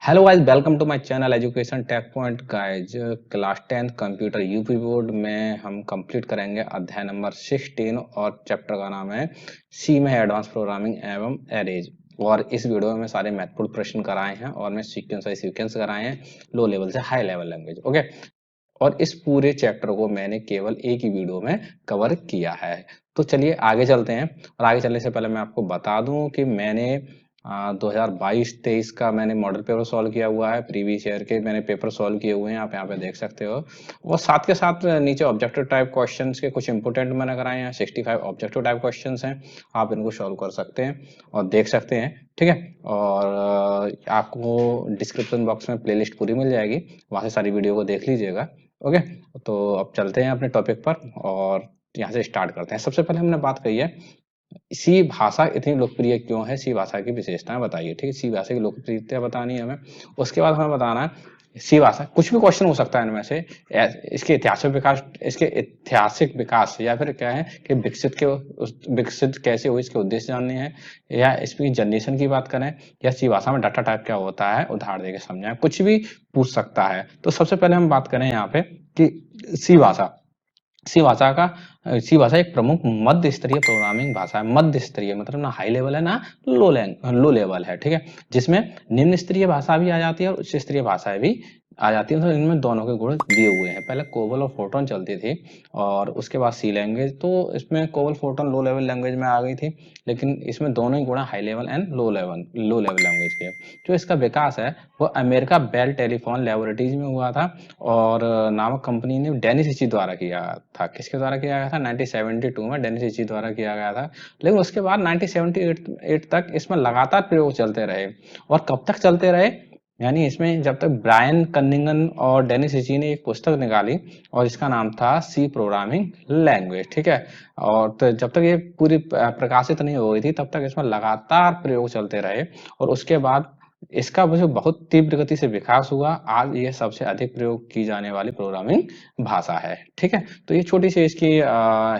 Hello guys, welcome to my channel Education Tech Point guys. Class 10 computer UP board में हम complete करेंगे अध्याय number 16 और chapter का नाम है सी में एडवांस प्रोग्रामिंग एवं एरेज। और इस वीडियो में सारे महत्वपूर्ण प्रश्न कराए हैं और मैं सीक्वेंस कराए हैं लो लेवल से हाई लेवल लैंग्वेज। ओके, और इस पूरे चैप्टर को मैंने केवल एक ही वीडियो में कवर किया है। तो चलिए आगे चलते हैं। और आगे चलने से पहले मैं आपको बता दूं कि मैंने 2022-23 का मैंने मॉडल पेपर सॉल्व किया हुआ है। प्रीवियस ईयर के मैंने पेपर सॉल्व किए हुए हैं, आप यहाँ पे देख सकते हो। और साथ के साथ नीचे ऑब्जेक्टिव टाइप क्वेश्चंस के कुछ इंपोर्टेंट मैंने कराए हैं। 65 ऑब्जेक्टिव टाइप क्वेश्चंस हैं, आप इनको सॉल्व कर सकते हैं और देख सकते हैं। ठीक है, और आपको डिस्क्रिप्शन बॉक्स में प्लेलिस्ट पूरी मिल जाएगी, वहां से सारी वीडियो को देख लीजिएगा। ओके, तो अब चलते हैं अपने टॉपिक पर और यहाँ से स्टार्ट करते हैं। सबसे पहले हमने बात कही है सी भाषा इतनी लोकप्रिय क्यों है, सी भाषा की विशेषताएं बताइए। ठीक है, सी भाषा की लोकप्रियता बतानी है हमें। उसके बाद हमें बताना है सी भाषा, कुछ भी क्वेश्चन हो सकता है इनमें से। इसके ऐतिहासिक विकास या फिर क्या है कि विकसित कैसे हुई, इसके उद्देश्य जानने हैं, या इसकी जनरेशन की बात करें, या सी भाषा में डाटा टाइप क्या होता है, उदाहरण देके समझाएं, कुछ भी पूछ सकता है। तो सबसे पहले हम बात करें यहाँ पे कि सी भाषा सी भाषा एक प्रमुख मध्य स्तरीय प्रोग्रामिंग भाषा है। मध्य स्तरीय मतलब ना हाई लेवल है ना लो लेवल है। ठीक है, जिसमें निम्न स्तरीय भाषा भी आ जाती है और उच्च स्तरीय भाषाएं भी आ जाती है। तो इनमें दोनों के गुण दिए हुए हैं। पहले कोबल और फोर्ट्रन चलती थी और उसके बाद सी लैंग्वेज। तो इसमें COBOL FORTRAN low level language में आ गई थी, लेकिन इसमें दोनों ही गुण high level and low level language के। जो इसका विकास है वो अमेरिका बेल टेलीफोन लेबोरेटरीज में हुआ था और नामक कंपनी ने डेनिस ऋषि द्वारा किया था। किसके द्वारा किया गया था? 1972 में डेनिस ऋषि द्वारा किया गया था। लेकिन उसके बाद 1978 तक इसमें लगातार प्रयोग चलते रहे। और कब तक चलते रहे? यानी इसमें जब तक ब्रायन कनिंगन और डेनिस ऋषि ने एक पुस्तक निकाली और इसका नाम था सी प्रोग्रामिंग लैंग्वेज। ठीक है, और तो जब तक ये पूरी प्रकाशित नहीं हो गई थी तब तक इसमें लगातार प्रयोग चलते रहे। और उसके बाद इसका जो बहुत तीव्र गति से विकास हुआ, आज ये सबसे अधिक प्रयोग की जाने वाली प्रोग्रामिंग भाषा है। ठीक है, तो ये छोटी सी इसकी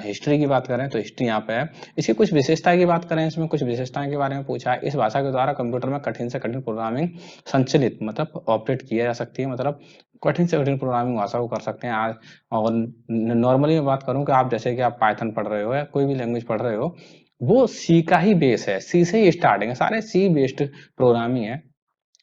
हिस्ट्री की बात करें तो हिस्ट्री यहाँ पे है। इसकी कुछ विशेषता की बात करें, इसमें कुछ विशेषताएं के बारे में पूछा है। इस भाषा के द्वारा कंप्यूटर में कठिन से कठिन प्रोग्रामिंग संचालित मतलब ऑपरेट किया जा सकती है। मतलब कठिन से कठिन प्रोग्रामिंग भाषा को कर सकते हैं आज। और नॉर्मली मैं बात करूं कि आप जैसे कि आप पाइथन पढ़ रहे हो या कोई भी लैंग्वेज पढ़ रहे हो, वो सी का ही बेस है, सी से ही स्टार्टिंग है, सारे सी बेस्ड प्रोग्रामिंग है।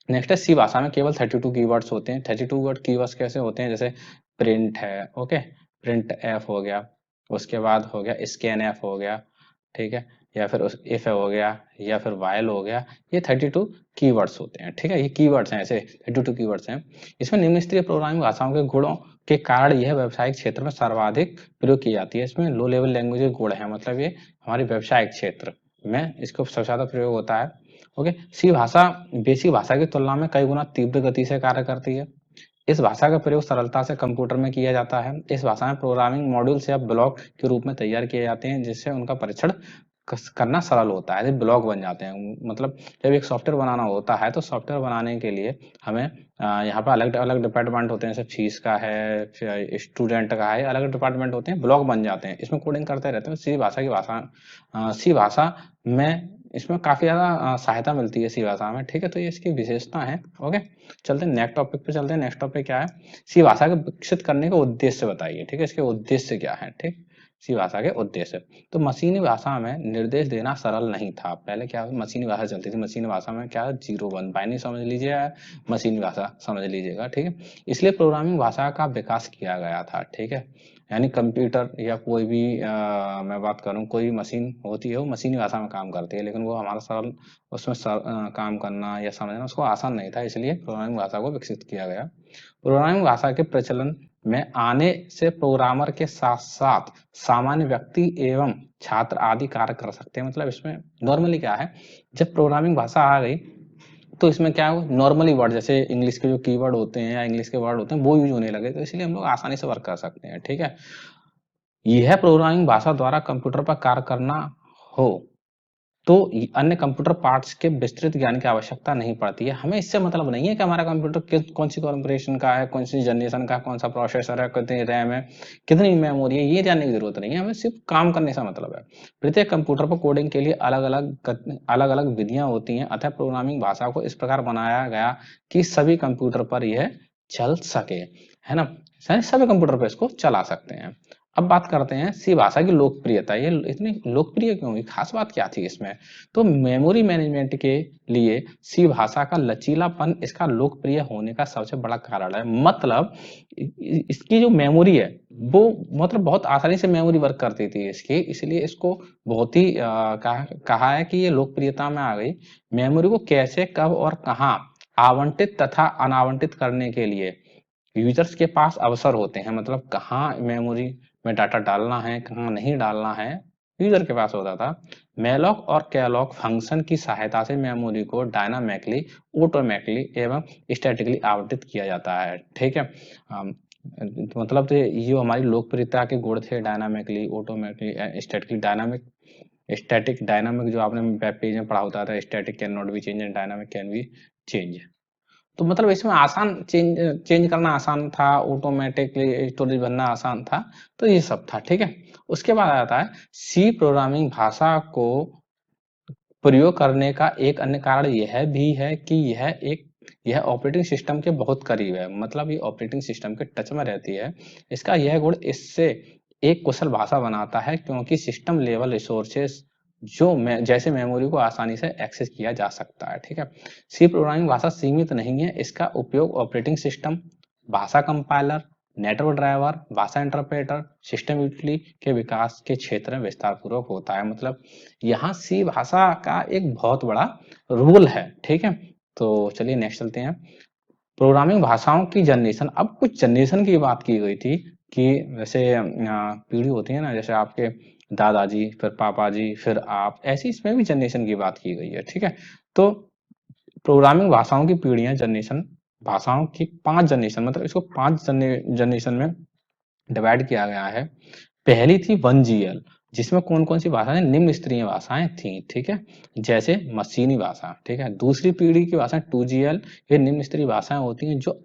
नेक्स्ट है सी भाषा में केवल 32 कीवर्ड्स होते हैं। 32 वर्ड कीवर्ड्स कैसे होते हैं? जैसे प्रिंट है, ओके, प्रिंट एफ हो गया, उसके बाद हो गया स्कैन एफ हो गया, ठीक है, या फिर उस इफ हो गया, या फिर वाइल हो गया। ये 32 कीवर्ड्स होते हैं। ठीक है, ये कीवर्ड्स हैं, ऐसे 32 कीवर्ड्स हैं। इसमें निम्न स्तरीय प्रोग्रामिंग भाषाओं के गुणों के कारण यह व्यावसायिक क्षेत्र में सर्वाधिक प्रयोग की जाती है। इसमें लो लेवल लैंग्वेज के गुण है, मतलब ये हमारे व्यावसायिक क्षेत्र में इसको सबसे ज्यादा प्रयोग होता है। ओके, सी भाषा बेसिक भाषा की तुलना में कई गुना तीव्र गति से कार्य करती है। इस भाषा का प्रयोग सरलता से कंप्यूटर में किया जाता है। इस भाषा में प्रोग्रामिंग मॉड्यूल्स या ब्लॉक के रूप में तैयार किए जाते हैं, जिससे उनका परीक्षण करना सरल होता है। ब्लॉक बन जाते हैं, मतलब जब एक सॉफ्टवेयर बनाना होता है तो सॉफ्टवेयर बनाने के लिए हमें यहाँ पर अलग अलग डिपार्टमेंट होते हैं, जैसे फीस का है, स्टूडेंट का है, अलग डिपार्टमेंट होते हैं, ब्लॉक बन जाते हैं, इसमें कोडिंग करते रहते हैं। सी भाषा में इसमें काफी ज्यादा सहायता मिलती है सी भाषा में। ठीक है, तो ये इसकी विशेषता है। ओके, चलते हैं नेक्स्ट टॉपिक पे चलते हैं। नेक्स्ट टॉपिक क्या है? सी भाषा को विकसित करने का उद्देश्य बताइए। ठीक है, इसके उद्देश्य क्या है? ठीक, सी भाषा के उद्देश्य। तो मशीनी भाषा में निर्देश देना सरल नहीं था। पहले क्या मशीनी भाषा चलती थी, मशीनी भाषा में क्या 0 1 बाइनरी समझ लीजिए, मशीनी भाषा समझ लीजिएगा। ठीक है, इसलिए प्रोग्रामिंग भाषा का विकास किया गया था। ठीक है, यानी कंप्यूटर या कोई भी मैं बात करूं, कोई मशीन होती है वो मशीनी भाषा में काम करती है, लेकिन वो हमारा सरल उसमें काम करना या समझना उसको आसान नहीं था, इसलिए प्रोग्रामिंग भाषा को विकसित किया गया। प्रोग्रामिंग भाषा के प्रचलन में आने से प्रोग्रामर के साथ साथ सामान्य व्यक्ति एवं छात्र आदि कार्य कर सकते हैं। मतलब इसमें नॉर्मली क्या है, जब प्रोग्रामिंग भाषा आ गई तो इसमें क्या है, नॉर्मली वर्ड जैसे इंग्लिश के जो कीवर्ड होते हैं या इंग्लिश के वर्ड होते हैं वो यूज होने लगे, तो इसलिए हम लोग आसानी से वर्क कर सकते हैं। ठीक है, यह प्रोग्रामिंग भाषा द्वारा कंप्यूटर पर कार्य करना हो तो अन्य कंप्यूटर पार्ट्स के विस्तृत ज्ञान की आवश्यकता नहीं पड़ती है। हमें इससे मतलब नहीं है कि हमारा कंप्यूटर कौन सी कॉन्फ़िगरेशन का है, कौन सी जनरेशन का, कौन सा प्रोसेसर है, कितनी रैम है, कितनी मेमोरी है, ये जानने की जरूरत नहीं है। हमें सिर्फ काम करने से मतलब है। प्रत्येक कंप्यूटर पर कोडिंग के लिए अलग अलग विधियां होती हैं, अतः प्रोग्रामिंग भाषा को इस प्रकार बनाया गया कि सभी कंप्यूटर पर यह चल सके, है ना। सभी कंप्यूटर पर इसको चला सकते हैं। अब बात करते हैं सी भाषा की लोकप्रियता। ये इतनी लोकप्रिय क्यों हुई, खास बात क्या थी इसमें। तो मेमोरी मैनेजमेंट के लिए सी भाषा का लचीलापन इसका लोकप्रिय होने का सबसे बड़ा कारण है। मतलब इसकी जो मेमोरी है वो मतलब बहुत आसानी से मेमोरी वर्क करती थी इसकी, इसलिए इसको बहुत ही कहा है कि ये लोकप्रियता में आ गई। मेमोरी को कैसे, कब और कहाँ आवंटित तथा अनावंटित करने के लिए यूजर्स के पास अवसर होते हैं। मतलब कहाँ मेमोरी में डाटा डालना है, कहाँ नहीं डालना है, यूजर के पास होता था। मेलॉक और कैलॉक फंक्शन की सहायता से मेमोरी को डायनामिकली, ऑटोमेटिकली एवं स्टैटिकली आवंटित किया जाता है। ठीक है। मतलब तो ये हमारी लोकप्रियता के गुण थे, dynamically, automatically, statically. Static dynamic जो आपने वेब पेज में पढ़ा होता था, static can not be change and dynamic can be change. तो मतलब इसमें आसान चेंज चेंज करना आसान था, ऑटोमेटिकली स्टोरेज बनना आसान था। तो ये सब था। ठीक है। उसके बाद आता है सी प्रोग्रामिंग भाषा को प्रयोग करने का एक अन्य कारण यह भी है कि यह ऑपरेटिंग सिस्टम के बहुत करीब है। मतलब ये ऑपरेटिंग सिस्टम के टच में रहती है। इसका यह गुण इससे एक कुशल भाषा बनाता है क्योंकि सिस्टम लेवल रिसोर्सेस जैसे मेमोरी को आसानी से एक्सेस किया जा सकता है। ठीक है। सी प्रोग्रामिंग भाषा सीमित नहीं है। इसका उपयोग ऑपरेटिंग सिस्टम, भाषा कंपाइलर, नेटवर्क ड्राइवर, भाषा इंटरप्रेटर, सिस्टम यूटिलिटी के विकास के क्षेत्र में विस्तार पूर्वक होता है। मतलब यहाँ सी भाषा का एक बहुत बड़ा रोल है। ठीक है। तो चलिए नेक्स्ट चलते हैं। प्रोग्रामिंग भाषाओं की जनरेशन। अब कुछ जनरेशन की बात की गई थी कि जैसे पीढ़ी होती है ना, जैसे आपके दादाजी, फिर पापा जी, फिर आप, ऐसी इसमें भी जनरेशन की बात की गई है। ठीक है। तो प्रोग्रामिंग भाषाओं की पीढ़ियां, जनरेशन, भाषाओं की 5 जनरेशन, मतलब इसको 5 जनरेशन में डिवाइड किया गया है। पहली थी 1GL, जिसमें कौन कौन सी भाषाएं, निम्न स्तरीय भाषाएं थी। ठीक है। जैसे मशीनी भाषा। ठीक है। दूसरी पीढ़ी की भाषाएं 2GL, ये निम्न स्तरीय भाषाएं होती हैं जो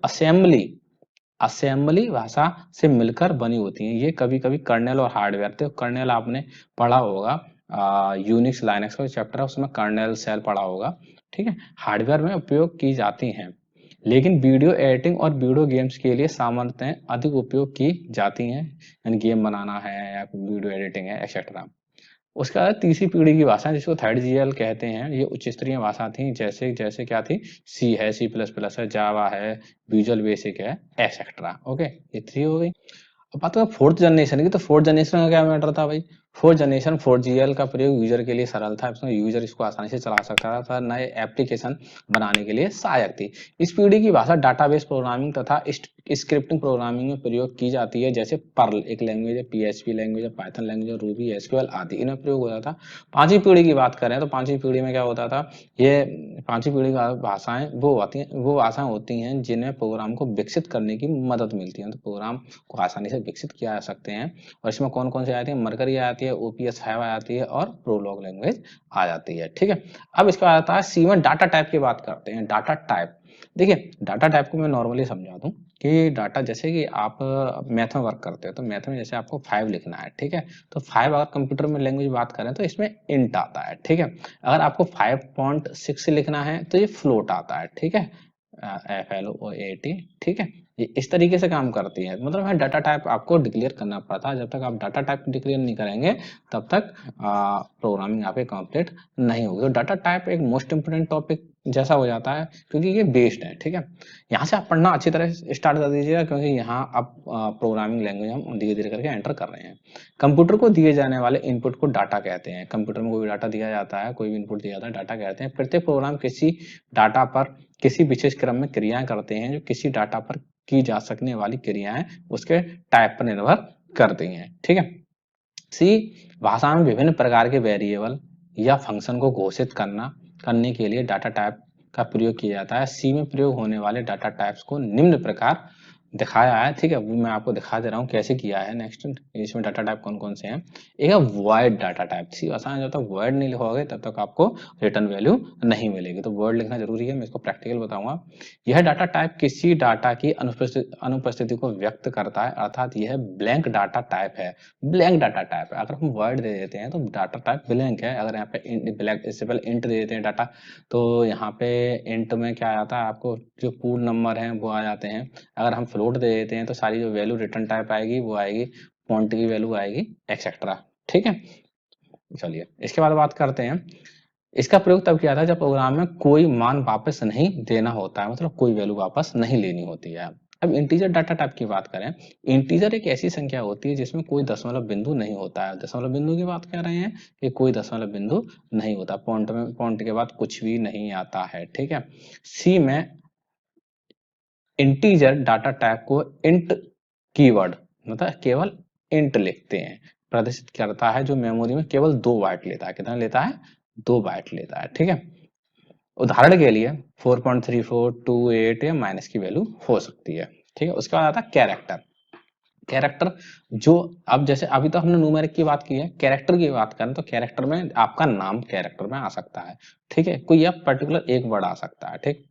असेंबली भाषा से मिलकर बनी होती हैं। ये कभी कभी कर्नेल और हार्डवेयर, तो कर्नेल आपने पढ़ा होगा, यूनिक्स लाइनक्स का चैप्टर है उसमें कर्नेल सेल पढ़ा होगा। ठीक है। हार्डवेयर में उपयोग की जाती हैं, लेकिन वीडियो एडिटिंग और वीडियो गेम्स के लिए सामान्यतः अधिक उपयोग की जाती हैं, यानी गेम बनाना है या वीडियो एडिटिंग है एक्सेट्रा। उसके बाद तीसरी पीढ़ी की भाषा जिसको 3rd GL कहते हैं, ये उच्च स्तरीय भाषा थी। जैसे जैसे क्या थी, सी है, C++ है, जावा है, विजुअल बेसिक है, एक्सेट्रा। ओके, ये 3 हो गई। अब बात करें 4th जनरेशन की, तो 4th जनरेशन का क्या मैटर था भाई। 4th जनरेशन 4GL का प्रयोग यूजर के लिए सरल था। इसमें यूजर इसको आसानी से चला सकता था, नए एप्लीकेशन बनाने के लिए सहायक थी। इस पीढ़ी की भाषा डाटाबेस प्रोग्रामिंग तथा स्क्रिप्टिंग प्रोग्रामिंग में प्रयोग की जाती है। जैसे पर्ल एक लैंग्वेज है, PHP लैंग्वेज है, पाइथन लैंग्वेज है, रूबी, SQL आदि इनमें प्रयोग होता था। 5वीं पीढ़ी की बात करें तो 5वीं पीढ़ी में क्या होता था, ये 5वीं पीढ़ी की भाषाएं वो भाषाएं होती हैं जिन्हें प्रोग्राम को विकसित करने की मदद मिलती है। तो प्रोग्राम को आसानी से विकसित किया जा सकते हैं। और इसमें कौन कौन सी आती है, मरकरी आती है, OPS5 आ जाती है और प्रोलॉग लैंग्वेज आ जाती है। ठीक है। अब इसका आता है C में डाटा टाइप की बात करते हैं। डाटा टाइप, देखिए डाटा टाइप को मैं नॉर्मली समझा दूं कि डाटा, जैसे कि आप मैथ में वर्क करते हो तो मैथ में जैसे आपको 5 लिखना है। ठीक है। तो 5 अगर कंप्यूटर में लैंग्वेज बात करें तो इसमें इंट आता है। ठीक है। अगर आपको 5.6 लिखना है तो ये फ्लोट आता है। ठीक है। FLOAT। ठीक है। ये इस तरीके से काम करती है। मतलब है डाटा टाइप आपको डिक्लेयर करना पड़ता है। जब तक आप डाटा टाइप डिक्लेयर नहीं करेंगे तब तक प्रोग्रामिंग आपके कंप्लीट नहीं होगी। तो डाटा टाइप एक मोस्ट इंपोर्टेंट टॉपिक जैसा हो जाता है क्योंकि ये बेस्ड है। ठीक है। यहाँ से आप पढ़ना अच्छी तरह स्टार्ट कर दीजिएगा क्योंकि यहाँ अब प्रोग्रामिंग लैंग्वेज हम धीरे धीरे करके एंटर कर रहे हैं। कंप्यूटर को दिए जाने वाले इनपुट को डाटा कहते हैं। कंप्यूटर में कोई भी डाटा दिया जाता है, कोई भी इनपुट दिया जाता है, डाटा कहते हैं। प्रत्येक प्रोग्राम किसी डाटा पर किसी विशेष क्रम में क्रियाएं करते हैं जो किसी डाटा पर की जा सकने वाली क्रियाएं उसके टाइप पर निर्भर करती हैं। ठीक है। सी भाषा में विभिन्न प्रकार के वेरिएबल या फंक्शन को घोषित करने के लिए डाटा टाइप का प्रयोग किया जाता है। सी में प्रयोग होने वाले डाटा टाइप्स को निम्न प्रकार दिखाया है, ठीक है, वो मैं आपको दिखा दे रहा हूँ कैसे किया है। नेक्स्ट इसमें डाटा टाइप कौन कौन से हैं। एक है वॉइड डाटा टाइप। सी आसान, जब तक वॉइड नहीं लिखोगे तब तक आपको रिटर्न वैल्यू नहीं मिलेगी, तो वर्ड लिखना जरूरी है। मैं इसको प्रैक्टिकल बताऊंगा। यह डाटा टाइप किसी डाटा की अनुपस्थिति को व्यक्त करता है, अर्थात यह ब्लैंक डाटा टाइप है। ब्लैंक डाटा टाइप है। अगर हम वर्ड दे देते हैं तो डाटा टाइप ब्लैंक है। अगर यहाँ पे ब्लैंक, इससे पहले इंट दे देते हैं डाटा, तो यहाँ पे इंट में क्या आता है, आपको जो पूर्ण नंबर है वो आ जाते हैं। अगर हम फ्लोट दे देते हैं तो सारी जो वैल्यू रिटर्न टाइप आएगी वो आएगी, पॉइंट की वैल्यू आएगी, एक्सेट्रा। ठीक है, चलिए इसके बाद बात करते हैं। इसका प्रयोग तब किया था जब प्रोग्राम में कोई मान वापस नहीं देना होता है, मतलब कोई वैल्यू वापस नहीं लेनी होती है। अब इंटीजर डाटा टाइप की बात करें। इंटीजर एक ऐसी संख्या होती है जिसमें कोई दशमलव बिंदु नहीं होता है। दशमलव बिंदु की बात कर रहे हैं कि कोई दशमलव बिंदु नहीं होता, पॉइंट में, पॉइंट के बाद कुछ भी नहीं आता है। ठीक है, सी में इंटीजर डाटा टाइप को इंट कीवर्ड, मतलब केवल इंट लिखते हैं, प्रदर्शित करता है, जो मेमोरी में केवल 2 बाइट लेता है। कितना लेता है? 2 बाइट लेता है। ठीक है, उदाहरण के लिए 4.3428 या माइनस की वैल्यू हो सकती है। ठीक है, उसके बाद आता है कैरेक्टर। कैरेक्टर जो, अब जैसे अभी तो हमने न्यूमेरिक की बात की है, कैरेक्टर की बात करें तो कैरेक्टर में आपका नाम कैरेक्टर में आ सकता है। ठीक है, कोई अब पर्टिकुलर एक वर्ड आ सकता है। ठीक,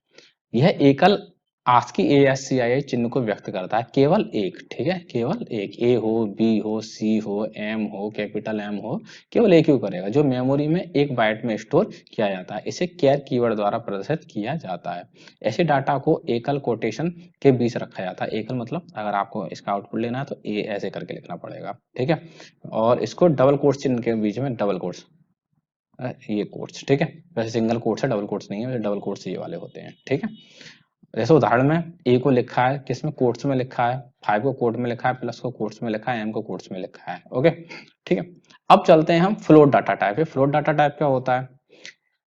यह एकल ASCII ASCII चिन्ह को व्यक्त करता है, केवल एक। ठीक है, केवल एक, ए हो, बी हो, सी हो, एम हो, कैपिटल एम हो, केवल एक ही करेगा, जो मेमोरी में एक बाइट में स्टोर किया जाता है। इसे कैर कीवर्ड द्वारा प्रदर्शित किया जाता है। ऐसे डाटा को एकल कोटेशन के बीच रखा जाता है। एकल मतलब अगर आपको इसका आउटपुट लेना है तो ए ऐसे करके लिखना पड़ेगा। ठीक है, और इसको डबल कोट्स चिन्ह के बीच में, डबल कोट्स, ये कोट्स। ठीक है, वैसे सिंगल कोट्स है, डबल कोट्स नहीं है, डबल कोट्स ये वाले होते हैं। ठीक है, जैसे उदाहरण में ए को लिखा है किसमें, कोट्स में लिखा है, 5 को कोट में लिखा है, प्लस को कोट्स में लिखा है, एम को कोट्स में लिखा है। ओके, ठीक है। अब चलते हैं हम फ्लोट डाटा टाइप पे। फ्लोट डाटा टाइप क्या होता है?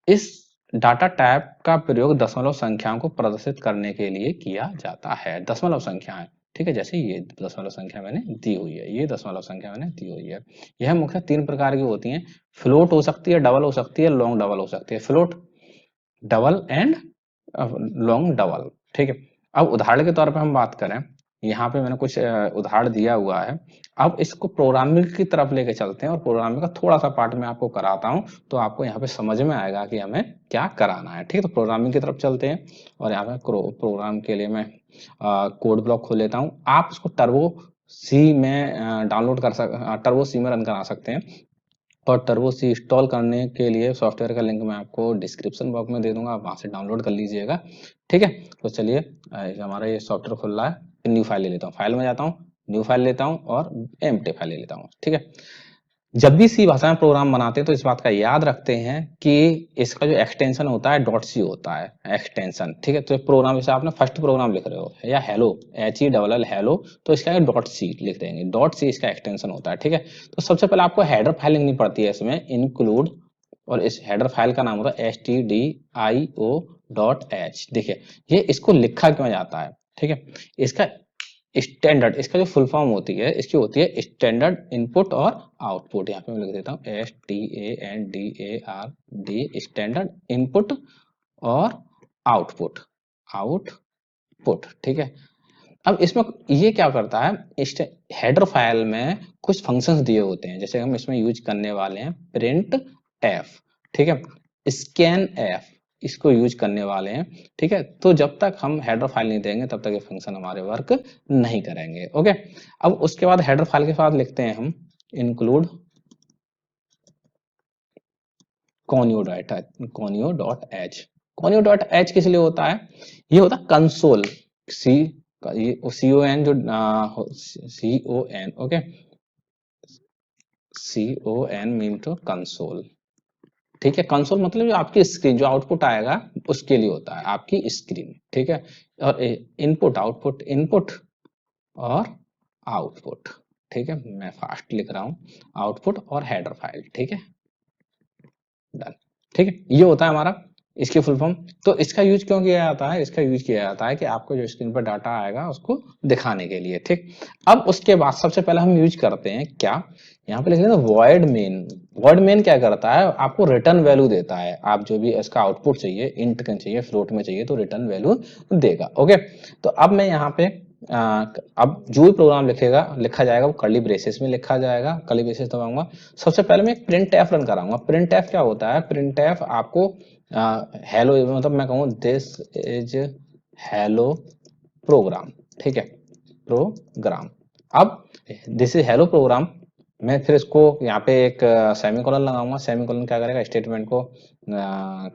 इस डाटा टाइप का प्रयोग दशमलव संख्याओं को प्रदर्शित करने के लिए किया जाता है। दशमलव संख्याएं, ठीक है, जैसे ये दशमलव संख्या मैंने दी हुई है, ये दशमलव संख्या मैंने दी हुई है। यह मुख्य 3 प्रकार की होती हैं। फ्लोट हो सकती है, डबल हो सकती है, लॉन्ग डबल हो सकती है। Float, double and long double. ठीक है, अब उदाहरण के तौर पे हम बात करें, यहाँ पे मैंने कुछ उदाहरण दिया हुआ है। अब इसको प्रोग्रामिंग की तरफ लेके चलते हैं और प्रोग्रामिंग का थोड़ा सा पार्ट मैं आपको कराता हूँ, तो आपको यहाँ पे समझ में आएगा कि हमें क्या कराना है। ठीक है, तो प्रोग्रामिंग की तरफ चलते हैं और यहाँ पे प्रोग्राम के लिए मैं कोड ब्लॉक खोल लेता हूँ। आप इसको टर्बो सी में डाउनलोड कर टर्बो सी में रन करा सकते हैं। और टर्बो सी इंस्टॉल करने के लिए सॉफ्टवेयर का लिंक मैं आपको डिस्क्रिप्शन बॉक्स में दे दूंगा, आप वहां से डाउनलोड कर लीजिएगा। ठीक है, तो चलिए हमारा ये सॉफ्टवेयर खुल रहा है, न्यू फाइल ले लेता हूँ, फाइल में जाता हूँ, न्यू फाइल लेता हूँ और एम्प्टी फाइल ले लेता हूँ। ठीक है, जब भी सी भाषा में प्रोग्राम बनाते हैं तो इस बात का याद रखते हैं कि इसका जो एक्सटेंशन होता है डॉट सी होता है, एक्सटेंशन। ठीक है, तो प्रोग्राम जैसे आपने फर्स्ट प्रोग्राम लिख रहे हो या हेलो, HELL हेलो, तो इसका डॉट सी लिख देंगे, डॉट सी इसका एक्सटेंशन होता है। ठीक है, तो सबसे पहले आपको हेडर फाइल लिखनी पड़ती है इसमें, इंक्लूड, और इस हेडर फाइल का नाम होता है stdio.h। देखिए ये इसको लिखा क्यों जाता है। ठीक है, इसका स्टैंडर्ड, इसका जो फुल फॉर्म होती है इसकी होती है स्टैंडर्ड इनपुट और आउटपुट। यहाँ पे मैं लिख देता हूँ STANDARD, स्टैंडर्ड इनपुट और आउटपुट, आउटपुट। ठीक है, अब इसमें ये क्या करता है, हेडर फाइल में कुछ फंक्शंस दिए होते हैं, जैसे हम इसमें यूज करने वाले हैं प्रिंट एफ, ठीक है, स्कैन एफ, इसको यूज करने वाले हैं। ठीक है, तो जब तक हम हेडर फाइल नहीं देंगे तब तक ये फंक्शन हमारे वर्क नहीं करेंगे। ओके, अब उसके बाद हेडर फाइल के साथ लिखते हैं हम इंक्लूड conio.h। conio.h किस लिए होता है? ये होता है कंसोल, सी, ये CON, जो CON, okay, CON mean to console. ठीक है, कंसोल मतलब जो आपकी स्क्रीन, जो आउटपुट आएगा उसके लिए होता है, आपकी स्क्रीन। ठीक है, और इनपुट आउटपुट, इनपुट और आउटपुट। ठीक है, मैं फास्ट लिख रहा हूं, आउटपुट और हेडर फाइल। ठीक है, डन। ठीक है, ये होता है हमारा इसकी फुल फॉर्म। तो इसका यूज क्यों किया जाता है? इसका यूज किया जाता है कि आपको जो स्क्रीन पर डाटा आएगा उसको दिखाने के लिए। ठीक, अब उसके बाद सबसे पहले हम यूज करते हैं क्या, यहाँ पे लिख लेते हैं वॉइड मेन। वॉइड मेन क्या करता है, आपको रिटर्न वैल्यू देता है। आप जो भी इसका आउटपुट चाहिए, इंट का चाहिए, फ्लोट में चाहिए, तो रिटर्न वैल्यू देगा। ओके, तो अब मैं यहाँ पे अब जो भी प्रोग्राम लिखा जाएगा वो कर्ली ब्रेसेस में लिखा जाएगा। कर्ली ब्रेसेस दबाऊंगा। सबसे पहले मैं एक प्रिंट एफ रन कराऊंगा। प्रिंट एफ क्या होता है? प्रिंट एफ आपको हेलो, मतलब मैं कहूँ दिस इज हेलो प्रोग्राम, ठीक है, प्रोग्राम। अब दिस इज हेलो प्रोग्राम, मैं फिर इसको यहाँ पे एक सेमीकोलन लगाऊंगा। सेमीकोलन क्या करेगा? स्टेटमेंट को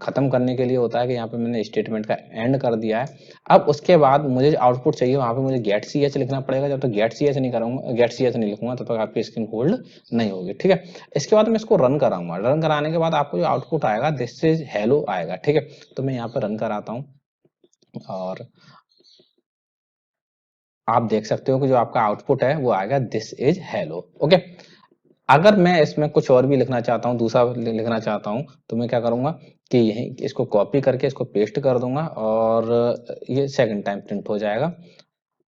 खत्म करने के लिए होता है कि यहाँ पे मैंने स्टेटमेंट का एंड कर दिया है। अब उसके बाद मुझे आउटपुट चाहिए, वहां पे मुझे गेट सी एच लिखना पड़ेगा। जब तक गेट सी एच नहीं करूंगा, गेट सी एच नहीं लिखूंगा, तब तक आपकी स्क्रीन होल्ड नहीं होगी, ठीक है। इसके बाद मैं इसको रन कराऊंगा। रन कराने के बाद आपको जो आउटपुट आएगा दिस इज हेलो आएगा, ठीक है। तो मैं यहाँ पे रन कराता हूँ और आप देख सकते हो कि जो आपका आउटपुट है वो आएगा दिस इज हेलो, ओके। अगर मैं इसमें कुछ और भी लिखना चाहता हूँ, दूसरा लिखना चाहता हूँ, तो मैं क्या करूंगा कि यही इसको कॉपी करके इसको पेस्ट कर दूंगा और ये सेकंड टाइम प्रिंट हो जाएगा।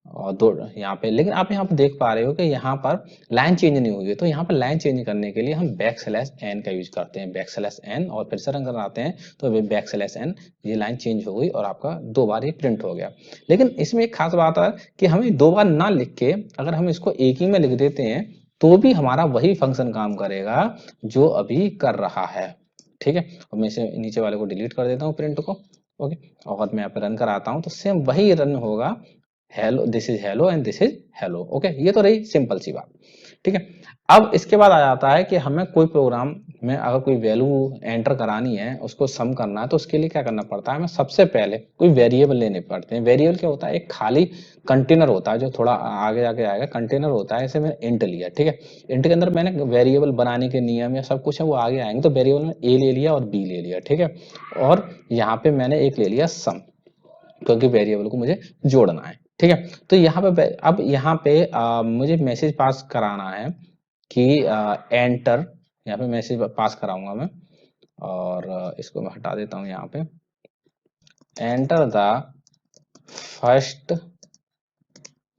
और दो यहाँ पे, लेकिन आप यहाँ पे देख पा रहे हो कि यहाँ पर लाइन चेंज नहीं हुई है। तो यहाँ पर लाइन चेंज करने के लिए हम बैक स्लैश एन का यूज करते हैं। बैक स्लैश एन और फिर से रन कराते हैं तो बैक स्लैश एन, ये लाइन चेंज हो गई और आपका 2 बार ये प्रिंट हो गया। लेकिन इसमें एक खास बात है कि हमें 2 बार ना लिख के अगर हम इसको एक ही में लिख देते हैं तो भी हमारा वही फंक्शन काम करेगा जो अभी कर रहा है, ठीक है। और मैं इसे नीचे वाले को डिलीट कर देता हूँ प्रिंट को, ओके। और मैं यहाँ पे रन कराता हूँ तो सेम वही रन होगा, hello this is hello and this is hello, okay. ये तो रही सिंपल सी बात, ठीक है। अब इसके बाद आ जाता है कि हमें कोई प्रोग्राम में अगर कोई वैल्यू एंटर करानी है, उसको सम करना है, तो उसके लिए क्या करना पड़ता है? हमें सबसे पहले कोई वेरिएबल लेने पड़ते हैं। वेरिएबल क्या होता है? एक खाली कंटेनर होता है जो थोड़ा आगे आगे आएगा, कंटेनर होता है। ऐसे मैंने इंट लिया, ठीक है। इंट के अंदर मैंने वेरिएबल बनाने के नियम या सब कुछ है वो आगे आएंगे। तो वेरिएबल में ए ले लिया और बी ले लिया, ठीक है। और यहाँ पे मैंने एक ले लिया सम, क्योंकि वेरिएबल को मुझे जोड़ना है, ठीक है। तो यहाँ पे अब यहाँ पे मुझे मैसेज पास कराना है कि एंटर, यहाँ पे मैसेज पास कराऊंगा मैं और इसको मैं हटा देता हूँ यहाँ पे। एंटर द फर्स्ट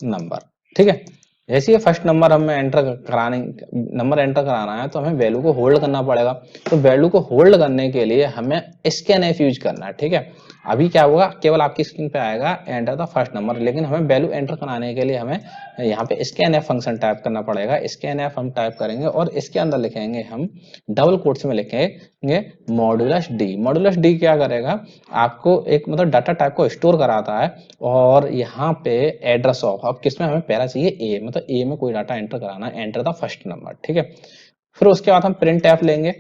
नंबर, ठीक है। जैसे ये फर्स्ट नंबर हमें नंबर एंटर कराना है तो हमें वैल्यू को होल्ड करना पड़ेगा। तो वैल्यू को होल्ड करने के लिए हमें स्कैन एफ यूज करना है, ठीक है। अभी क्या होगा, केवल आपकी स्क्रीन पे आएगा एंटर द फर्स्ट नंबर, लेकिन हमें वैल्यू एंटर कराने के लिए हमें यहाँ पे स्कैन एफ फंक्शन टाइप करना पड़ेगा। स्कैन एफ हम टाइप करेंगे और इसके अंदर लिखेंगे हम डबल कोट्स में लिखेंगे मॉड्यूलस डी। मॉड्यूलस डी क्या करेगा? आपको एक मतलब डाटा टाइप को स्टोर कराता है। और यहाँ पे एड्रेस ऑफ, अब किसमें हमें पहला चाहिए? ए, मतलब ए में कोई डाटा एंटर कराना है, एंटर द फर्स्ट नंबर, ठीक है। फिर उसके बाद हम प्रिंट एफ लेंगे,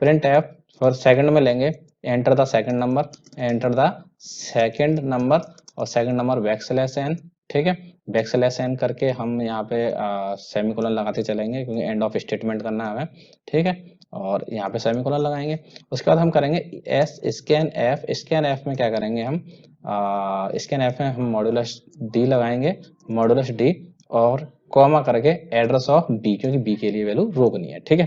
प्रिंट एफ और सेकंड में लेंगे enter the second number, enter the second number और second number back slash n, ठीक है। बैक स्लैश एन करके हम यहाँ पे सेमीकोलन लगाते चलेंगे क्योंकि एंड ऑफ स्टेटमेंट करना है हमें, ठीक है। और यहाँ पे सेमीकोलन लगाएंगे। उसके बाद हम करेंगे S scan F. Scan F में क्या करेंगे हम? स्कैन एफ में हम मॉड्यूलस डी लगाएंगे, मॉड्यूलस डी और कॉमा करके एड्रेस ऑफ बी, क्योंकि बी के लिए वैल्यू रोकनी है, ठीक है।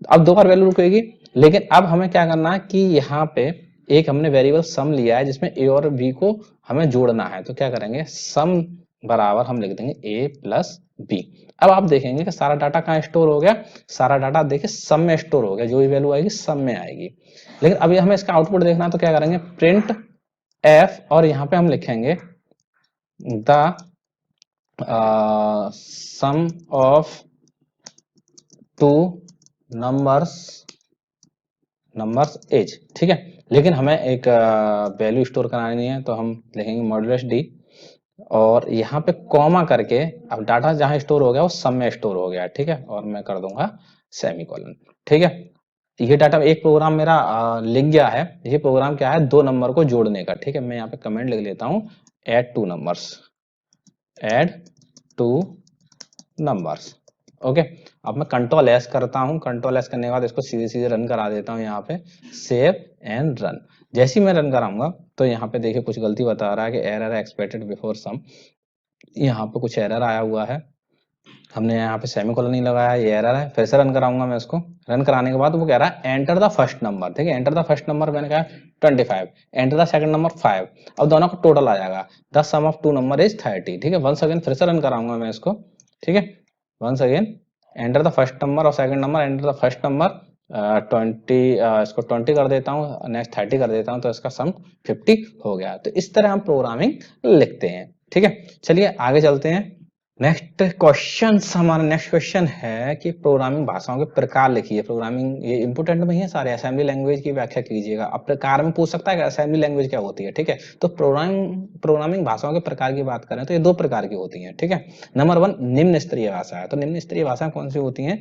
अब 2 बार वैल्यू रुकेगी, लेकिन अब हमें क्या करना है कि यहाँ पे एक हमने वेरिएबल सम लिया है जिसमें ए और बी को हमें जोड़ना है। तो क्या करेंगे? सम बराबर हम लिख देंगे ए प्लस बी। अब आप देखेंगे कि सारा डाटा कहाँ स्टोर हो गया? सारा डाटा देखिए सम में स्टोर हो गया, जो भी वैल्यू आएगी सम में आएगी। लेकिन अभी हमें इसका आउटपुट देखना है तो क्या करेंगे? प्रिंट एफ और यहाँ पे हम लिखेंगे the sum of two numbers as, ठीक है। लेकिन हमें एक वैल्यू स्टोर करानी है तो हम लिखेंगे मॉड्यूलस डी और यहाँ पे कॉमा करके, अब डाटा जहां स्टोर हो गया वो सम में स्टोर हो गया, ठीक है। और मैं कर दूंगा सेमीकोलन, ठीक है। ये डाटा एक प्रोग्राम मेरा लिख गया है। ये प्रोग्राम क्या है? 2 नंबर को जोड़ने का, ठीक है। मैं यहाँ पे कमेंट लिख लेता हूँ add 2 numbers, add 2 numbers, okay. अब मैं कंट्रोल एस करता हूँ। कंट्रोल एस करने के बाद इसको सीधे सीधे रन करा देता हूँ यहाँ पे, सेव एंड रन। जैसे ही मैं रन कराऊंगा तो यहाँ पे देखिए कुछ गलती बता रहा है कि एरर एक्सपेक्टेड बिफोर सम। यहाँ पे कुछ एरर आया हुआ है, हमने यहाँ पे सेमीकोलन नहीं लगाया, ये एरर है। फिर से रन कराऊंगा मैं इसको। रन कराने के बाद वो कह रहा है एंटर द फर्स्ट नंबर, ठीक है। एंटर द फर्स्ट नंबर मैंने कहा 25, एंटर द सेकंड नंबर 5। अब दोनों का टोटल आ जाएगा, the sum of 2 number is 30, ठीक है। वंस अगेन फिर से रन कराऊंगा मैं इसको, ठीक है। Once again enter the first number और second number, enter the first number 20, इसको 20 कर देता हूँ, नेक्स्ट 30 कर देता हूँ, तो इसका सम 50 हो गया। तो इस तरह हम प्रोग्रामिंग लिखते हैं, ठीक है, चलिए आगे चलते हैं। हमारा नेक्स्ट क्वेश्चन है कि प्रोग्रामिंग भाषाओं के प्रकार लिखिए। प्रोग्रामिंग ये इंपोर्टेंट नहीं है सारे, असेंबली लैंग्वेज की व्याख्या कीजिएगा। अब प्रकार में पूछ सकता है कि असेंबली लैंग्वेज क्या होती है, ठीक है। तो प्रोग्रामिंग भाषाओं के प्रकार की बात करें तो ये दो प्रकार की होती है, ठीक है। नंबर 1 निम्न स्तरीय भाषा है। तो निम्न स्तरीय भाषा कौन सी होती है?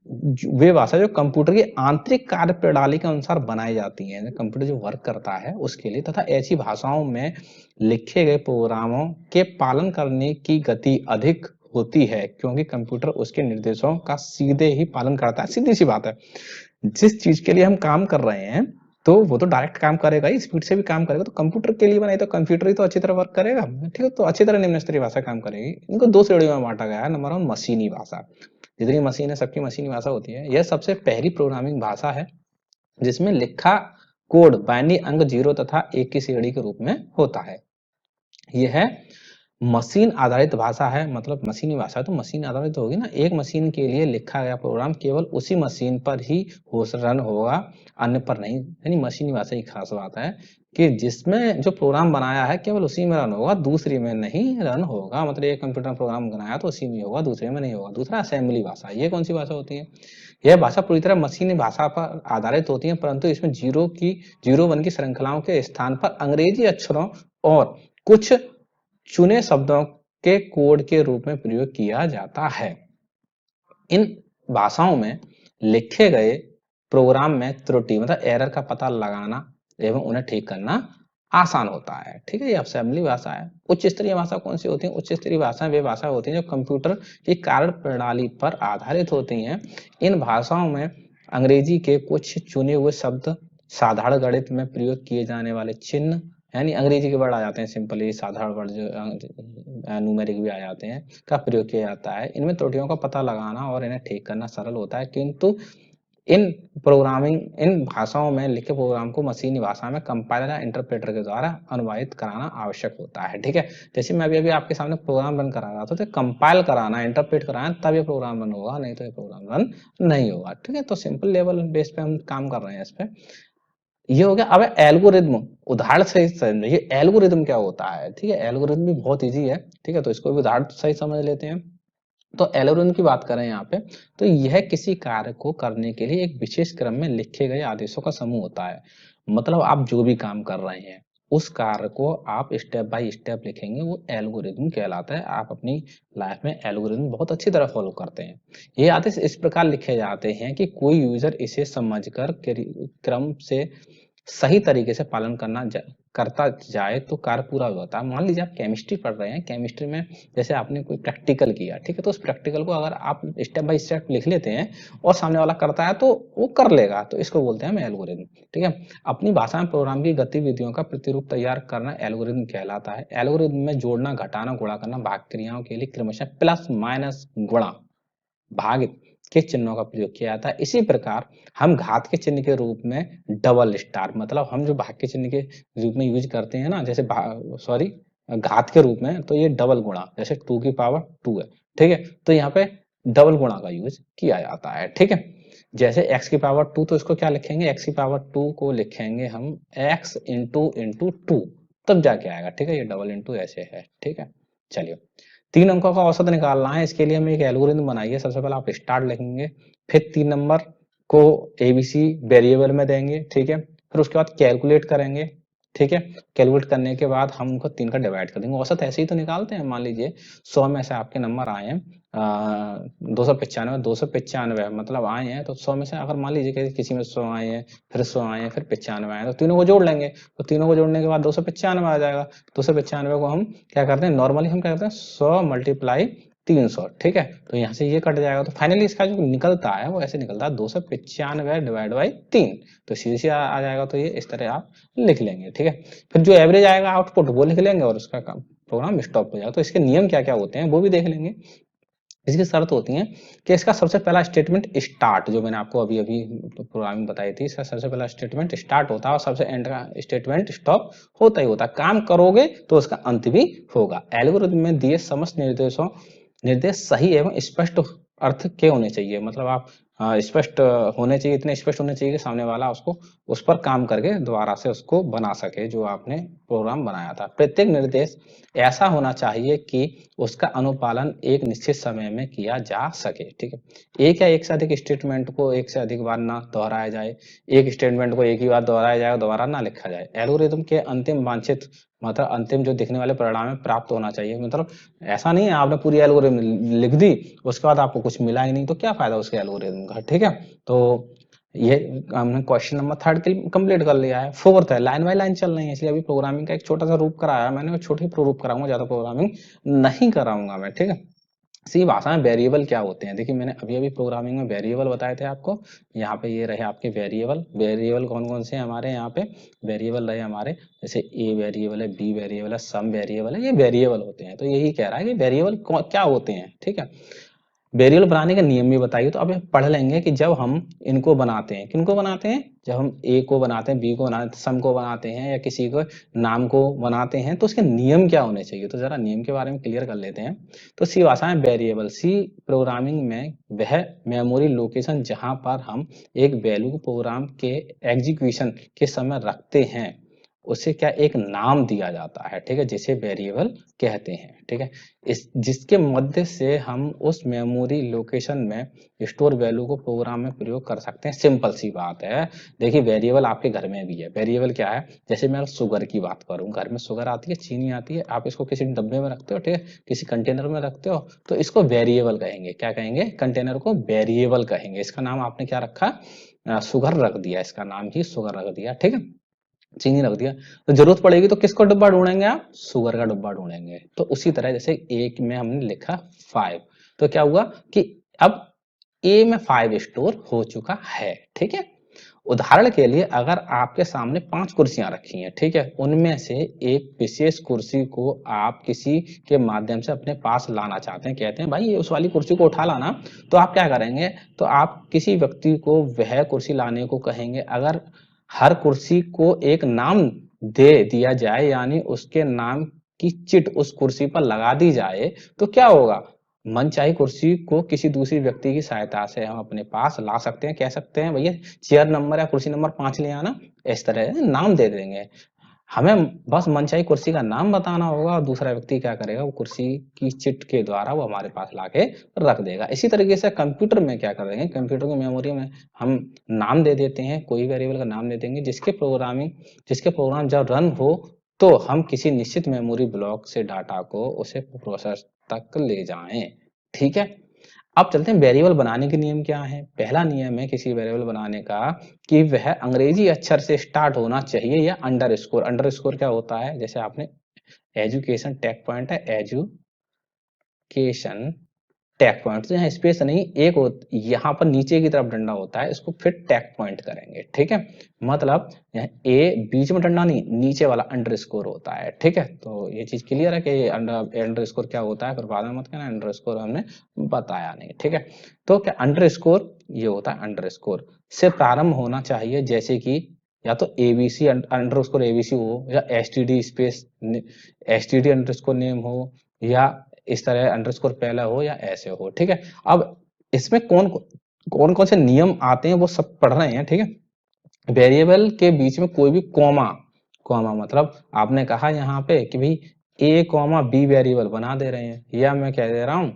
वे भाषा जो कंप्यूटर की आंतरिक कार्य प्रणाली के अनुसार बनाई जाती है, कंप्यूटर जो वर्क करता है उसके लिए, तथा ऐसी भाषाओं में लिखे गए प्रोग्रामों के पालन करने की गति अधिक होती है, क्योंकि कंप्यूटर उसके निर्देशों का सीधे ही पालन करता है। सीधी सी बात है, जिस चीज के लिए हम काम कर रहे हैं तो वो तो डायरेक्ट काम करेगा ही, स्पीड से भी काम करेगा। तो कंप्यूटर के लिए बनाई तो कंप्यूटर ही तो अच्छी तरह वर्क करेगा, ठीक है। तो अच्छी तरह निम्न स्तरीय भाषा काम करेगी। इनको दो श्रेणियों में बांटा गया है। नंबर 1 मशीनी भाषा। जितनी मशीन है सबकी मशीनी भाषा होती है। यह सबसे पहली प्रोग्रामिंग भाषा है जिसमें लिखा कोड बाइनरी अंक 0 तथा 1 की श्रेणी के रूप में होता है। यह है मशीन आधारित भाषा है। मतलब मशीनी भाषा तो मशीन आधारित होगी ना, एक मशीन के लिए लिखा गया प्रोग्राम केवल उसी मशीन पर ही रन होगा, अन्य पर नहीं। यानी मशीनी भाषा की खास बात है कि जिसमें जो प्रोग्राम बनाया है केवल उसी में रन होगा, दूसरी में नहीं रन होगा। मतलब एक कंप्यूटर प्रोग्राम बनाया तो उसी में होगा, दूसरे में नहीं होगा। दूसरा असेंबली भाषा। ये कौन सी भाषा होती है? यह भाषा पूरी तरह मशीनी भाषा पर आधारित होती है, परंतु इसमें 0-1 की श्रृंखलाओं के स्थान पर अंग्रेजी अक्षरों और कुछ चुने शब्दों के कोड के रूप में प्रयोग किया जाता है। इन भाषाओं में लिखे गए प्रोग्राम में त्रुटि मतलब एरर का पता लगाना एवं उन्हें ठीक करना आसान होता है, ठीक है। ये असेंबली भाषा है। उच्च स्तरीय भाषा कौन सी होती है? उच्च स्तरीय भाषा वे भाषा होती है जो कंप्यूटर की कार्य प्रणाली पर आधारित होती हैं। इन भाषाओं में अंग्रेजी के कुछ चुने हुए शब्द, साधारण गणित में प्रयोग किए जाने वाले चिन्ह, यानी अंग्रेजी के वर्ड आ जाते हैं, सिंपली साधारण वर्ड जो न्यूमेरिक भी आ जाते हैं, का प्रयोग किया जाता है। इनमें त्रुटियों का पता लगाना और इन्हें ठीक करना सरल होता है, किंतु इन भाषाओं में लिखे प्रोग्राम को मशीनी भाषा में कंपाइलर या इंटरप्रेटर के द्वारा अनुवादित कराना आवश्यक होता है, ठीक है। जैसे मैं अभी आपके सामने प्रोग्राम रन करा रहा था, तो कंपाइल कराना, इंटरप्रेट कराना, तब ये प्रोग्राम रन होगा, नहीं तो ये प्रोग्राम रन नहीं होगा, ठीक है। तो सिंपल लेवल बेस पे हम काम कर रहे हैं इस पे। ये हो गया। अब एल्गोरिदम, उदाहरण सहित समझिए एल्गोरिदम क्या होता है, ठीक है। एल्गोरिदम भी बहुत इजी है, ठीक है। तो इसको भी उदाहरण सहित समझ लेते हैं। तो एल्गोरिदम की बात करें यहाँ पे, तो यह किसी कार्य को करने के लिए एक विशेष क्रम में लिखे गए आदेशों का समूह होता है। मतलब आप जो भी काम कर रहे हैं उस कार्य को आप स्टेप बाय स्टेप लिखेंगे, वो एल्गोरिदम कहलाता है। आप अपनी लाइफ में एल्गोरिदम बहुत अच्छी तरह फॉलो करते हैं। ये आदेश इस प्रकार लिखे जाते हैं कि कोई यूजर इसे समझकर क्रम से सही तरीके से पालन करता जाए तो कार्य पूरा होता है। मान लीजिए आप केमिस्ट्री पढ़ रहे हैं, केमिस्ट्री में जैसे आपने कोई प्रैक्टिकल किया, ठीक है। तो उस प्रैक्टिकल को अगर आप स्टेप बाय स्टेप लिख लेते हैं और सामने वाला करता है तो वो कर लेगा, तो इसको बोलते हैं हम एल्गोरिदम, ठीक है। अपनी भाषा में प्रोग्राम की गतिविधियों का प्रतिरूप तैयार करना एल्गोरिदम कहलाता है। एल्गोरिदम में जोड़ना, घटाना, गुणा करना, भाग क्रियाओं के लिए क्रमशः प्लस माइनस गुणा भागित के चिन्हों का प्रयोग किया जाता है। इसी प्रकार हम घात के चिन्ह के रूप में डबल स्टार, मतलब हम जो भाग के चिन्ह के रूप में यूज करते हैं ना, जैसे घात के रूप में, तो ये डबल गुणा, जैसे 2 की पावर 2 है, ठीक है। तो यहाँ पे डबल गुणा का यूज किया जाता है, ठीक है। जैसे x की पावर 2, तो इसको क्या लिखेंगे? x की पावर 2 को लिखेंगे हम x इंटू 2, तब जाके आएगा, ठीक है। ये डबल इंटू ऐसे है, ठीक है। चलिए 3 अंकों का औसत निकालना है, इसके लिए हमें एक एल्गोरिथम बनाइए। सबसे पहले आप स्टार्ट लिखेंगे, फिर 3 नंबर को एबीसी वेरिएबल में देंगे, ठीक है। फिर उसके बाद कैलकुलेट करेंगे, ठीक है। कैलकुलेट करने के बाद हम उनको 3 का डिवाइड कर देंगे। औसत ऐसे ही तो निकालते हैं। मान लीजिए 100 में से आपके नंबर आए हैं 295 मतलब आए हैं, तो 100 में से अगर मान लीजिए किसी में 100 आए हैं, फिर 100 आए हैं, फिर 95 आए हैं, तो तीनों को जोड़ लेंगे। तो तीनों को जोड़ने के बाद 295 आ जाएगा। 295 को हम क्या करते हैं, नॉर्मली हम क्या करते हैं 100 मल्टीप्लाई 300, ठीक है। तो यहाँ से ये कट जाएगा, तो फाइनली इसका जो निकलता है वो ऐसे निकलता है 295 डिवाइड बाई 3, तो सीधे से आ जाएगा। तो ये इस तरह आप लिख लेंगे, ठीक है। फिर जो एवरेज आएगा आउटपुट वो लिख लेंगे और उसका प्रोग्राम स्टॉप हो जाएगा। तो इसके नियम क्या क्या होते हैं वो भी देख लेंगे। इसकी शर्त होती है कि इसका सबसे पहला स्टेटमेंट स्टार्ट, जो मैंने आपको अभी अभी प्रोग्रामिंग बताई थी, इसका सबसे पहला स्टेटमेंट स्टार्ट होता है और सबसे एंड का स्टेटमेंट स्टॉप होता ही होता है। काम करोगे तो उसका अंत भी होगा। एल्गोरिथम में दिए समस्त निर्देश सही एवं स्पष्ट अर्थ के होने चाहिए। मतलब आप स्पष्ट होने चाहिए, इतने स्पष्ट होने चाहिए कि सामने वाला उसको उस पर काम करके दोबारा से उसको बना सके जो आपने प्रोग्राम बनाया था। प्रत्येक निर्देश ऐसा होना चाहिए कि उसका अनुपालन एक निश्चित समय में किया जा सके, ठीक है। एक या एक से अधिक स्टेटमेंट को एक से अधिक बार ना दोहराया जाए, एक स्टेटमेंट को एक ही बार दोहराया जाए और दोबारा ना लिखा जाए। एल्गोरिथम के अंतिम वांछित मतलब अंतिम जो दिखने वाले परिणाम है प्राप्त होना चाहिए। मतलब ऐसा नहीं है आपने पूरी एल्गोरिथम लिख दी उसके बाद आपको कुछ मिला ही नहीं तो क्या फायदा उसके एल्गोरिथम का, ठीक है। तो ये हमने क्वेश्चन नंबर 3 कंप्लीट कर लिया है। 4th है लाइन बाय लाइन चल रही है, इसलिए अभी प्रोग्रामिंग का एक छोटा सा रूप कराया मैंने, छोटे रूप कराऊंगा, ज्यादा प्रोग्रामिंग नहीं कराऊंगा मैं, ठीक है। सी भाषा में वेरिएबल क्या होते हैं, देखिए मैंने अभी अभी प्रोग्रामिंग में वेरिएबल बताए थे आपको। यहाँ पे ये रहे आपके वेरिएबल। वेरिएबल कौन कौन से हैं हमारे यहाँ पे, वेरिएबल रहे हमारे जैसे ए वेरिएबल है, बी वेरिएबल है, सम वेरिएबल है, ये वेरिएबल होते हैं। तो यही कह रहा है कि वेरिएबल क्या होते हैं, ठीक है। वेरिएबल बनाने का नियम भी बताइए, तो अब पढ़ लेंगे कि जब हम इनको बनाते हैं, किनको बनाते हैं, जब हम ए को बनाते हैं, बी को बनाते हैं, सम को बनाते हैं या किसी को नाम को बनाते हैं तो उसके नियम क्या होने चाहिए। तो जरा नियम के बारे में क्लियर कर लेते हैं। तो सी भाषा में वेरिएबल, सी प्रोग्रामिंग में वह मेमोरी लोकेशन जहां पर हम एक वैल्यू को प्रोग्राम के एग्जीक्यूशन के समय रखते हैं उसे क्या एक नाम दिया जाता है, ठीक है, जिसे वेरिएबल कहते हैं, ठीक है। इस जिसके मध्य से हम उस मेमोरी लोकेशन में स्टोर वैल्यू को प्रोग्राम में प्रयोग कर सकते हैं। सिंपल सी बात है। देखिए वेरिएबल आपके घर में भी है। वेरिएबल क्या है, जैसे मैं शुगर की बात करूं, घर में शुगर आती है, चीनी आती है, आप इसको किसी डब्बे में रखते हो, ठीक है, किसी कंटेनर में रखते हो, तो इसको वेरिएबल कहेंगे। क्या कहेंगे, कंटेनर को वेरिएबल कहेंगे। इसका नाम आपने क्या रखा, शुगर रख दिया, इसका नाम ही शुगर रख दिया, ठीक है, चीनी रख दिया। तो जरूरत पड़ेगी तो किसको डब्बा ढूंढेंगे आप, शुगर का डब्बा ढूंढेंगे। तो उसी तरह जैसे एक में हमने लिखा 5, तो क्या हुआ कि अब ए में 5 स्टोर हो चुका है, ठीक है। उदाहरण के लिए अगर आपके सामने 5 कुर्सियां रखी हैं, ठीक है, उनमें से एक विशेष कुर्सी को आप किसी के माध्यम से अपने पास लाना चाहते हैं, कहते हैं भाई ये उस वाली कुर्सी को उठा लाना, तो आप क्या करेंगे, तो आप किसी व्यक्ति को वह कुर्सी लाने को कहेंगे। अगर हर कुर्सी को एक नाम दे दिया जाए यानी उसके नाम की चिट उस कुर्सी पर लगा दी जाए तो क्या होगा, मनचाही कुर्सी को किसी दूसरी व्यक्ति की सहायता से हम अपने पास ला सकते हैं। कह सकते हैं भैया चेयर नंबर या कुर्सी नंबर 5 ले आना, इस तरह नाम दे देंगे। हमें बस मनचाही कुर्सी का नाम बताना होगा और दूसरा व्यक्ति क्या करेगा, वो कुर्सी की चिट के द्वारा वो हमारे पास लाके रख देगा। इसी तरीके से कंप्यूटर में क्या कर देंगे, कंप्यूटर की मेमोरी में हम नाम दे देते हैं, कोई वेरिएबल का नाम दे देंगे जिसके प्रोग्राम जब रन हो तो हम किसी निश्चित मेमोरी ब्लॉक से डाटा को उसे प्रोसेस तक ले जाएं, ठीक है। अब चलते हैं वेरिएबल बनाने के नियम क्या है। पहला नियम है किसी वेरिएबल बनाने का कि वह अंग्रेजी अक्षर से स्टार्ट होना चाहिए या अंडरस्कोर। अंडरस्कोर क्या होता है, जैसे आपने एजुकेशन टैग पॉइंट है, एजुकेशन टैग पॉइंट, तो यहाँ स्पेस नहीं, एक यहाँ पर नीचे की तरफ डंडा होता है, इसको फिर टैग पॉइंट करेंगे, ठीक है। मतलब यहाँ ए बीच में डंडा नहीं, नीचे वाला अंडरस्कोर होता है, ठीक है। तो ये चीज क्लियर है कि अंडरस्कोर क्या होता है, फिर बाद में मत कहना अंडरस्कोर हमने बताया नहीं, ठीक है। तो क्या अंडरस्कोर ये होता है, अंडरस्कोर से प्रारंभ होना चाहिए, जैसे कि या तो एबीसी अंडरस्कोर एबीसी हो या STD space STD underscore name हो या इस तरह अंडरस्कोर पहला हो या ऐसे हो, ठीक है। अब इसमें कौन कौन से नियम आते हैं वो सब पढ़ रहे हैं, ठीक है। वेरिएबल के बीच में कोई भी कॉमा मतलब आपने कहा यहाँ पे कि भाई ए कॉमा बी वेरिएबल बना दे रहे हैं, या मैं कह दे रहा हूं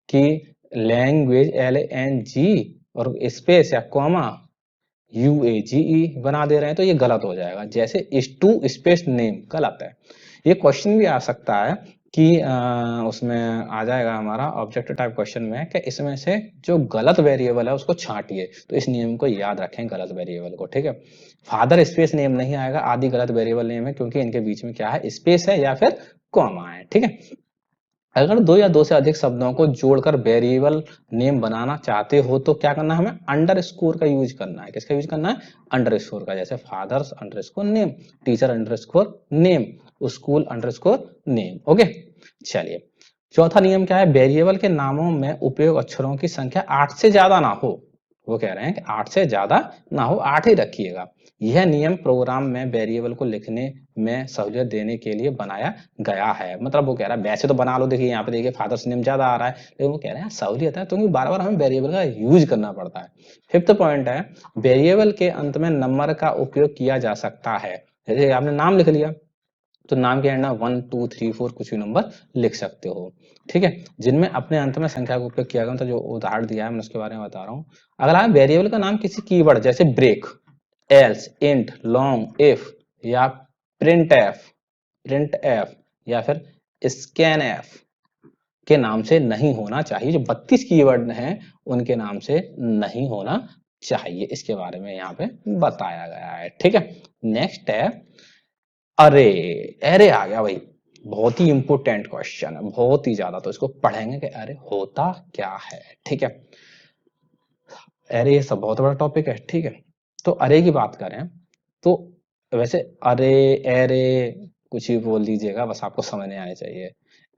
कि लैंग्वेज LANG और स्पेस या कॉमा UAGE बना दे रहे हैं, तो ये गलत हो जाएगा। जैसे इस टू स्पेस नेम गलत है। ये क्वेश्चन भी आ सकता है कि उसमें आ जाएगा हमारा ऑब्जेक्टिव टाइप क्वेश्चन में कि इसमें से जो गलत वेरिएबल है उसको छांटिए। तो इस नियम को याद रखें, गलत वेरिएबल को, ठीक है। फादर स्पेस नेम नहीं आएगा, आदि गलत वेरिएबल नेम है क्योंकि इनके बीच में क्या है, स्पेस है या फिर कॉमा है, ठीक है। अगर दो या दो से अधिक शब्दों को जोड़कर वेरिएबल नेम बनाना चाहते हो तो क्या करना है, हमें अंडरस्कोर का यूज करना है। किसका यूज करना है, अंडरस्कोर का। जैसे father's underscore name, teacher underscore name, school underscore name, okay. चलिए चौथा नियम क्या है, वेरिएबल के नामों में उपयोग अक्षरों की संख्या 8 से ज्यादा ना हो। वो कह रहे हैं कि 8 से ज्यादा ना हो, 8 ही रखिएगा। यह नियम प्रोग्राम में वेरिएबल को लिखने में सहूलियत देने के लिए बनाया गया है। मतलब वो कह रहा है वैसे तो बना लो, देखिए यहाँ पे देखिए फादर्स नेम ज्यादा आ रहा है, लेकिन वो कह रहे हैं सहूलियत है क्योंकि बार बार हमें वेरिएबल का यूज करना पड़ता है। फिफ्थ पॉइंट है वेरिएबल के अंत में नंबर का उपयोग किया जा सकता है। जैसे आपने नाम लिख लिया तो नाम के एंड में 1 2 3 4 कुछ भी नंबर लिख सकते हो, ठीक है, जिनमें अपने अंत में संख्या का उपयोग किया गया। तो जो उदाहरण दिया है मैं उसके बारे में बता रहा हूँ। अगला वेरिएबल का नाम किसी कीवर्ड जैसे break, else, int, long, if या प्रिंट एफ या फिर स्कैन एफ के नाम से नहीं होना चाहिए। जो 32 कीवर्ड हैं उनके नाम से नहीं होना चाहिए, इसके बारे में यहाँ पे बताया गया है, ठीक है। नेक्स्ट है अरे, अरे आ गया भाई, बहुत ही इंपोर्टेंट क्वेश्चन है, बहुत ही ज्यादा। तो इसको पढ़ेंगे कि अरे होता क्या है, ठीक है। अरे ये सब बहुत बड़ा टॉपिक है, ठीक है। तो अरे की बात करें तो वैसे अरे एरे कुछ भी बोल दीजिएगा, बस आपको समझ नहीं आनी चाहिए।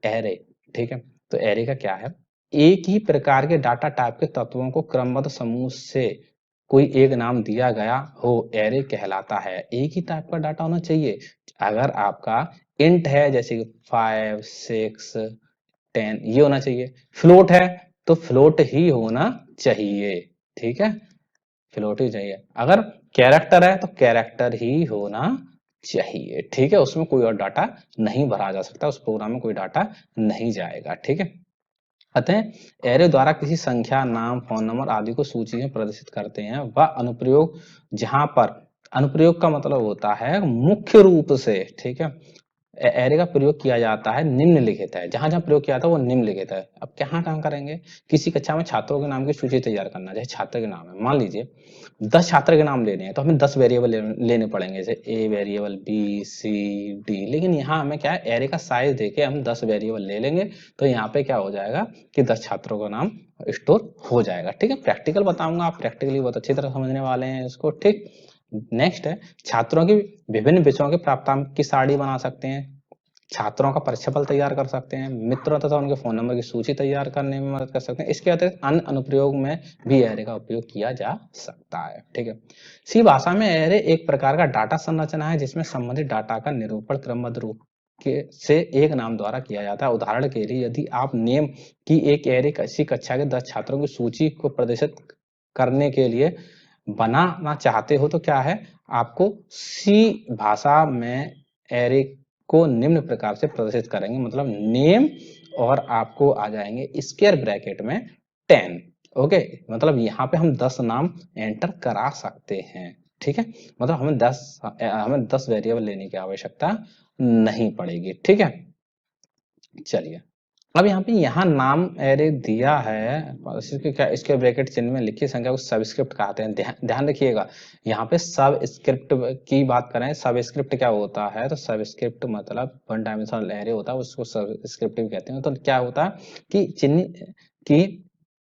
एरे, ठीक है। तो एरे का क्या है, एक ही प्रकार के डाटा टाइप के तत्वों को क्रमबद्ध समूह से कोई एक नाम दिया गया हो एरे कहलाता है। एक ही टाइप का डाटा होना चाहिए। अगर आपका इंट है जैसे कि 5 6 10 ये होना चाहिए। फ्लोट है तो फ्लोट ही होना चाहिए, ठीक है, फ्लोट ही चाहिए। अगर कैरेक्टर है तो कैरेक्टर ही होना चाहिए, ठीक है। उसमें कोई और डाटा नहीं भरा जा सकता, उस प्रोग्राम में कोई डाटा नहीं जाएगा, ठीक है। अतः एरे द्वारा किसी संख्या, नाम, फोन नंबर आदि को सूची में प्रदर्शित करते हैं। वह अनुप्रयोग जहां पर, अनुप्रयोग का मतलब होता है मुख्य रूप से, ठीक है, एरे का प्रयोग किया जाता है निम्नलिखित है। जहां जहां प्रयोग किया था वो निम्नलिखित है। अब कहाँ कहाँ करेंगे, किसी कक्षा में छात्रों के नाम की सूची तैयार करना, जैसे छात्र के नाम है, मान लीजिए 10 छात्र के नाम लेने हैं तो हमें 10 वेरिएबल लेने पड़ेंगे, जैसे A variable, B, C, D. लेकिन यहाँ हमें क्या है, एरे का साइज देके हम 10 वेरिएबल ले लेंगे तो यहाँ पे क्या हो जाएगा कि 10 छात्रों का नाम स्टोर हो जाएगा, ठीक है। प्रैक्टिकल बताऊंगा, आप प्रैक्टिकली बहुत अच्छी तरह समझने वाले हैं इसको, ठीक। नेक्स्ट है छात्रों की विभिन्न विषयों के प्राप्तांक की सारणी बना सकते हैं, छात्रों का परीक्षाफल तैयार कर सकते हैं, मित्रों तथा उनके फोन नंबर की सूची तैयार करने में मदद कर सकते हैं। इसके अतिरिक्त अन्य अनुप्रयोग में भी एरे का उपयोग किया जा सकता है, ठीक है। सी भाषा में एरे एक प्रकार का डाटा संरचना है जिसमें संबंधित डाटा का निरूपण क्रमबद्ध रूप के से एक नाम द्वारा किया जाता है। उदाहरण के लिए यदि आप नेम की एक एरे किसी कक्षा के 10 छात्रों की सूची को प्रदर्शित करने के लिए बनाना चाहते हो तो क्या है, आपको सी भाषा में एरे को निम्न प्रकार से प्रदर्शित करेंगे, मतलब नेम और आपको आ जाएंगे स्क्वायर ब्रैकेट में 10, ओके। मतलब यहाँ पे हम 10 नाम एंटर करा सकते हैं, ठीक है। मतलब हमें 10 वेरिएबल लेने की आवश्यकता नहीं पड़ेगी, ठीक है। चलिए अब यहाँ पे यहाँ नाम एरे दिया है, इसके क्या, इसके ब्रैकेट चिन्ह में लिखी संख्या को सबस्क्रिप्ट कहते हैं। ध्यान रखिएगा, यहाँ पे सब स्क्रिप्ट की बात करें, सब स्क्रिप्ट क्या होता है, तो सब स्क्रिप्ट मतलब 1 डायमेंशनल एरे होता है, उसको सब स्क्रिप्ट भी कहते हैं। तो क्या होता है कि चिन्ह की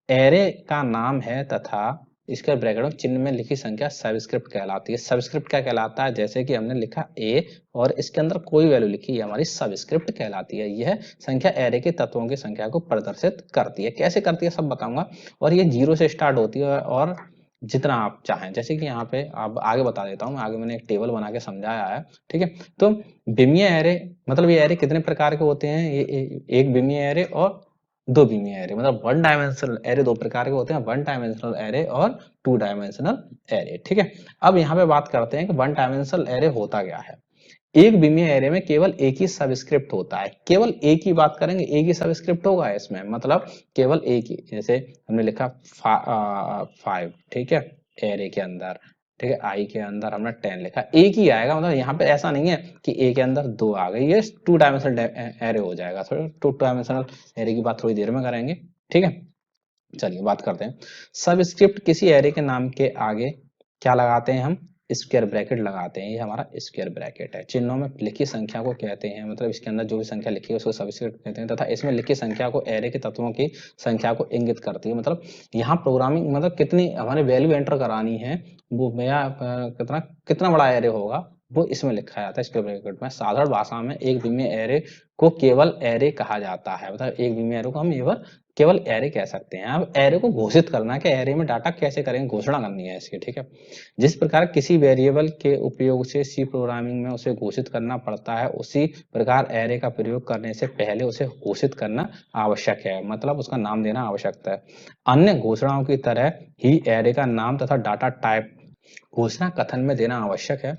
एरे का नाम है तथा इसके ब्रैकेट में चिन्ह में लिखी संख्या सबस्क्रिप्ट कहलाती है। सबस्क्रिप्ट क्या कहलाता है, जैसे कि हमने लिखा ए और इसके अंदर कोई वैल्यू लिखी है, हमारी सबस्क्रिप्ट कहलाती है। यह संख्या एरे के तत्वों की संख्या को प्रदर्शित करती है। कैसे करती है सब बताऊंगा। और ये 0 से स्टार्ट होती है और जितना आप चाहें, जैसे कि यहाँ पे आप आगे बता देता हूँ, आगे मैंने एक टेबल बना के समझाया है, ठीक है। तो बिमीय एरे मतलब ये एरे कितने प्रकार के होते हैं, ये एक बिमीय एरे और 2 बिमीय एरे। मतलब 1 डायमेंशनल एरे 2 प्रकार के होते हैं, 1 डायमेंशनल एरे और 2 डायमेंशनल एरे, ठीक है। अब यहाँ पे बात करते हैं कि 1 डायमेंशनल एरे होता क्या है। एक बिमीय एरे में केवल एक ही सबस्क्रिप्ट होता है, केवल एक ही बात करेंगे, एक ही सबस्क्रिप्ट होगा इसमें, मतलब केवल एक ही। जैसे हमने लिखा 5, ठीक है, एरे के अंदर, ठीक है, आई के अंदर हमने 10 लिखा, एक ही आएगा। मतलब यहाँ पे ऐसा नहीं है कि ए के अंदर 2 आ गई, ये 2 डायमेंशनल एरे हो जाएगा। 2 डायमेंशनल एरे की बात थोड़ी देर में करेंगे, ठीक है। चलिए बात करते हैं, सबस्क्रिप्ट किसी एरे के नाम के आगे क्या लगाते हैं, हम स्क्वायर ब्रैकेट लगाते हैं। ये हमारा स्क्वायर ब्रैकेट है। चिन्हों में लिखी संख्या को कहते हैं, मतलब इसके अंदर जो भी संख्या लिखी है उसको सबस्क्रिप्ट कहते हैं, तथा इसमें लिखी संख्या को एरे के तत्वों की संख्या को इंगित करती है। मतलब यहाँ प्रोग्रामिंग मतलब कितनी हमारे वैल्यू एंटर करानी है, वो भैया कितना कितना बड़ा एरे होगा वो इसमें लिखा जाता है स्क्वायर ब्रैकेट में। साधारण भाषा में एक द्विमीय एरे को केवल एरे कहा जाता है, मतलब एक द्विमीय एरे को हम केवल एरे कह सकते हैं। अब एरे को घोषित करना है कि एरे में डाटा कैसे करेंगे, घोषणा करनी है इसकी, ठीक है। जिस प्रकार किसी वेरिएबल के उपयोग से सी प्रोग्रामिंग में उसे घोषित करना पड़ता है, उसी प्रकार एरे का प्रयोग करने से पहले उसे घोषित करना आवश्यक है, मतलब उसका नाम देना आवश्यक है। अन्य घोषणाओं की तरह ही एरे का नाम तथा डाटा टाइप घोषणा कथन में देना आवश्यक है।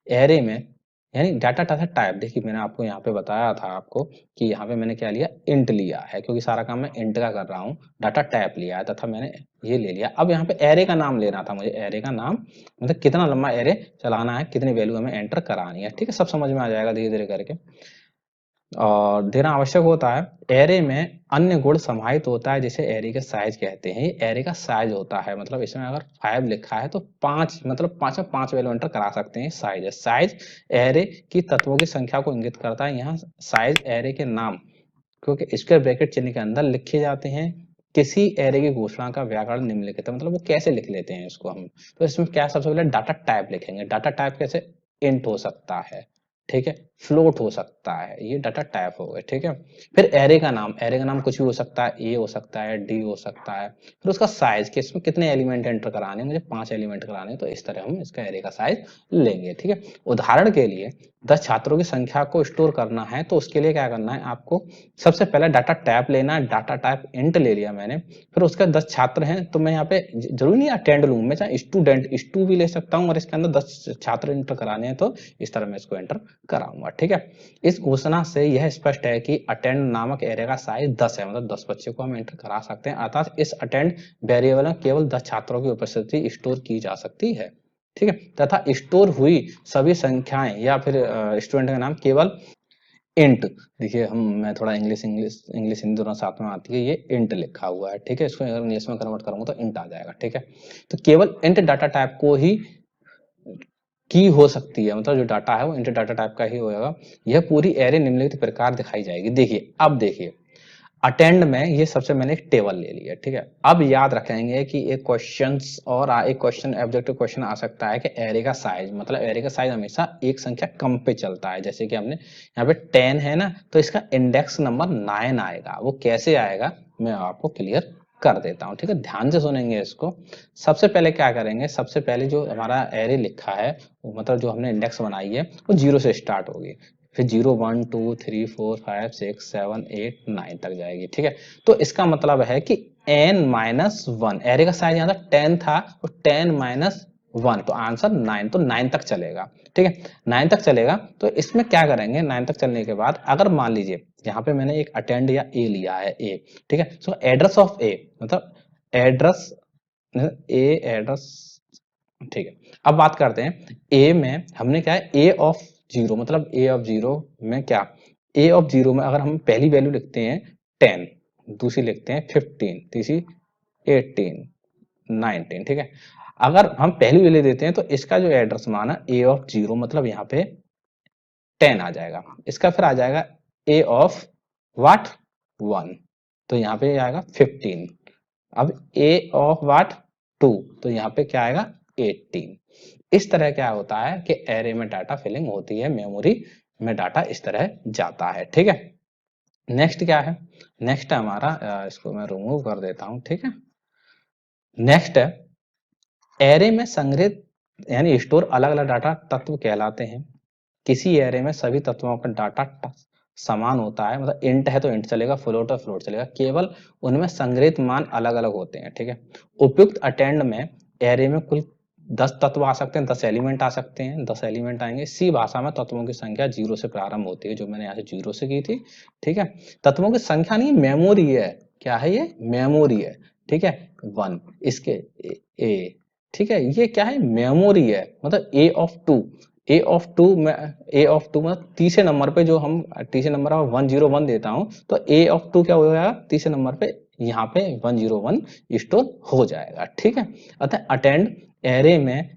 एरे में यानी डाटा टाइप टाइप, देखिए मैंने आपको यहाँ पे बताया था आपको कि यहाँ पे मैंने क्या लिया, इंट लिया है, क्योंकि सारा काम मैं इंट का कर रहा हूँ। डाटा टाइप लिया है तथा मैंने ये ले लिया। अब यहाँ पे एरे का नाम लेना था मुझे, एरे का नाम मतलब कितना लंबा एरे चलाना है, कितनी वैल्यू हमें एंटर करानी है, ठीक है। सब समझ में आ जाएगा धीरे धीरे करके। और देना आवश्यक होता है। एरे में अन्य गुण समाहित होता है जिसे एरे का साइज कहते हैं। ये एरे का साइज होता है, मतलब इसमें अगर 5 लिखा है तो 5 मतलब 5 में 5 वैल्यू एंटर करा सकते हैं। साइज है, साइज एरे की तत्वों की संख्या को इंगित करता है। यहाँ साइज एरे के नाम क्योंकि स्क्वायर ब्रैकेट चिन्ह के अंदर लिखे जाते हैं। किसी एरे की घोषणा का व्याकरण निम्नलिखित है, मतलब वो कैसे लिख लेते हैं इसको हम। तो इसमें क्या सबसे पहले डाटा टाइप लिखेंगे। डाटा टाइप कैसे, इंट हो सकता है, ठीक है, फ्लोट हो सकता है, ये डाटा टाइप हो गए, ठीक है। फिर एरे का नाम, एरे का नाम कुछ भी हो सकता है, ए हो सकता है, डी हो सकता है। फिर उसका साइज कि इसमें कितने एलिमेंट एंटर कराने, मुझे 5 एलिमेंट कराने, तो इस तरह हम इसका एरे का साइज लेंगे, ठीक है। उदाहरण के लिए 10 छात्रों की संख्या को स्टोर करना है तो उसके लिए क्या करना है आपको, सबसे पहले डाटा टाइप लेना है। डाटा टाइप इंट ले लिया मैंने। फिर उसके 10 छात्र हैं तो मैं यहाँ पे जरूरी नहीं अटेंड लूँ, मैं चाहे स्टूडेंट स्टू भी ले सकता हूँ और इसके अंदर 10 छात्र एंटर कराने हैं तो इस तरह मैं इसको एंटर कराऊंगा, ठीक है। इस घोषणा से यह स्पष्ट है कि अटेंड नामक एरे का साइज 10 है, मतलब 10 बच्चे को हम एंटर करा सकते हैं। अर्थात इस अटेंड वेरिएबल में केवल 10 छात्रों की उपस्थिति स्टोर की जा सकती है, ठीक है। तथा स्टोर हुई सभी संख्याएं या फिर स्टूडेंट का नाम केवल इंट, देखिए हम मैं थोड़ा इंग्लिश इंग्लिश इंग्लिश हिंदी दोनों साथ में आती है, ये इंट लिखा हुआ है, ठीक है। इसको अगर इंग्लिश में कन्वर्ट करूंगा तो इंट आ जाएगा, ठीक है। तो केवल इंट डाटा टाइप को ही की हो सकती है, मतलब जो डाटा है वो इंट डाटा टाइप का ही होगा। यह पूरी एरे निम्नलिखित प्रकार दिखाई जाएगी। देखिए अब देखिए अटेंड में ये सबसे मैंने एक टेबल ले लिया, ठीक है। अब याद रखेंगे कि एक क्वेश्चंस और एक क्वेश्चन ऑब्जेक्टिव क्वेश्चन आ सकता है कि एरे का साइज, मतलब एरे का साइज हमेशा एक संख्या कम पे चलता है। जैसे कि हमने यहाँ पे 10 है ना, तो इसका इंडेक्स नंबर 9 आएगा। वो कैसे आएगा मैं आपको क्लियर कर देता हूँ, ठीक है। ध्यान से सुनेंगे इसको। सबसे पहले क्या करेंगे, सबसे पहले जो हमारा एरे लिखा है मतलब जो हमने इंडेक्स बनाई है वो 0 से स्टार्ट होगी, फिर 0 1 2 3 4 5 6 7 8 9 तक जाएगी, ठीक है। तो इसका मतलब है कि n-1 एरे का साइज यहाँ 10 था तो 10-1 तो आंसर 9, तो 9 तक चलेगा, ठीक है। 9 तक चलेगा तो इसमें क्या करेंगे, 9 तक चलने के बाद अगर मान लीजिए यहाँ पे मैंने एक अटेंड या ए लिया है, ए, ठीक है। सो एड्रेस ऑफ ए मतलब एड्रेस ए एड्रेस, ठीक है। अब बात करते हैं ए में हमने क्या है, ए ऑफ 0 मतलब ए ऑफ 0 में क्या, ए ऑफ 0 में अगर हम पहली वैल्यू लिखते हैं 10, दूसरी लिखते हैं 15, तीसरी 18 19, ठीक है। अगर हम पहली वैल्यू देते हैं तो इसका जो एड्रेस माना ए ऑफ 0 मतलब यहाँ पे 10 आ जाएगा। इसका फिर आ जाएगा ए ऑफ वाट 1 तो यहाँ पे आएगा 15। अब ए ऑफ वाट 2 तो यहाँ पे क्या आएगा 18। इस तरह क्या होता है कि एरे में डाटा फिलिंग होती है, मेमोरी में डाटा इस तरह जाता है, ठीक है। नेक्स्ट क्या है, नेक्स्ट है हमारा इसको मैं रिमूव कर देता हूं, ठीक है। नेक्स्ट है एरे में संग्रहित यानी स्टोर अलग अलग डाटा तत्व कहलाते हैं। किसी एरे में सभी तत्वों का डाटा समान होता है, मतलब इंट है तो इंट चलेगा, फ्लोट है फ्लोट चलेगा, केवल उनमें संग्रहित मान अलग अलग होते हैं, ठीक है। उपयुक्त अटेंड में एरे में कुल 10 तत्व आ सकते हैं, 10 एलिमेंट आ सकते हैं, 10 एलिमेंट आएंगे। सी भाषा में तत्वों की संख्या 0 से प्रारंभ होती है, जो मैंने यहाँ से 0 से की थी, ठीक है। तत्वों की संख्या नहीं, मेमोरी है, क्या है ये, मेमोरी है, ठीक है। 1 इसके ए, ठीक है, ये क्या है, मेमोरी है, मतलब ए ऑफ 2, ए ऑफ 2 में ए ऑफ 2 मतलब तीसरे नंबर पे जो हम तीसरे नंबर 101 देता हूं तो ए ऑफ 2 क्या हो जाएगा, तीसरे नंबर पे यहाँ पे 101 स्टोर हो जाएगा, ठीक है। अतः अटेंड एरे में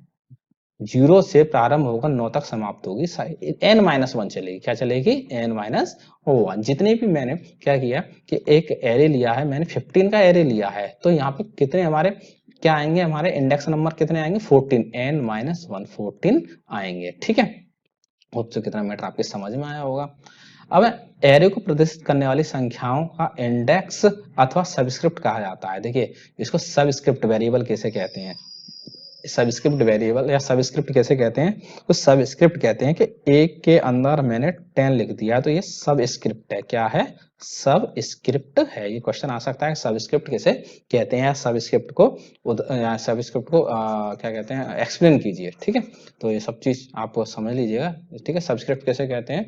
0 से प्रारंभ होकर 9 तक समाप्त होगी, n-1 चलेगी, क्या चलेगी, n-1। जितने भी मैंने क्या किया कि एक एरे लिया है मैंने 15 का एरे लिया है तो यहाँ पे कितने हमारे क्या आएंगे, हमारे इंडेक्स नंबर कितने आएंगे 14, n-1 14 आएंगे, ठीक है। होप से कितना मैटर आपके समझ में आया होगा। अब एरे को प्रदर्शित करने वाली संख्याओं का इंडेक्स अथवा सबस्क्रिप्ट कहा जाता है। देखिए इसको सबस्क्रिप्ट वेरिएबल कैसे कहते हैं, सबस्क्रिप्ट वेरिएबल या सबस्क्रिप्ट कैसे कहते हैं, तो सबस्क्रिप्ट कहते हैं कि एक के अंदर मैंने 10 लिख दिया तो ये सबस्क्रिप्ट है। क्या है, सबस्क्रिप्ट है। ये क्वेश्चन आ सकता है सबस्क्रिप्ट कैसे कहते हैं, सबस्क्रिप्ट को क्या कहते हैं एक्सप्लेन कीजिए। ठीक है, तो ये सब चीज आप समझ लीजिएगा। ठीक है, सबस्क्रिप्ट कैसे कहते हैं,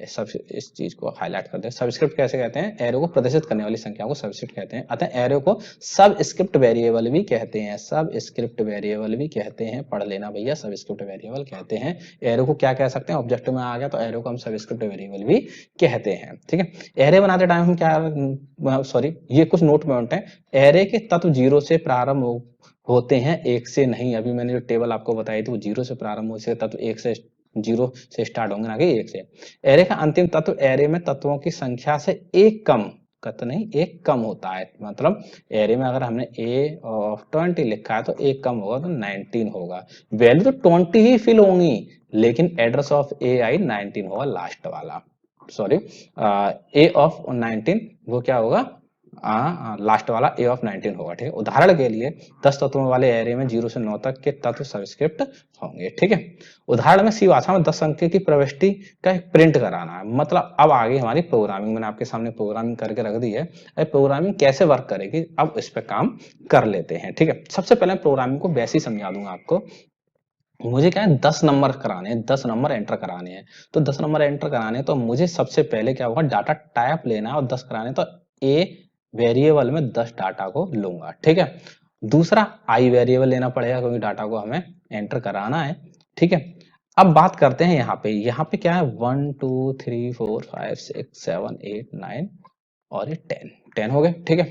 सब इस चीज को हाईलाइट कर दे। सबस्क्रिप्ट कैसे कहते हैं, एरो को प्रदर्शित करने वाली संख्या को सबस्क्रिप्ट कहते हैं। अतः एरो को सबस्क्रिप्ट वेरिएबल भी कहते हैं, सबस्क्रिप्ट वेरिएबल भी कहते हैं। पढ़ लेना भैया, सबस्क्रिप्ट वेरिएबल कहते हैं। एरो को क्या कह सकते हैं, ऑब्जेक्टिव में आ गया तो एरो को हम सबस्क्रिप्ट वेरिएबल भी कहते हैं। ठीक है, एरे बनाते टाइम हम क्या, सॉरी ये कुछ नोट पॉइंट है। एरे के तत्व 0 से प्रारंभ होते हैं, 1 से नहीं। अभी मैंने जो टेबल आपको बताई थी वो 0 से प्रारंभ होते तत्व 1 से 0 से स्टार्ट होंगे, ना कि 1 से। एरे का अंतिम तत्व एरे में तत्वों की संख्या से एक कम, नहीं एक कम होता है। मतलब एरे में अगर हमने ए ऑफ 20 लिखा है तो एक कम होगा तो 19 होगा। वैल्यू तो 20 ही फिल होंगी, लेकिन एड्रेस ऑफ ए आई 19 होगा लास्ट वाला। सॉरी, ए ऑफ 19 वो क्या होगा, लास्ट वाला ए ऑफ 19 होगा। ठीक है, उदाहरण के लिए 10 तत्वों वाले एरे में 0 से 9 तक के तत्व सबस्क्रिप्ट होंगे। ठीक है, उदाहरण में सी भाषा में 10 अंक की प्रविष्टि का प्रिंट कराना है। मतलब अब आगे हमारी प्रोग्रामिंग, मैंने आपके सामने प्रोग्रामिंग करके रख दी है। अब प्रोग्रामिंग कैसे वर्क करेगी, अब इस पे काम कर लेते हैं। ठीक है, सबसे पहले प्रोग्रामिंग को वैसे ही समझा दूंगा आपको। मुझे क्या है 10 नंबर कराने हैं, 10 नंबर एंटर कराने हैं। तो 10 नंबर एंटर कराने हैं तो मुझे सबसे पहले क्या होगा, डाटा टाइप लेना है और 10 कराने हैं, तो ए वेरिएबल में 10 डाटा को लूंगा। ठीक है, दूसरा आई वेरिएबल लेना पड़ेगा क्योंकि डाटा को हमें एंटर कराना है। ठीक है, अब बात करते हैं यहाँ पे क्या है 1 2 3 4 5 6 7 8 9 और ये 10 हो गए। ठीक है,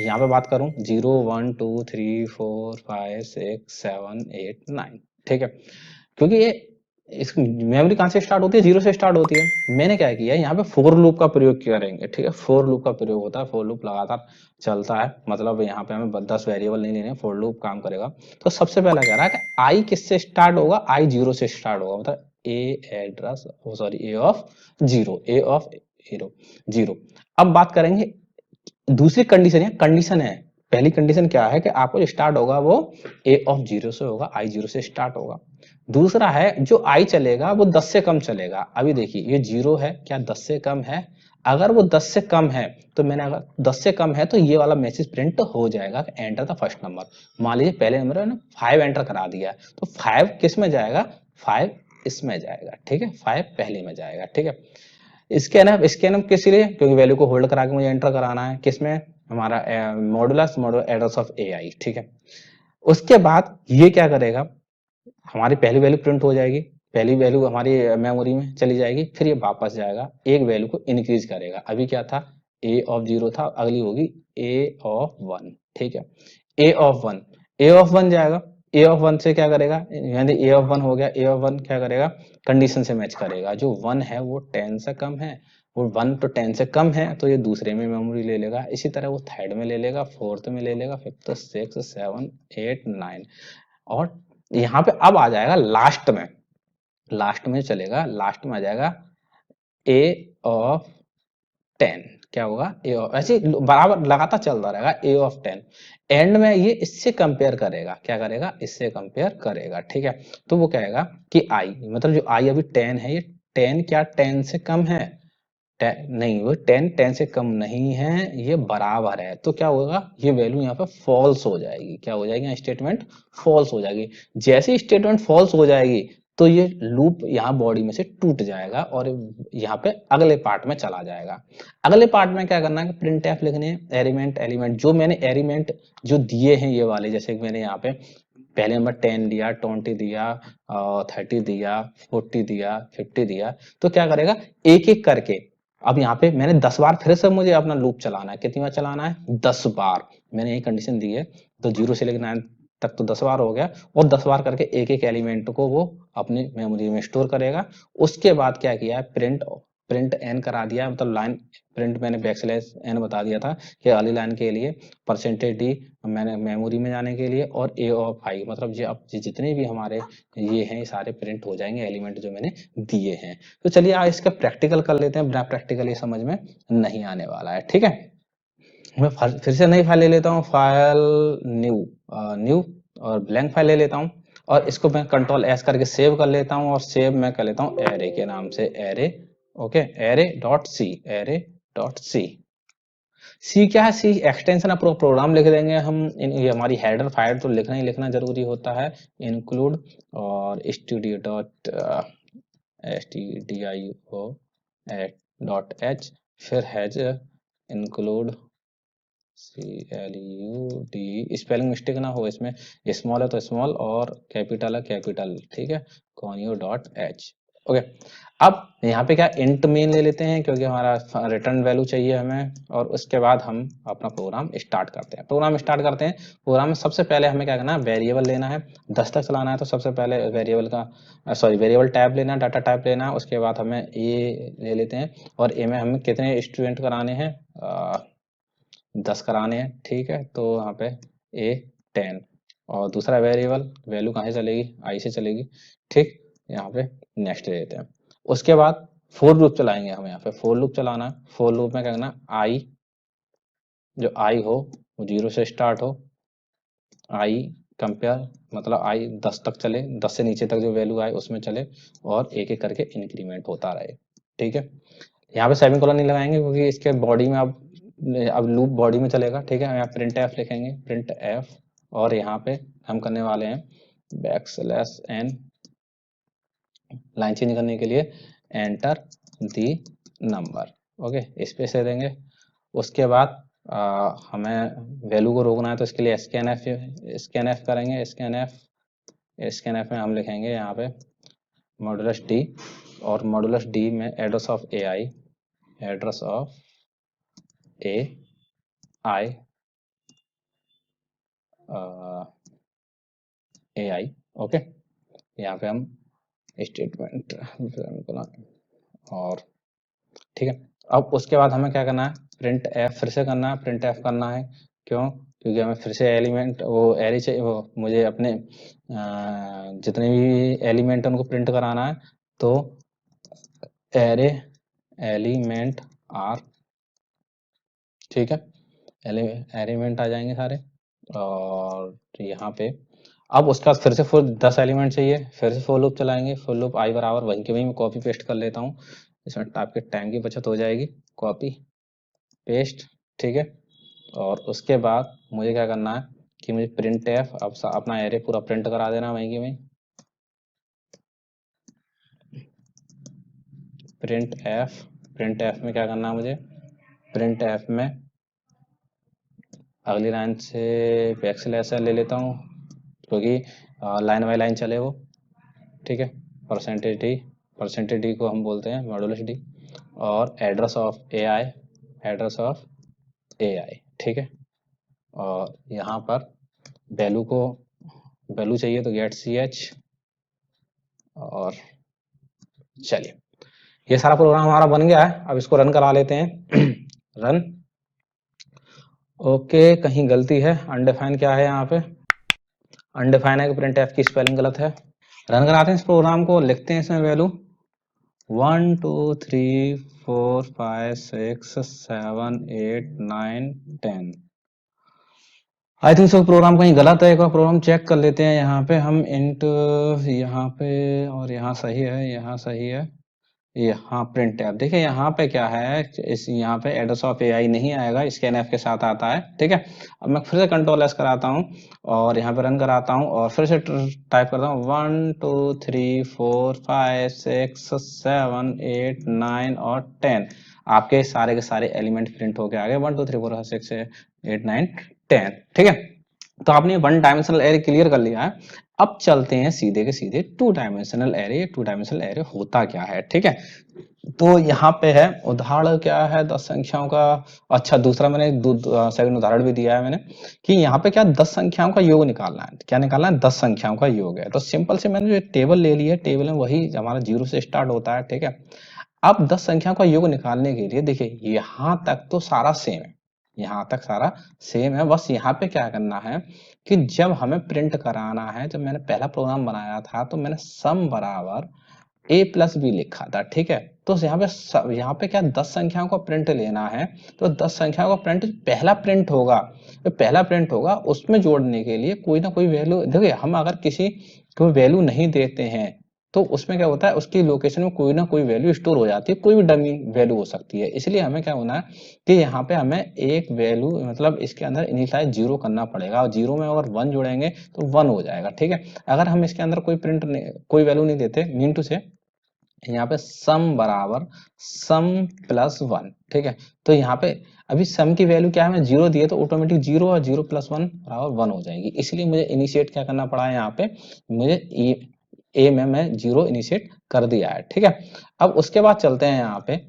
यहाँ पे बात करूं 0 1 2 3 4 5 6 7 8 9। ठीक है, क्योंकि ये इस मेमोरी कहां से स्टार्ट होती है, 0 से स्टार्ट होती है। मैंने क्या किया, यहाँ पे फोर लूप का प्रयोग करेंगे। ठीक है, फोर लूप का प्रयोग होता है, फोर लूप लगातार चलता है। मतलब यहाँ पे हमें 10 वेरिएबल नहीं लेने, फोर लूप काम करेगा। तो सबसे पहला कह रहा है कि आई किससे स्टार्ट होगा, आई 0 से स्टार्ट होगा। मतलब a address, sorry a of 0, a of 0। अब बात करेंगे दूसरी कंडीशन, है कंडीशन है। पहली कंडीशन क्या है कि आपको जो स्टार्ट होगा वो ए ऑफ 0 से होगा, आई 0 से स्टार्ट होगा। दूसरा है जो आई चलेगा वो 10 से कम चलेगा। अभी देखिए ये 0 है, क्या 10 से कम है, अगर वो 10 से कम है तो मैंने अगर 10 से कम है तो ये वाला मैसेज प्रिंट हो जाएगा, एंटर द फर्स्ट नंबर। मान लीजिए पहले नंबर है ना 5 एंटर करा दिया तो 5 किस में जाएगा, 5 इसमें जाएगा। ठीक है, 5 पहले में जाएगा। ठीक है, स्कैन किस लिए, क्योंकि वैल्यू को होल्ड करा के मुझे एंटर कराना है, किसमें, हमारा modulus modular address of a i. ठीक है, उसके बाद ये क्या करेगा, हमारी पहली वैल्यू प्रिंट हो जाएगी, पहली वैल्यू हमारी मेमोरी में चली जाएगी, फिर ये वापस जाएगा, एक वैल्यू को इंक्रीज करेगा। अभी क्या था, ए ऑफ 0 था, अगली होगी ए ऑफ 1। ठीक है, ए ऑफ 1, ए ऑफ 1 जाएगा, ए ऑफ 1 से क्या करेगा, यानी ए ऑफ 1 हो गया, ए ऑफ 1 क्या करेगा, कंडीशन से मैच करेगा। जो 1 है वो 10 से कम है, वो 1 तो 10 से कम है तो ये दूसरे में मेमोरी ले लेगा। इसी तरह वो थर्ड में ले लेगा, फोर्थ में ले लेगा, फिफ्थ, 6 7 8 9। और यहाँ पे अब आ जाएगा लास्ट में, लास्ट में चलेगा, लास्ट में आ जाएगा ए ऑफ 10। क्या होगा, ए ऑफ, ऐसे बराबर लगातार चलता रहेगा ए ऑफ 10। एंड में ये इससे कंपेयर करेगा, क्या करेगा, इससे कंपेयर करेगा। ठीक है, तो वो कहेगा कि आई, मतलब जो आई अभी 10 है, ये 10 क्या 10 से कम है, 10 नहीं, वो 10 से कम नहीं है, ये बराबर है। तो क्या होगा, ये वैल्यू यहाँ पे फॉल्स हो जाएगी। क्या हो जाएगी, स्टेटमेंट फॉल्स हो जाएगी। जैसे स्टेटमेंट फॉल्स हो जाएगी तो ये लूप यहाँ बॉडी में से टूट जाएगा और यहाँ पे अगले पार्ट में चला जाएगा। अगले पार्ट में क्या करना है, प्रिंट एफ लिखने हैं, एलिमेंट एलिमेंट जो मैंने एलिमेंट जो दिए हैं ये वाले, जैसे मैंने यहाँ पे पहले नंबर 10 दिया, 20 दिया, 30 दिया, 40 दिया, 50 दिया, तो क्या करेगा एक एक करके। अब यहाँ पे मैंने 10 बार फिर से मुझे अपना लूप चलाना है, कितनी बार चलाना है, 10 बार। मैंने ये कंडीशन दी है तो 0 से लेकर 9 तक तो 10 बार हो गया, और 10 बार करके एक एक एलिमेंट को वो अपनी मेमोरी में स्टोर करेगा। उसके बाद क्या किया है, प्रिंट प्रिंट एन करा दिया, मतलब लाइन प्रिंट मैंने बैकस्लैश एन बता दिया था कि अगली लाइन के लिए परसेंटेज डी मैंने मेमोरी में जाने के लिए, और ए ऑफ आई, मतलब ये अब जितने भी हमारे ये हैं सारे प्रिंट हो जाएंगे एलिमेंट जो मैंने दिए हैं। तो चलिए आज इसका प्रैक्टिकल कर लेते हैं, बिना प्रैक्टिकल ये समझ में नहीं आने वाला है, ठीक है। मैं फिर से नई फाइल ले लेता हूँ, फाइल न्यू, न्यू और ब्लैंक फाइल ले लेता हूँ, और इसको मैं कंट्रोल एस करके सेव कर लेता हूँ, और सेव मैं कर लेता हूँ एरे के नाम से, array, okay, array dot C, array dot C. C क्या है, सी एक्सटेंशन है, प्रोग्राम लिख देंगे हम, ये हमारी हेडर फाइल तो लिखना ही लिखना जरूरी होता है, इंक्लूड और studio dot stdio dot h, फिर hash include CLUD, spelling mistake ना हो इसमें, स्मॉल है तो स्मॉल और कैपिटल है कैपिटल, ठीक है, कॉन्यू डॉट एच, ओके। अब यहाँ पे क्या इंट मेन ले लेते हैं क्योंकि हमारा रिटर्न वैल्यू चाहिए हमें, और उसके बाद हम अपना प्रोग्राम स्टार्ट करते हैं। प्रोग्राम स्टार्ट करते हैं, प्रोग्राम में सबसे पहले हमें क्या करना है, वेरिएबल लेना है, 10 तक चलाना है, तो सबसे पहले वेरिएबल का सॉरी वेरिएबल टाइप लेना है, डाटा टाइप लेना है, उसके बाद हमें ए ले लेते हैं, और ए में हमें कितने स्टूडेंट कराने हैं, 10 कराने हैं, ठीक है, तो यहाँ पे ए 10, और दूसरा वेरिएबल वैल्यू कहाँ से चलेगी, आई से चलेगी, ठीक, यहाँ पे नेक्स्ट ले लेते हैं। उसके बाद फोर लूप चलाएंगे हम, यहाँ पे फोर लूप चलाना है, फोर लूप में क्या करना, आई जो आई हो वो 0 से स्टार्ट हो, आई कंपेयर मतलब आई 10 तक चले, 10 से नीचे तक जो वैल्यू आए उसमें चले, और एक एक करके इंक्रीमेंट होता रहे, ठीक है। यहाँ पे सेमीकोलन नहीं लगाएंगे क्योंकि इसके बॉडी में अब लूप बॉडी में चलेगा, ठीक है। यहाँ प्रिंट एफ लिखेंगे, प्रिंट एफ, और यहाँ पे हम करने वाले हैं बैकस्लैश एन, लाइन चेंज करने के लिए enter the number, okay, space दे देंगे। उसके बाद हमें वैल्यू को रोकना है तो इसके लिए स्कैन एफ करेंगे, स्कैन एफ में हम लिखेंगे यहाँ पे मॉडुलस डी, और मॉडुलस डी में address of a i, address of a I A I, okay. यहाँ पे हम स्टेटमेंट और ठीक है। अब उसके बाद हमें क्या करना है, प्रिंट एफ फिर से करना है, प्रिंट एफ करना है, क्यों, क्योंकि हमें फिर से एलिमेंट वो एरे चाहिए, वो मुझे अपने जितने भी एलिमेंट उनको प्रिंट कराना है, तो एरे एलिमेंट आर, ठीक है, एलिमेंट आ जाएंगे सारे, और यहाँ पे अब उसका फिर से 10 एलिमेंट चाहिए, फिर से फॉर लूप चलाएंगे, फॉर लूप आई बराबर वहीं के वहीं मैं कॉपी पेस्ट कर लेता हूँ, इसमें आपके टाइम की बचत हो जाएगी, कॉपी पेस्ट, ठीक है। और उसके बाद मुझे क्या करना है कि मुझे प्रिंट एफ अब अपना एरे पूरा प्रिंट करा देना वहीं के वहीं, प्रिंट एफ में क्या करना है मुझे, प्रिंट एफ में अगली लाइन से बैकस्लैश ले लेता हूँ क्योंकि लाइन बाई लाइन चले वो, ठीक है, परसेंटेज डी को हम बोलते हैं मॉडुलस डी, और address of a i, address of a i, ठीक है। और यहाँ पर वैल्यू चाहिए तो गेट सी एच, और चलिए ये सारा प्रोग्राम हमारा बन गया है, अब इसको रन करा लेते हैं रन, ओके, कहीं गलती है, अनडिफाइन क्या है यहाँ पे, अनडिफाइन है कि प्रिंट एफ की स्पेलिंग गलत है। रन कराते हैं इस प्रोग्राम को, लिखते हैं इसमें value 1 2 3 4 5 6 7 8 9 10, I think so programme कहीं गलत है, एक बार प्रोग्राम चेक कर लेते हैं। यहाँ पे हम इंट यहाँ पे, और यहाँ सही है, यहाँ सही है, यहाँ प्रिंट टैब देखिए, यहाँ पे क्या है, इस यहाँ पे एड्रेस ऑफ ए आई नहीं आएगा, स्कैन एफ के साथ आता है, ठीक है। अब मैं फिर से कंट्रोल एस कराता हूँ और यहाँ पे रन कराता हूँ, और फिर से टाइप करता हूँ 1 2 3 4 5 6 7 8 9 और 10, आपके सारे के सारे एलिमेंट प्रिंट होके आ गए, 1 2 3 4 5 6 8 9 10, ठीक है। तो आपने वन डायमेंशनल एरे क्लियर कर लिया है। अब चलते हैं सीधे के सीधे two dimensional array. Two dimensional array होता क्या है, ठीक है। तो यहाँ पे है उदाहरण क्या है 10 संख्याओं का, अच्छा दूसरा मैंने सेकंड उदाहरण भी दिया है मैंने कि यहाँ पे क्या 10 संख्याओं का योग निकालना है, क्या निकालना है, 10 संख्याओं का योग है। तो सिंपल से मैंने जो टेबल ले ली है, टेबल में वही हमारा 0 से स्टार्ट होता है, ठीक है। अब 10 संख्या का योग निकालने के लिए देखिए यहाँ तक तो सारा सेम है, यहाँ तक सारा सेम है, बस यहाँ पे क्या करना है कि जब हमें प्रिंट कराना है, जब मैंने पहला प्रोग्राम बनाया था तो मैंने सम बराबर a प्लस बी लिखा था, ठीक है। तो यहाँ पे क्या 10 संख्याओं का प्रिंट लेना है, तो 10 संख्याओं का प्रिंट पहला प्रिंट होगा, तो पहला प्रिंट होगा उसमें जोड़ने के लिए कोई ना कोई वैल्यू, देखिए हम अगर किसी को वैल्यू नहीं देते हैं तो उसमें क्या होता है, उसकी लोकेशन में कोई ना कोई वैल्यू स्टोर हो जाती है, कोई भी डमी वैल्यू हो सकती है। इसलिए हमें क्या होना है कि यहाँ पे हमें एक वैल्यू मतलब इसके अंदर इनिशियलाइज 0 करना पड़ेगा, और 0 में अगर 1 जोड़ेंगे तो 1 हो जाएगा, ठीक है। अगर हम इसके अंदर कोई वैल्यू नहीं देते, मीन टू से यहाँ पे सम बराबर सम प्लस 1, ठीक है। तो यहाँ पे अभी सम की वैल्यू क्या है, मैं 0 दिए तो ऑटोमेटिक 0 और 0 प्लस 1 बराबर 1 हो जाएगी। इसलिए मुझे इनिशिएट क्या करना पड़ा है, यहाँ पे मुझे ए में मैं 0 इनिशिएट कर दिया है, ठीक है। अब उसके बाद चलते हैं यहाँ पे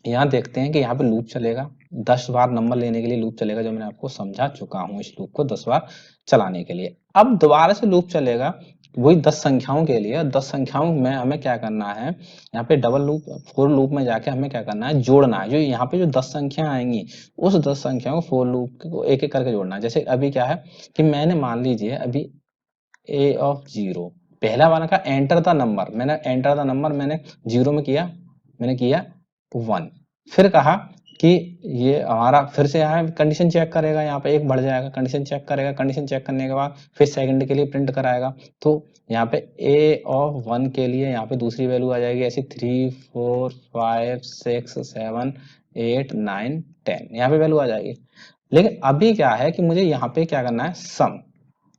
यहाँ देखते हैं कि यहाँ पे लूप चलेगा 10 बार, नंबर लेने के लिए लूप चलेगा, जो मैंने आपको समझा चुका हूँ इस लूप को 10 बार चलाने के लिए। अब दोबारा से लूप चलेगा वही 10 संख्याओं के लिए, 10 संख्याओं में हमें क्या करना है, यहाँ पे डबल लूप फोर लूप में जाके हमें क्या करना है, जोड़ना है। जो यहाँ पे जो 10 संख्या आएंगी उस 10 संख्याओं को फोर लूप को एक एक करके जोड़ना है। जैसे अभी क्या है कि मैंने मान लीजिए अभी ए ऑफ 0 पहला वाला का एंटर द नंबर, मैंने एंटर द नंबर मैंने 0 में किया, मैंने किया 1, फिर कहा कि ये हमारा फिर से यहाँ कंडीशन चेक करेगा, यहाँ पे एक बढ़ जाएगा, कंडीशन चेक करेगा, कंडीशन चेक करने के बाद फिर सेकंड के लिए प्रिंट कराएगा। तो यहाँ पे ए ऑफ 1 के लिए यहाँ पे दूसरी वैल्यू आ जाएगी ऐसी 3 4 5 6 7 8 9 10, यहाँ पे वैल्यू आ जाएगी। लेकिन अभी क्या है कि मुझे यहाँ पे क्या करना है, सम।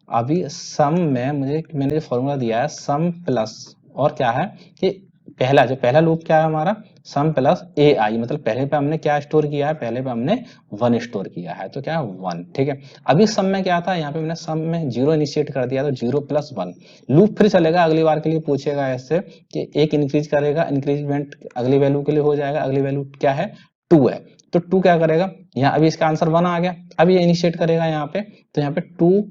अभी सम में मैंने जो फॉर्मूला दिया है सम प्लस, और क्या है कि पहला लूप क्या है हमारा, सम प्लस ए आई, मतलब पहले पे हमने क्या स्टोर किया है, पहले पे हमने 1 स्टोर किया है, तो क्या 1, ठीक है। अभी सम में क्या था, यहाँ पे मैंने सम में 0 इनिशिएट कर दिया, तो 0 प्लस 1 लूप फिर चलेगा, अगली बार के लिए पूछेगा ऐसे कि एक इंक्रीज करेगा, इंक्रीजमेंट अगली वैल्यू के लिए हो जाएगा, अगली वैल्यू क्या है 2 है, तो 2 क्या करेगा, यहाँ अभी इसका आंसर 1 आ गया, अब ये इनिशिएट करेगा यहाँ पे, तो यहाँ पे 2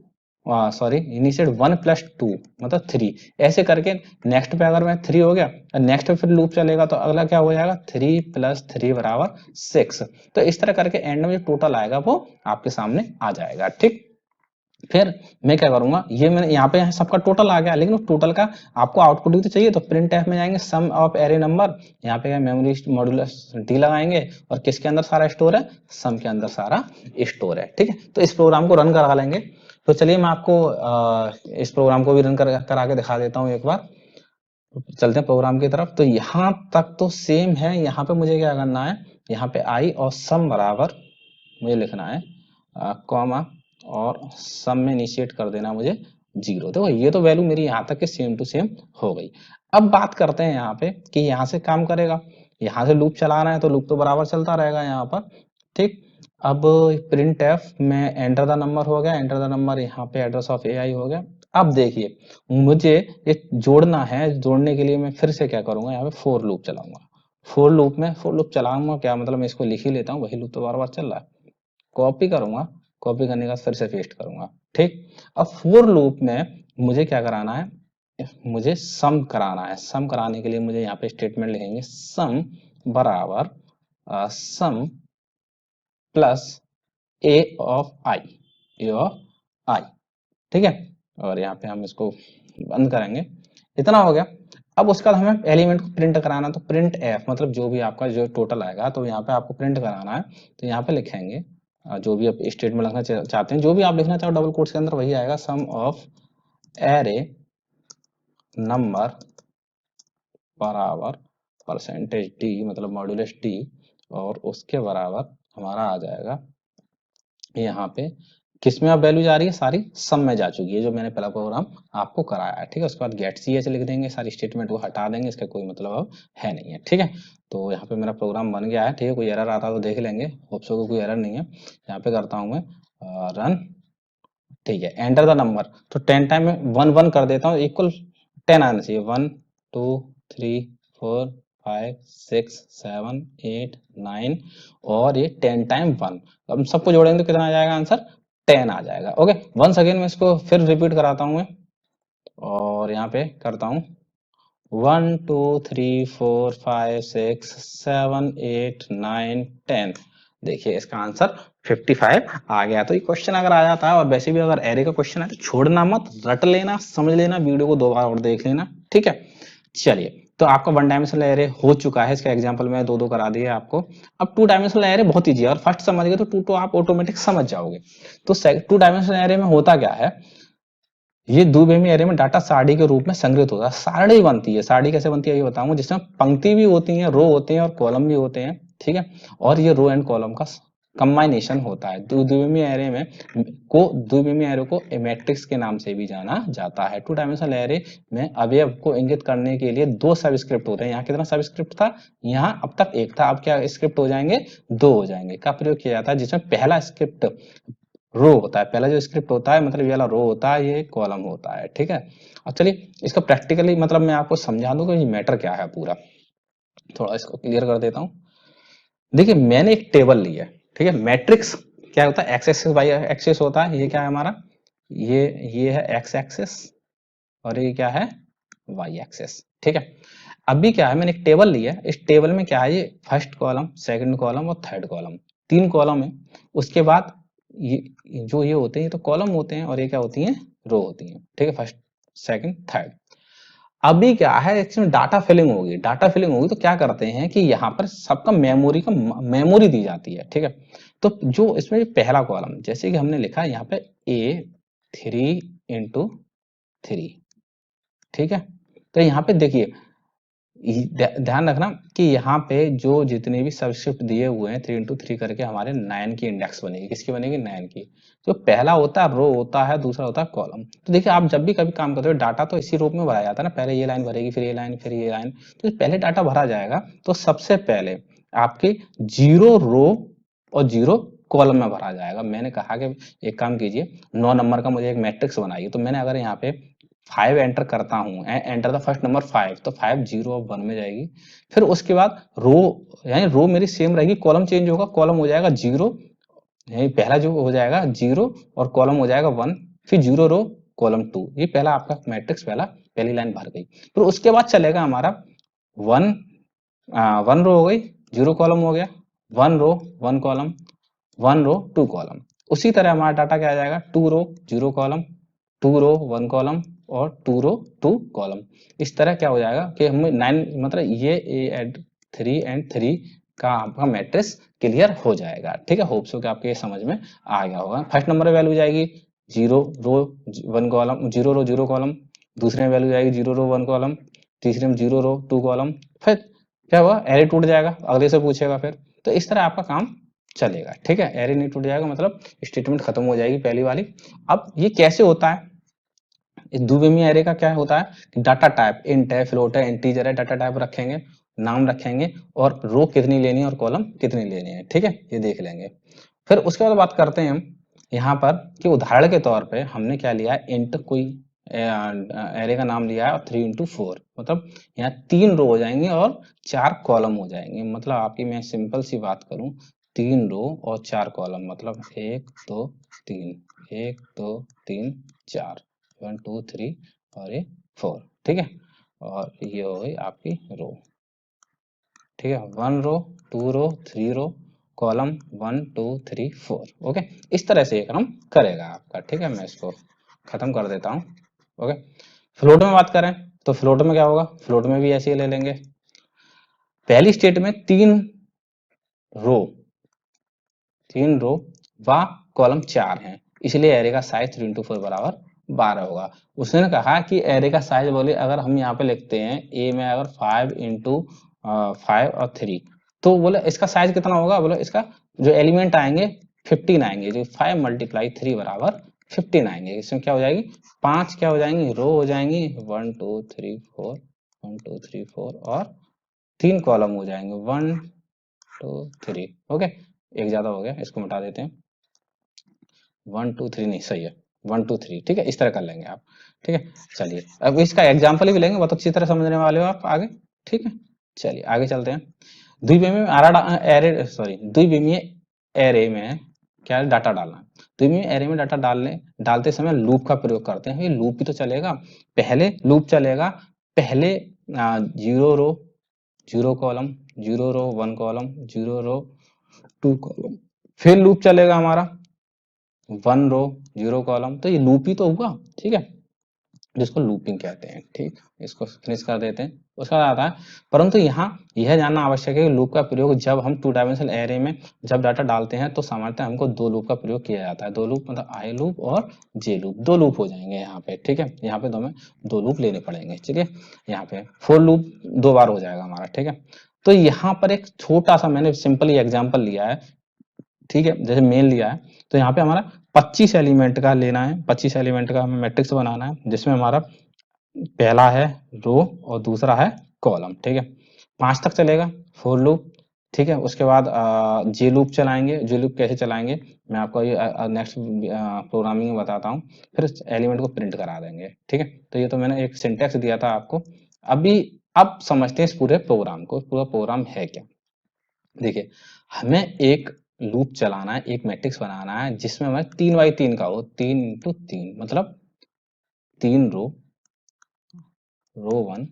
सॉरी इनिशिएट 1 प्लस 2 मतलब 3, ऐसे करके नेक्स्ट पे अगर मैं 3 हो गया, नेक्स्ट पे फिर लूप चलेगा तो अगला क्या हो जाएगा 3 प्लस 3 बराबर 6। तो इस तरह करके एंड में जो टोटल आएगा वो आपके सामने आ जाएगा, ठीक। फिर मैं क्या करूंगा, ये मैंने यहाँ पे सबका टोटल आ गया, लेकिन उस टोटल का आपको आउटपुट भी तो चाहिए, तो प्रिंट एफ में जाएंगे सम ऑफ एरे नंबर, यहाँ पे मेमोरी मॉड्यूलस डी लगाएंगे, और किसके अंदर सारा स्टोर है, सम के अंदर सारा स्टोर है, ठीक है। तो इस प्रोग्राम को रन करा लेंगे। तो चलिए मैं आपको इस प्रोग्राम को भी रन करा के दिखा देता हूँ एक बार। चलते हैं प्रोग्राम की तरफ। तो यहाँ तक तो सेम है, यहाँ पे मुझे क्या करना है, यहाँ पे आई और सम बराबर मुझे लिखना है कॉमा, और सम में इनिशिएट कर देना मुझे 0। देखो ये तो वैल्यू मेरी यहाँ तक के सेम टू सेम हो गई। अब बात करते हैं यहाँ पे कि यहाँ से काम करेगा, यहाँ से लूप चलाना है तो लूप तो बराबर चलता रहेगा यहाँ पर, ठीक। अब प्रिंट एफ में एंटर द नंबर हो गया, एंटर द नंबर, यहाँ पे एड्रेस ऑफ ए आई हो गया। अब देखिए मुझे ये जोड़ना है, जोड़ने के लिए मैं फिर से क्या करूंगा, यहाँ पे फोर लूप चलाऊंगा। फोर लूप चलाऊंगा क्या मतलब, मैं इसको लिख ही लेता हूँ, वही लूप तो बार बार चल रहा है। कॉपी करूंगा, कॉपी करने के बाद फिर से पेस्ट करूंगा, ठीक। अब फोर लूप में मुझे क्या कराना है, मुझे सम कराना है। सम कराने के लिए मुझे यहाँ पे स्टेटमेंट लिखेंगे सम बराबर sum plus a of i, a of i, ठीक है। और यहाँ पे हम इसको बंद करेंगे, इतना हो गया। अब उसके बाद हमें एलिमेंट को प्रिंट कराना, तो प्रिंट एफ मतलब जो भी आपका जो टोटल आएगा, तो यहाँ पे आपको प्रिंट कराना है, तो यहाँ पे लिखेंगे जो भी आप स्टेटमेंट लिखना चाहते हैं, जो भी आप लिखना चाहो डबल कोट्स के अंदर वही आएगा, सम ऑफ एरे नंबर बराबर परसेंटेज डी मतलब मॉड्यूलस डी, और उसके बराबर हमारा आ जाएगा यहाँ पे किसमें अब वैल्यू जा रही है, सारी सम में जा चुकी है, जो मैंने पहला प्रोग्राम आपको कराया है, ठीक है। उसके बाद गेट सी एच लिख देंगे, सारी स्टेटमेंट को हटा देंगे, इसका कोई मतलब अब है नहीं है, ठीक है। तो यहाँ पे मेरा प्रोग्राम बन गया है, ठीक है। कोई एरर आता तो देख लेंगे, होप्सो को कोई एरर नहीं है। यहाँ पे करता हूँ मैं रन, ठीक है। एंटर द नंबर, तो 10 टाइम में 1 1 कर देता हूँ, इक्वल 10 आना चाहिए, 1 2 3 4 5 6 7 8 9, और ये 10 टाइम 1, अब सबको जोड़ेंगे तो कितना आ जाएगा आंसर, 10 आ जाएगा। ओके, वंस अगेन मैं इसको फिर रिपीट कराता हूँ मैं, और यहाँ पे करता हूँ 1 2 3 4 5 6 7 8 9 10। देखिए इसका आंसर 55 आ गया। तो ये क्वेश्चन अगर आ जाता है, और वैसे भी अगर एरे का क्वेश्चन है तो छोड़ना मत, रट लेना, समझ लेना, वीडियो को 2 बार और देख लेना, ठीक है। चलिए, तो आपका 1 डायमेंशनल एरे हो चुका है, इसका एग्जांपल मैं 2 करा दिए आपको। अब 2 डायमेंशनल एरे बहुत ईजी है, और फर्स्ट समझ गए तो 2 तो आप ऑटोमेटिक समझ जाओगे। तो 2 डायमेंशनल एरे में होता क्या है, ये द्विविमीय एरे में डाटा सारणी के रूप में संग्रहित होता है। सारणी बनती है, सारणी कैसे बनती है ये बताऊंगा, जिसमें पंक्ति भी होती है, रो होते हैं और कॉलम भी होते हैं, ठीक है। और ये रो एंड कॉलम का कंबाइनेशन होता है। द्विविमीय एरे में द्विविमीय एरे को मैट्रिक्स के नाम से भी जाना जाता है। 2 डायमेंशनल एरे में अवयव को इंगित करने के लिए 2 सबस्क्रिप्ट होते हैं। यहाँ कितना सबस्क्रिप्ट था, यहाँ अब तक 1 था, अब क्या स्क्रिप्ट हो जाएंगे, 2 हो जाएंगे, का प्रयोग किया जाता है। जिसमें पहला स्क्रिप्ट रो होता है, पहला जो स्क्रिप्ट होता है, मतलब ये वाला रो होता है, ये कॉलम होता है, ठीक है। अब चलिए इसका प्रैक्टिकली मतलब मैं आपको समझा दूं कि ये मैटर क्या है पूरा, थोड़ा इसको क्लियर कर देता हूं। देखिए मैंने एक टेबल ली है, ठीक है। मैट्रिक्स क्या होता है, एक्स एक्सिस वाई एक्सिस होता है। ये क्या है हमारा, ये है एक्स एक्सिस, और ये क्या है, वाई एक्सिस, ठीक है। अभी क्या है, मैंने एक टेबल ली है, इस टेबल में क्या है, ये फर्स्ट कॉलम, सेकंड कॉलम और थर्ड कॉलम, 3 कॉलम है। उसके बाद ये जो ये होते हैं, ये तो कॉलम होते हैं, और ये क्या होती हैं, रो होती हैं, ठीक है, फर्स्ट सेकंड थर्ड। अभी क्या है, इसमें डाटा फिलिंग होगी, डाटा फिलिंग होगी तो क्या करते हैं कि यहाँ पर सबका मेमोरी दी जाती है, ठीक है। तो जो इसमें पहला कॉलम, जैसे कि हमने लिखा है यहाँ पे A3 × 3, ठीक है। तो यहाँ पे देखिए, ध्यान रखना कि यहाँ पे जो जितने भी सबस्क्रिप्ट दिए हुए हैं 3 × 3 करके, हमारे 9 की इंडेक्स बनेगी। किसकी बनेगी, 9 की। जो पहला होता है रो होता है, दूसरा होता है कॉलम। तो देखिए आप जब भी कभी काम करते हो, डाटा तो इसी रूप में भरा जाता है ना, पहले ये लाइन भरेगी, फिर ये लाइन, फिर ये लाइन। तो पहले डाटा भरा जाएगा, तो सबसे पहले आपके 0 रो और 0 कॉलम में भरा जाएगा। मैंने कहा कि एक काम कीजिए, 9 नंबर का मुझे एक मैट्रिक्स बनाइए। तो मैंने अगर यहाँ पे 5 एंटर करता हूँ, एंटर द फर्स्ट नंबर 5, तो 5 0 और 1 में जाएगी। फिर उसके बाद रो, यानी रो मेरी सेम रहेगी, कॉलम चेंज होगा, कॉलम हो जाएगा 0, यानी पहला जो हो जाएगा 0 और कॉलम हो जाएगा 1, फिर 0 रो कॉलम 2। ये पहला आपका मैट्रिक्स, पहली लाइन भर गई। फिर उसके बाद चलेगा हमारा 1 1 रो हो गई, 0 कॉलम हो गया, 1 रो 1 कॉलम, 1 रो 2 कॉलम। उसी तरह हमारा डाटा क्या आ जाएगा, 2 रो 0 कॉलम, 2 रो 1 कॉलम और 2 रो 2 कॉलम। इस तरह क्या हो जाएगा कि हमें 9, मतलब ये 3 एंड 3 का आपका मैट्रिक्स क्लियर हो जाएगा, ठीक है। होप सो कि आपके समझ में आ गया होगा। फर्स्ट नंबर में वैल्यू जाएगी 0 रो 1 कॉलम, 0 रो 0 कॉलम। दूसरे में वैल्यू जाएगी 0 रो 1 कॉलम, तीसरे में 0 रो 2 कॉलम। फिर क्या हुआ, एरे टूट जाएगा, अगले से पूछेगा फिर। तो इस तरह आपका काम चलेगा, ठीक है। एरे नहीं टूट जाएगा, मतलब स्टेटमेंट खत्म हो जाएगी पहली वाली। अब ये कैसे होता है, इस द्विविमीय एरे का क्या होता है कि डाटा टाइप इंट है, फ्लोट है, इंटीजर है, डाटा टाइप रखेंगे, नाम रखेंगे, और रो कितनी लेनी है और कॉलम कितनी लेनी है, ठीक है, ये देख लेंगे। फिर उसके बाद बात करते हैं हम यहाँ पर कि उदाहरण के तौर पे हमने क्या लिया है, इंट कोई एरे का नाम लिया है, और 3 × 4, मतलब यहाँ 3 रो हो जाएंगे और 4 कॉलम हो जाएंगे। मतलब आपकी मैं सिंपल सी बात करूं, 3 रो और 4 कॉलम, मतलब 1 2 3, 1 2 3 4, 1 2 3 और ये 4, ठीक है। और ये हो गई आपकी रो, ठीक है। 1 रो 2 रो 3 रो कॉलम 1 2 3 4, ओके। इस तरह से ये काम करेगा आपका, ठीक है। मैं इसको खत्म कर देता हूँ, ओके। फ्लोट में बात करें तो फ्लोट में क्या होगा, फ्लोट में भी ऐसे ही ले लेंगे। पहली स्टेट में 3 रो व कॉलम 4 हैं, इसलिए एरे का साइज 3 × 4 बराबर 12 होगा। उसने कहा कि एरे का साइज बोले, अगर हम यहाँ पे लिखते हैं ए में अगर 5 × 5 और 3, तो बोले इसका साइज कितना होगा, बोले इसका जो एलिमेंट आएंगे 15 आएंगे, जो 5 × 3 बराबर 15 आएंगे। इसमें क्या हो जाएगी, 5 क्या हो जाएंगी, रो हो जाएंगी, 1 2 3 4, 1 2 3 4, और 3 कॉलम हो जाएंगे, 1 2 3, ओके। एक ज्यादा हो गया, इसको मिटा देते हैं, 1 2 3 नहीं, सही है 1 2 3, ठीक है। इस तरह कर लेंगे आप, ठीक है। चलिए अब इसका एग्जाम्पल भी लेंगे, बहुत अच्छी तरह समझने वाले हो आप आगे, ठीक है। चलिए आगे चलते हैं। द्विविमीय एरे में क्या डाटा डालना है। द्विविमीय एरे में डाटा डालते समय लूप का प्रयोग करते हैं। ये लूप भी तो चलेगा, पहले लूप चलेगा, पहले zero row, zero column, zero row, one column, zero row, two column. फिर लूप चलेगा हमारा, वन रो, जीरो कॉलम। तो ये लूप ही तो हुआ, ठीक है, जिसको लूपिंग कहते हैं। ठीक, इसको फिनिश कर देते हैं। उसका आता है, परंतु यहाँ यह जानना आवश्यक है कि लूप का प्रयोग जब हम टू डायमेंशनल एरे में जब डाटा डालते हैं तो सामान्यतः हमको दो लूप का प्रयोग किया जाता है। दो लूप मतलब आई लूप और जे लूप, दो लूप हो जाएंगे यहाँ पे। ठीक है, यहाँ पे हमें दो लूप लेने पड़ेंगे। चलिए, यहाँ पे फोर लूप दो बार हो जाएगा हमारा। ठीक है, तो यहाँ पर एक छोटा सा मैंने सिंपली एग्जाम्पल लिया है। ठीक है, जैसे मेन लिया है, तो यहाँ पे हमारा 25 एलिमेंट का लेना है, 25 एलिमेंट का हमें मैट्रिक्स बनाना है, जिसमें हमारा पहला है रो और दूसरा है कॉलम। ठीक है, 5 तक चलेगा फोर लूप। ठीक है, उसके बाद जे लूप चलाएंगे। जे लूप कैसे चलाएंगे मैं आपको ये नेक्स्ट प्रोग्रामिंग में बताता हूँ। फिर एलिमेंट को प्रिंट करा देंगे। ठीक है, तो ये तो मैंने एक सिंटेक्स दिया था आपको। अभी अब समझते हैं इस पूरे प्रोग्राम को। पूरा प्रोग्राम है क्या, देखिए, हमें एक लूप चलाना है, एक मैट्रिक्स बनाना है जिसमें हमें 3 बाई 3 का हो, 3 × 3 मतलब 3 row, row 1,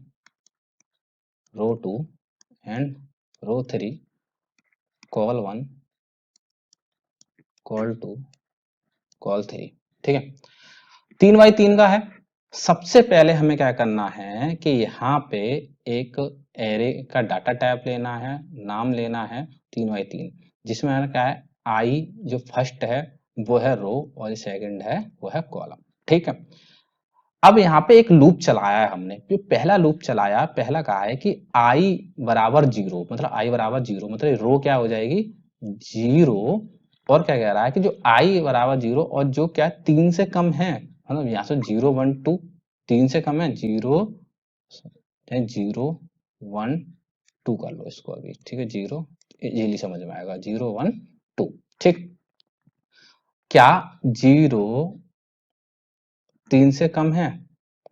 row 2 and row 3, col 1, col 2, col 3। ठीक है, 3 बाई 3 का है। सबसे पहले हमें क्या करना है कि यहाँ पे एक एरे का डाटा टाइप लेना है, नाम लेना है 3 बाई 3, जिसमें हमें क्या है, आई जो फर्स्ट है वो है रो और जो सेकंड है वो है कॉलम। ठीक है, अब यहाँ पे एक लूप चलाया है हमने। जो पहला लूप चलाया, पहला कहा है कि आई बराबर जीरो, मतलब आई बराबर जीरो मतलब रो क्या हो जाएगी, जीरो। और क्या कह रहा है कि जो आई बराबर जीरो और जो क्या 3 से कम है, मतलब यहाँ से 0 1 2 3 से कम है, 0 0 1 2 कर लो इसको अभी। ठीक है, 0 इजीली समझ में आएगा, 0 1 2। ठीक, क्या 0 3 से कम है,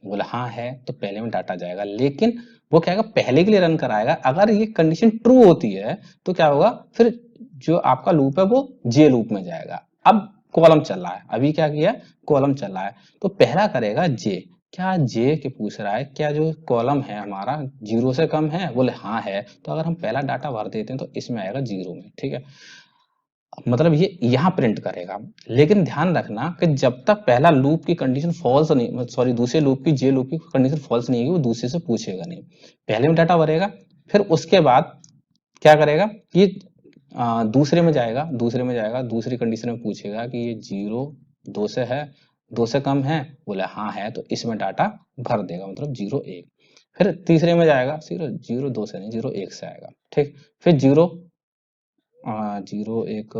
बोला हाँ है, तो पहले में डाटा जाएगा। लेकिन वो क्या होगा, पहले के लिए रन कराएगा। अगर ये कंडीशन ट्रू होती है तो क्या होगा, फिर जो आपका लूप है वो जे लूप में जाएगा। अब कॉलम चल रहा है, अभी क्या किया, कॉलम चल रहा है, तो पहला करेगा जे। क्या जे के पूछ रहा है, क्या जो कॉलम है हमारा 0 से कम है, बोले हाँ है, तो अगर हम पहला डाटा भर देते हैं तो इसमें आएगा 0 में। ठीक है, मतलब ये यहाँ प्रिंट करेगा। लेकिन ध्यान रखना कि जब तक पहला लूप की कंडीशन फॉल्स नहीं, सॉरी दूसरे लूप की, जे लूप की कंडीशन फॉल्स नहीं होगी, वो दूसरे से पूछेगा नहीं। पहले में डाटा भरेगा, फिर उसके बाद क्या करेगा, ये दूसरे में जाएगा, दूसरे में जाएगा, दूसरी कंडीशन में पूछेगा कि ये 0 2 से है, 2 से कम है, बोले हाँ है, तो इसमें डाटा भर देगा, मतलब 0 1। फिर तीसरे में जाएगा, 0 2 से नहीं, 0 1 से आएगा। ठीक, फिर 0 0 1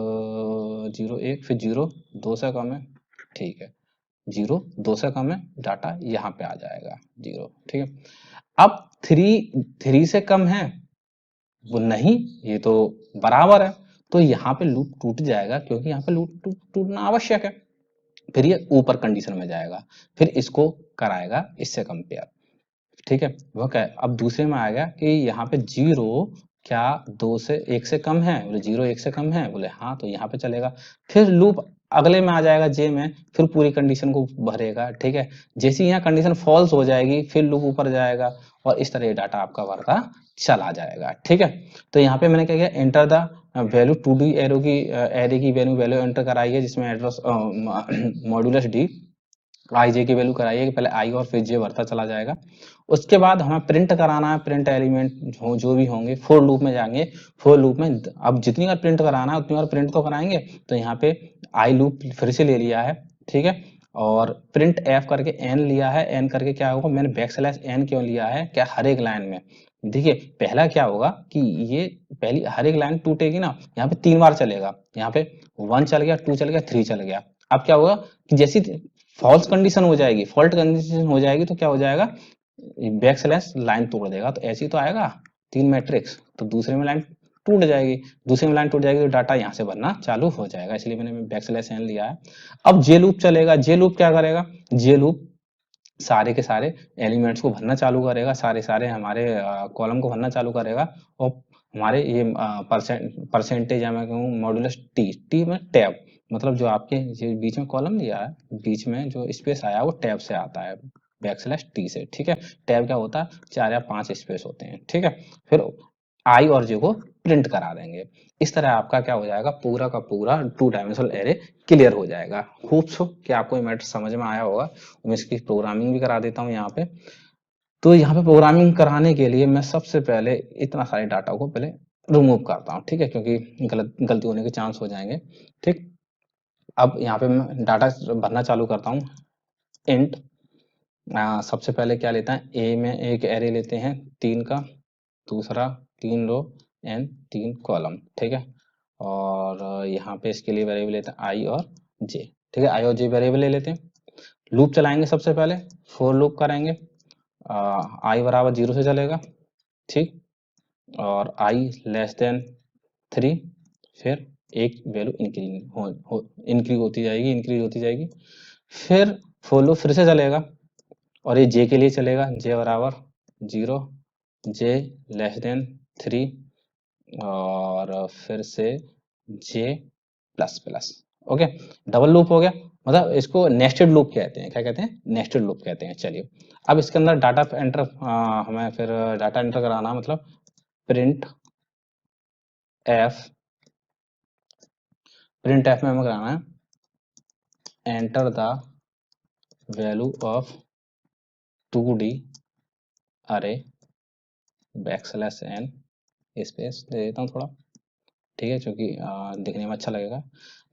0 1, फिर 0 2 से कम है। ठीक है, 0 2 से कम है, डाटा यहाँ पे आ जाएगा 0। ठीक है, अब 3 से कम है, वो नहीं, ये तो बराबर है, तो यहाँ पे लूप टूट जाएगा, क्योंकि यहाँ पे लूप टूटना आवश्यक है। फिर ये ऊपर कंडीशन में जाएगा, फिर इसको कराएगा इससे कंपेयर। ठीक है, वो क्या है, अब दूसरे में आएगा कि यहाँ पे 0 क्या 2 से 1 से कम है, बोले 0 1 से कम है, बोले हाँ, तो यहाँ पे चलेगा। फिर लूप अगले में आ जाएगा जे में, फिर पूरी कंडीशन को भरेगा। ठीक है, जैसे यहाँ कंडीशन फॉल्स हो जाएगी, फिर लूप ऊपर जाएगा और इस तरह डाटा आपका भरता चला जाएगा। ठीक है, तो यहाँ पे मैंने क्या किया, enter the value 2D arrow की एरे की वैल्यू एंटर कराई है, जिसमें एड्रेस मॉड्यूलस डी आई जे की वैल्यू कराइए कि पहले आई और फिर जे भरता चला जाएगा। उसके बाद हमें प्रिंट कराना है, प्रिंट एलिमेंट जो भी होंगे, फोर लूप में जाएंगे। फोर लूप में अब जितनी बार प्रिंट कराना है उतनी बार प्रिंट तो कराएंगे, तो यहाँ पे आई लूप फिर से ले लिया है। ठीक है, और प्रिंट एफ करके एन लिया है। एन करके क्या होगा, मैंने बैकस्लैश एन क्यों लिया है, क्या हर एक लाइन में, देखिए पहला क्या होगा कि ये पहली हर एक लाइन टूटेगी ना, यहाँ पे 3 बार चलेगा। यहाँ पे 1 चल गया, 2 चल गया, 3 चल गया। अब क्या होगा कि जैसी फॉल्स कंडीशन हो जाएगी, फॉल्ट कंडीशन हो जाएगी, तो क्या हो जाएगा, बैक स्लैश लाइन तोड़ देगा, तो ऐसे ही तो आएगा 3 मैट्रिक्स, तो दूसरे में लाइन टूट जाएगी। दूसरे में लाइन टूट जाएगी तो डाटा यहाँ से भरना चालू हो जाएगा, इसलिए मैंने बैक स्लैश एन लिया है। अब जे लूप चलेगा। जे लूप क्या करेगा, जे लूप सारे के सारे एलिमेंट्स को भरना चालू करेगा, सारे सारे हमारे कॉलम को भरना चालू करेगा। और हमारे ये परसेंटेज या मैं कहूँ मॉड्यूलस टी, टी में टैब, मतलब जो आपके बीच में कॉलम दिया है, बीच में जो स्पेस आया वो टैब से आता है। \t से, ठीक है। टैब क्या होता है, 4 या 5 स्पेस होते हैं, ठीक है। फिर i और j को प्रिंट करा देंगे। इस तरह आपका क्या हो जाएगा, पूरा का पूरा 2 डायमेंशनल एरे क्लियर हो जाएगा। होप सो कि आपको ये मैटर समझ में आया होगा। मैं इसकी प्रोग्रामिंग भी करा देता हूँ यहाँ पे। तो यहाँ पे प्रोग्रामिंग कराने के लिए मैं सबसे पहले इतना सारे डाटा को पहले रिमूव करता हूँ, ठीक है, क्योंकि गलती होने के चांस हो जाएंगे, ठीक। अब यहाँ पे मैं डाटा भरना चालू करता हूँ। इंट सबसे पहले क्या लेता है, ए में एक एरे लेते हैं 3 का, दूसरा 3 रो एंड 3 कॉलम, ठीक है। और यहाँ पे इसके लिए वेरिएबल लेते हैं आई और जे, ठीक है। आई और जे वेरिएबल ले लेते हैं। लूप चलाएंगे, सबसे पहले फॉर लूप करेंगे। आई बराबर 0 से चलेगा, ठीक। और आई लेस देन 3, फिर एक वैल्यू इंक्रीज होती जाएगी। फिर फॉर लूप फिर से चलेगा और ये जे के लिए चलेगा, जे बराबर 0, जे लेस देन 3 और फिर से j plus plus. Okay, double loop हो गया। मतलब इसको नेस्टेड लूप कहते हैं। क्या कहते हैं, नेस्टेड लूप कहते हैं। चलिए अब इसके अंदर डाटा एंटर, हमें फिर डाटा एंटर कराना, मतलब प्रिंट एफ में हमें कराना है enter the value of 2D अरे \n स्पेस दे देता हूँ थोड़ा, ठीक है, क्योंकि दिखने में अच्छा लगेगा।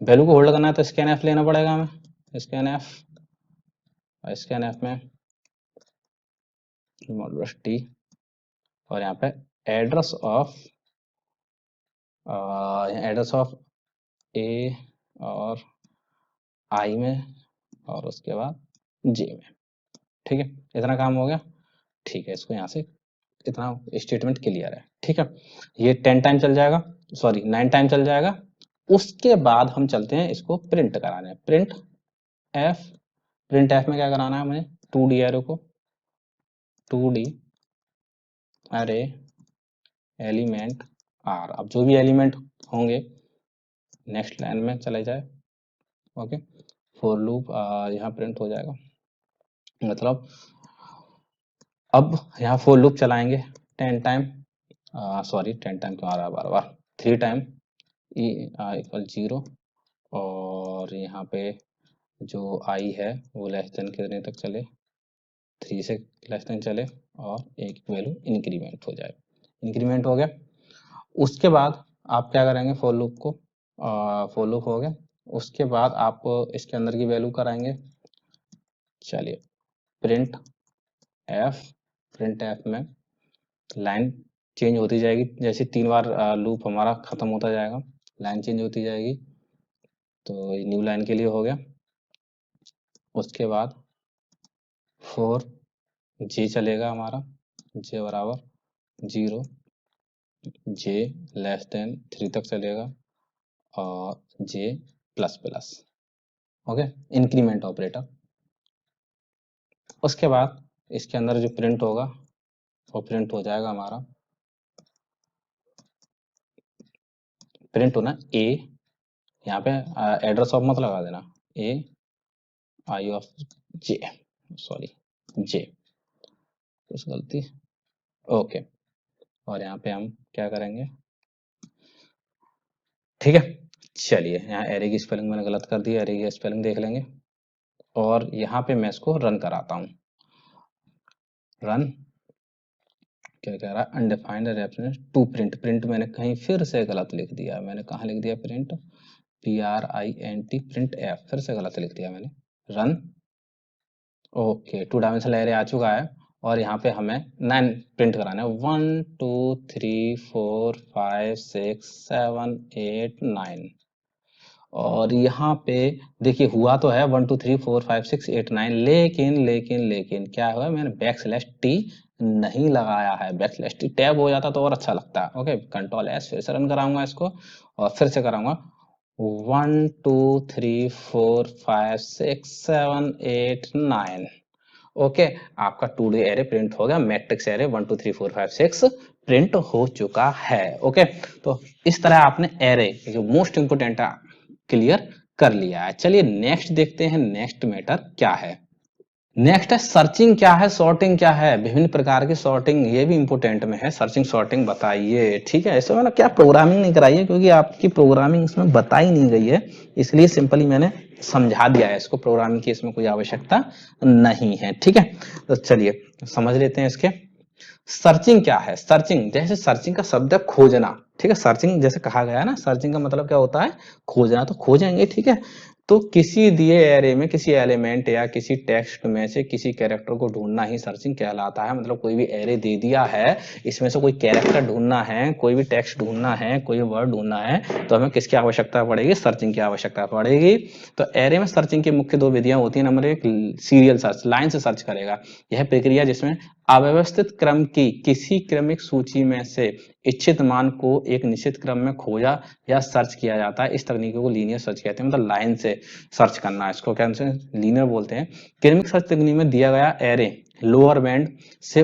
वैल्यू को होल्ड करना है तो स्कैन लेना पड़ेगा हमें। स्कैन एफ में टी और यहाँ पे एड्रेस ऑफ ए और आई में और उसके बाद जे में, ठीक है। इतना काम हो गया, ठीक है। इसको यहाँ से इतना स्टेटमेंट क्लियर है, ठीक है। ये 10 टाइम चल जाएगा, सॉरी 9 टाइम चल जाएगा। उसके बाद हम चलते हैं इसको प्रिंट कराने। प्रिंट एफ में क्या कराना है हमें, 2D एरो को 2D अरे एलिमेंट आर। अब जो भी एलिमेंट होंगे नेक्स्ट लाइन में चले जाए, ओके। फॉर लूप यहाँ प्रिंट हो जाएगा, मतलब अब यहाँ फॉर लूप चलाएंगे 10 टाइम, सॉरी 10 टाइम क्यों आ रहा है बार बार, 3 टाइम ई इक्वल 0 और यहाँ पे जो आई है वो लेस देन कितने तक चले, 3 से लेस देन चले और एक वैल्यू इंक्रीमेंट हो जाए। इंक्रीमेंट हो गया, उसके बाद आप क्या करेंगे, फॉर लूप को फॉर लूप हो गया। उसके बाद आप इसके अंदर की वैल्यू कराएंगे। चलिए प्रिंट एफ में लाइन चेंज होती जाएगी, जैसे 3 बार लूप हमारा खत्म होता जाएगा, लाइन चेंज होती जाएगी। तो न्यू लाइन के लिए हो गया। उसके बाद फॉर जे चलेगा हमारा, जे बराबर 0, जे लेस देन 3 तक चलेगा और j plus plus, okay, increment operator. उसके बाद इसके अंदर जो प्रिंट होगा वो प्रिंट हो जाएगा हमारा, प्रिंट होना ए, यहाँ पे एड्रेस ऑफ मत लगा देना, ए आई ऑफ जे, सॉरी जे, कुछ गलती, ओके। और यहाँ पे हम क्या करेंगे, ठीक है। चलिए यहाँ एरे की स्पेलिंग मैंने गलत कर दी, एरे की स्पेलिंग देख लेंगे। और यहाँ पे मैं इसको रन कराता हूँ। रन क्या कह रहा है, undefined reference to print. Print मैंने कहीं फिर से गलत लिख दिया, मैंने कहाँ लिख दिया, प्रिंट PRINT प्रिंट एफ, फिर से गलत लिख दिया मैंने। रन, ओके, 2 डायमेंशनल एरे आ चुका है और यहाँ पे हमें 9 प्रिंट कराना है। 1 2 3 4 5 6 7 8 9 और यहाँ पे देखिए हुआ तो है 1 2 3 4 5 6 8 9, लेकिन क्या हुआ, मैंने \t नहीं लगाया है। \t टैब हो जाता तो और अच्छा लगता है। ओके, कंट्रोल S फिर से रन कराऊंगा इसको और फिर से कराऊंगा 1 2 3 4 5 6 7 8 9, ओके। आपका 2D एरे प्रिंट हो गया, मैट्रिक्स एरे 1 2 3 4 5 6 प्रिंट हो चुका है, ओके। तो इस तरह आपने एरे जो मोस्ट इंपोर्टेंट क्लियर कर लिया है। चलिए नेक्स्ट देखते हैं, नेक्स्ट मैटर क्या है। नेक्स्ट है सर्चिंग क्या है, सॉर्टिंग क्या है, विभिन्न प्रकार की सॉर्टिंग, ये भी इंपोर्टेंट में है। सर्चिंग सॉर्टिंग बताइए, ठीक है। इसमें मैंने क्या प्रोग्रामिंग नहीं कराई है, क्योंकि आपकी प्रोग्रामिंग इसमें बताई नहीं गई है, इसलिए सिंपली मैंने समझा दिया है इसको। प्रोग्रामिंग की इसमें कोई आवश्यकता नहीं है, ठीक है। तो चलिए समझ लेते हैं इसके। सर्चिंग क्या है? सर्चिंग, जैसे सर्चिंग का शब्द है खोजना, ठीक है। सर्चिंग जैसे कहा गया है ना, सर्चिंग का मतलब क्या होता है? खोजना। तो खोजेंगे, ठीक है। तो किसी दिए एरे में किसी एलिमेंट या किसी टेक्स्ट में से किसी कैरेक्टर को ढूंढना ही सर्चिंग कहलाता है। मतलब कोई भी एरे दे दिया है, इसमें से कोई कैरेक्टर ढूंढना है, कोई भी टेक्स्ट ढूंढना है, कोई वर्ड ढूंढना है, तो हमें किसकी आवश्यकता पड़ेगी? सर्चिंग की आवश्यकता पड़ेगी। तो एरे में सर्चिंग की मुख्य दो विधियां होती है। नंबर एक, सीरियल सर्च, लाइन से सर्च करेगा। यह प्रक्रिया जिसमें अव्यवस्थित क्रम की किसी क्रमिक सूची में से इच्छित मान को एक निश्चित क्रम में खोजा या सर्च किया जाता है। इस तकनीक को लीनियर सर्च कहते हैं। मतलब लाइन से सर्च करना, इसको क्या लीनियर बोलते हैं। क्रमिक सर्च तकनीक में दिया गया एरे लोअर बैंड से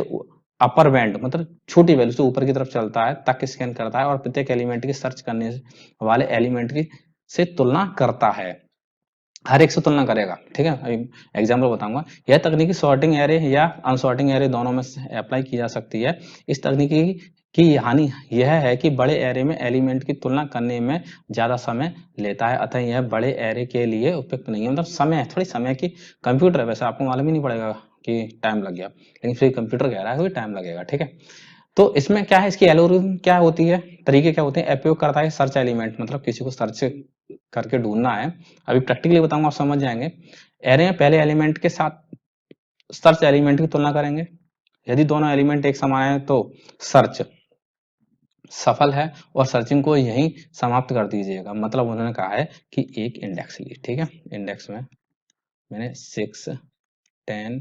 अपर बैंड, मतलब छोटी वैल्यू से ऊपर की तरफ चलता है, तक स्कैन करता है और प्रत्येक एलिमेंट की सर्च करने वाले एलिमेंट की से तुलना करता है। हर एक से तुलना करेगा, ठीक है। अभी एग्जाम्पल बताऊंगा। यह तकनीकी सॉर्टिंग एरे या अनसॉर्टिंग एरे दोनों में अप्लाई की जा सकती है। इस तकनीकी की हानि यह है कि बड़े एरे में एलिमेंट की तुलना करने में ज्यादा समय लेता है, अतः यह बड़े एरे के लिए उपयुक्त नहीं है। मतलब समय, थोड़ी समय की, कंप्यूटर है वैसे, आपको मालूम ही नहीं पड़ेगा कि टाइम लग गया, लेकिन फिर कंप्यूटर कह रहा है कि टाइम लगेगा, ठीक है। तो इसमें क्या है, इसकी एल्गोरिथम क्या होती है, तरीके क्या होते हैं? उपयोग करता है सर्च एलिमेंट, मतलब किसी को सर्च करके ढूंढना है। अभी प्रैक्टिकली बताऊंगा, आप समझ जाएंगे। एरे में पहले एलिमेंट के साथ सर्च एलिमेंट की तुलना करेंगे। यदि दोनों एलिमेंट एक समान है तो सर्च सफल है और सर्चिंग को यहीं समाप्त कर दीजिएगा। मतलब उन्होंने कहा है कि एक इंडेक्स ली, ठीक है। इंडेक्स में मैंने 6, 10,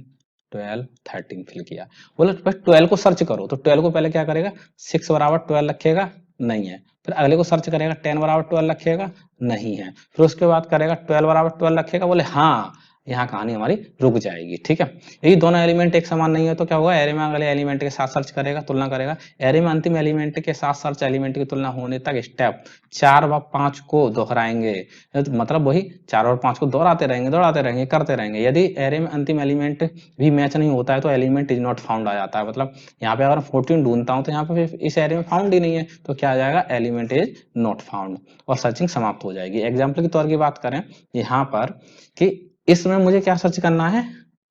12, 13 फिल किया। बोले बस 12 को सर्च करो, तो 12 को पहले क्या करेगा? 6 बराबर 12 रखेगा, नहीं है। फिर अगले को सर्च करेगा, 10 बराबर 12 रखेगा, नहीं है। फिर उसके बाद करेगा 12 बराबर 12 रखेगा, बोले हाँ, यहाँ कहानी हमारी रुक जाएगी, ठीक है। यदि दोनों एलिमेंट एक समान नहीं है तो क्या होगा? एरे में अगले एलिमेंट के साथ सर्च करेगा, तुलना करेगा। एरे में अंतिम एलिमेंट के साथ सर्च एलिमेंट की तुलना होने तक स्टेप 4 व 5 को दोहराएंगे। तो मतलब वही 4 और 5 को दोहराते रहेंगे, दौड़ाते रहेंगे, करते रहेंगे। यदि एरे में अंतिम एलिमेंट भी मैच नहीं होता है तो एलिमेंट इज नॉट फाउंड आ जाता है। मतलब यहाँ पे अगर 14 ढूंढता हूँ तो यहाँ पे इस एरे में फाउंड ही नहीं है, तो क्या आ जाएगा? एलिमेंट इज नॉट फाउंड, और सर्चिंग समाप्त हो जाएगी। एग्जाम्पल के तौर की बात करें यहाँ पर, कि इसमें मुझे क्या सर्च करना है?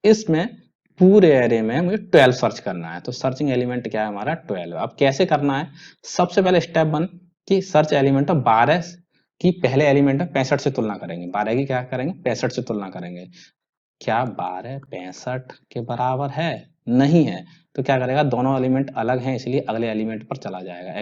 इसमें पूरे एरे में मुझे 12 सर्च करना है। तो सर्चिंग एलिमेंट क्या है हमारा? 12। अब कैसे करना है? सबसे पहले स्टेप 1 कि सर्च एलिमेंट 12 की पहले एलिमेंट में 65 से तुलना करेंगे। 12 की क्या करेंगे? 65 से तुलना करेंगे। क्या 12 65 के बराबर है? नहीं है। तो क्या करेगा? दोनों एलिमेंट अलग हैं, इसलिए अगले एलिमेंट पर चला जाएगा।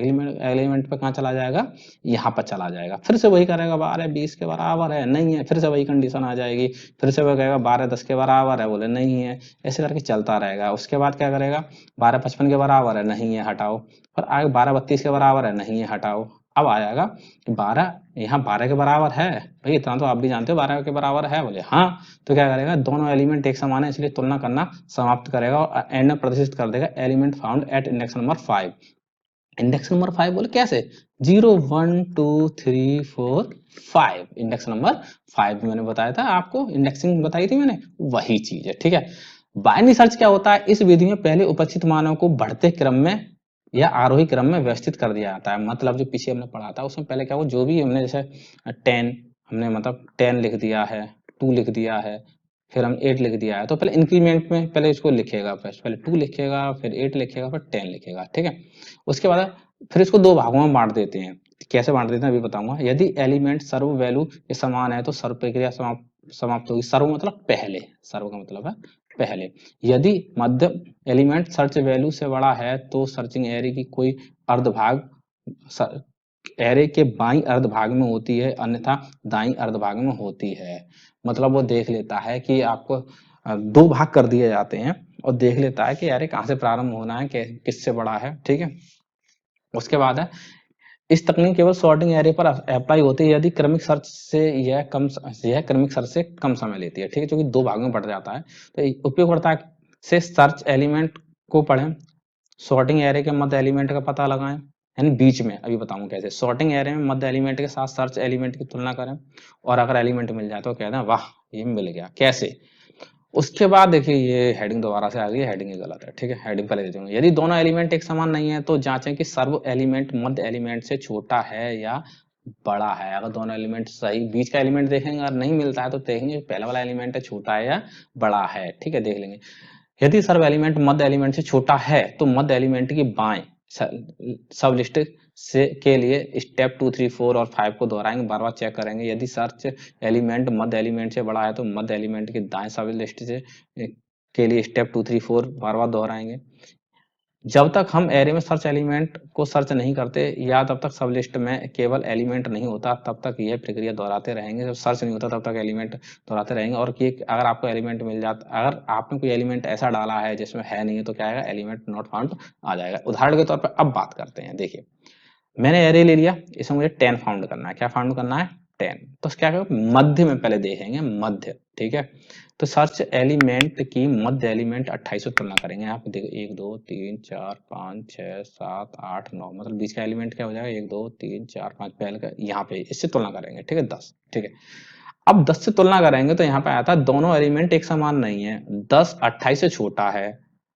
एलिमेंट पर कहाँ चला जाएगा? यहाँ पर चला जाएगा। फिर से वही करेगा, 12 20 के बराबर है, नहीं है। फिर से वही कंडीशन आ जाएगी। फिर से वह कहेगा 12 10 के बराबर है, बोले नहीं है। ऐसे करके चलता रहेगा। उसके बाद क्या करेगा? 12 55 के बराबर है, नहीं है, हटाओ। फिर आगे 12 32 के बराबर है, नहीं है, हटाओ। अब आएगा 12, यहाँ 12 के बराबर है, भाई इतना तो आप भी जानते हो 12 के बराबर है, बोले हाँ। तो क्या करेगा? दोनों एलिमेंट एक समान है, इसलिए तुलना करना समाप्त करेगा और एंड में प्रदर्शित कर देगा element found at index number 5। Index number 5 बोले कैसे? 0 1 2 3 4 5, इंडेक्स नंबर 5 मैंने बताया था आपको, इंडेक्सिंग बताई थी मैंने, वही चीज है, ठीक है। बाइनरी सर्च क्या होता है? इस विधि में पहले उपस्थित मानों को बढ़ते क्रम में या आरोही क्रम में व्यवस्थित कर दिया जाता है। मतलब जो पीछे हमने पढ़ा था उसमें पहले क्या हो, जो भी हमने जैसे 10, हमने मतलब 10 लिख दिया है, 2 लिख दिया है, फिर हम 8 लिख दिया है, तो पहले इंक्रीमेंट में पहले इसको लिखेगा, पहले 2 लिखेगा, फिर 8 लिखेगा, फिर 10 लिखेगा, ठीक है। उसके बाद फिर इसको दो भागों में बांट देते हैं। कैसे बांट देते हैं अभी बताऊंगा। यदि एलिमेंट सर्व वैल्यू के समान है तो सर्व प्रक्रिया समाप्त होगी। सर्व मतलब पहले, सर्व का मतलब है पहले। यदि मध्य एलिमेंट सर्च वैल्यू से बड़ा है तो सर्चिंग एरे की कोई अर्धभाग एरे के बाईं अर्धभाग में होती है, अन्यथा दाईं अर्धभाग में होती है। मतलब वो देख लेता है कि आपको दो भाग कर दिए जाते हैं और देख लेता है कि एरे कहाँ से प्रारंभ होना है, किससे बड़ा है, ठीक है। उसके बाद है, इस तकनीक केवल सॉर्टिंग एरे पर अप्लाई होती है यदि क्रमिक सर्च से यह क्रमिक सर्च से कम समय लेती है, ठीक है, क्योंकि दो भागों में बढ़ जाता है। तो उपयोगकर्ता से सर्च एलिमेंट को पढ़ें, सॉर्टिंग एरे के मध्य एलिमेंट का पता लगाएं, यानी बीच में। अभी बताऊंगा कैसे। सॉर्टिंग एरे में मध्य एलिमेंट के साथ सर्च एलिमेंट की तुलना करें और अगर एलिमेंट मिल जाए तो कहते हैं वाह, ये मिल गया। कैसे? उसके बाद देखिए ये हेडिंग दोबारा से आ गई, हेडिंग ही गलत है, ठीक है, हेडिंग पहले दे दूंगा। यदि दोनों एलिमेंट एक समान नहीं है तो जांचें कि सर्व एलिमेंट मध्य एलिमेंट से छोटा है या बड़ा है। अगर दोनों एलिमेंट सही, बीच का एलिमेंट देखेंगे, अगर नहीं मिलता है तो देखेंगे पहला वाला एलिमेंट है छोटा है या बड़ा है, ठीक है, देख लेंगे। यदि सर्व एलिमेंट मध्य एलिमेंट से छोटा है तो मध्य एलिमेंट की बाएं सब लिस्ट से के लिए स्टेप 2, 3, 4 और 5 को दोहराएंगे, बार बार चेक करेंगे। यदि सर्च एलिमेंट मध्य एलिमेंट से बड़ा है तो मध्य एलिमेंट के दाएं सब लिस्ट से के लिए स्टेप 2, 3, 4 बार बार दोहराएंगे। जब तक हम एरे में सर्च एलिमेंट को सर्च नहीं करते या तब तक सब लिस्ट में केवल एलिमेंट नहीं होता तब तक यह प्रक्रिया दोहराते रहेंगे। जब सर्च नहीं होता तब तक एलिमेंट दोहराते रहेंगे। और कि अगर आपको एलिमेंट मिल जाता, अगर आपने कोई एलिमेंट ऐसा डाला है जिसमें है नहीं है तो क्या आएगा, एलिमेंट नॉट फाउंड आ जाएगा। उदाहरण के तौर पर अब बात करते हैं। देखिए मैंने एरे ले लिया, इसमें मुझे 10 फाउंड करना है। क्या फाउंड करना है, 10। तो क्या करें, मध्य में पहले देखेंगे, मध्य, ठीक है। तो सर्च एलिमेंट की मध्य एलिमेंट 28 से तुलना करेंगे। यहाँ पे देखो 1, 2, 3, 4, 5, 6, 7, 8, 9, मतलब बीच का एलिमेंट क्या हो जाएगा, 1, 2, 3, 4, 5, पहले का यहाँ पे इससे तुलना करेंगे, ठीक है, 10, ठीक है। अब 10 से तुलना करेंगे तो यहाँ पे आया था दोनों एलिमेंट एक समान नहीं है, 10 28 से छोटा है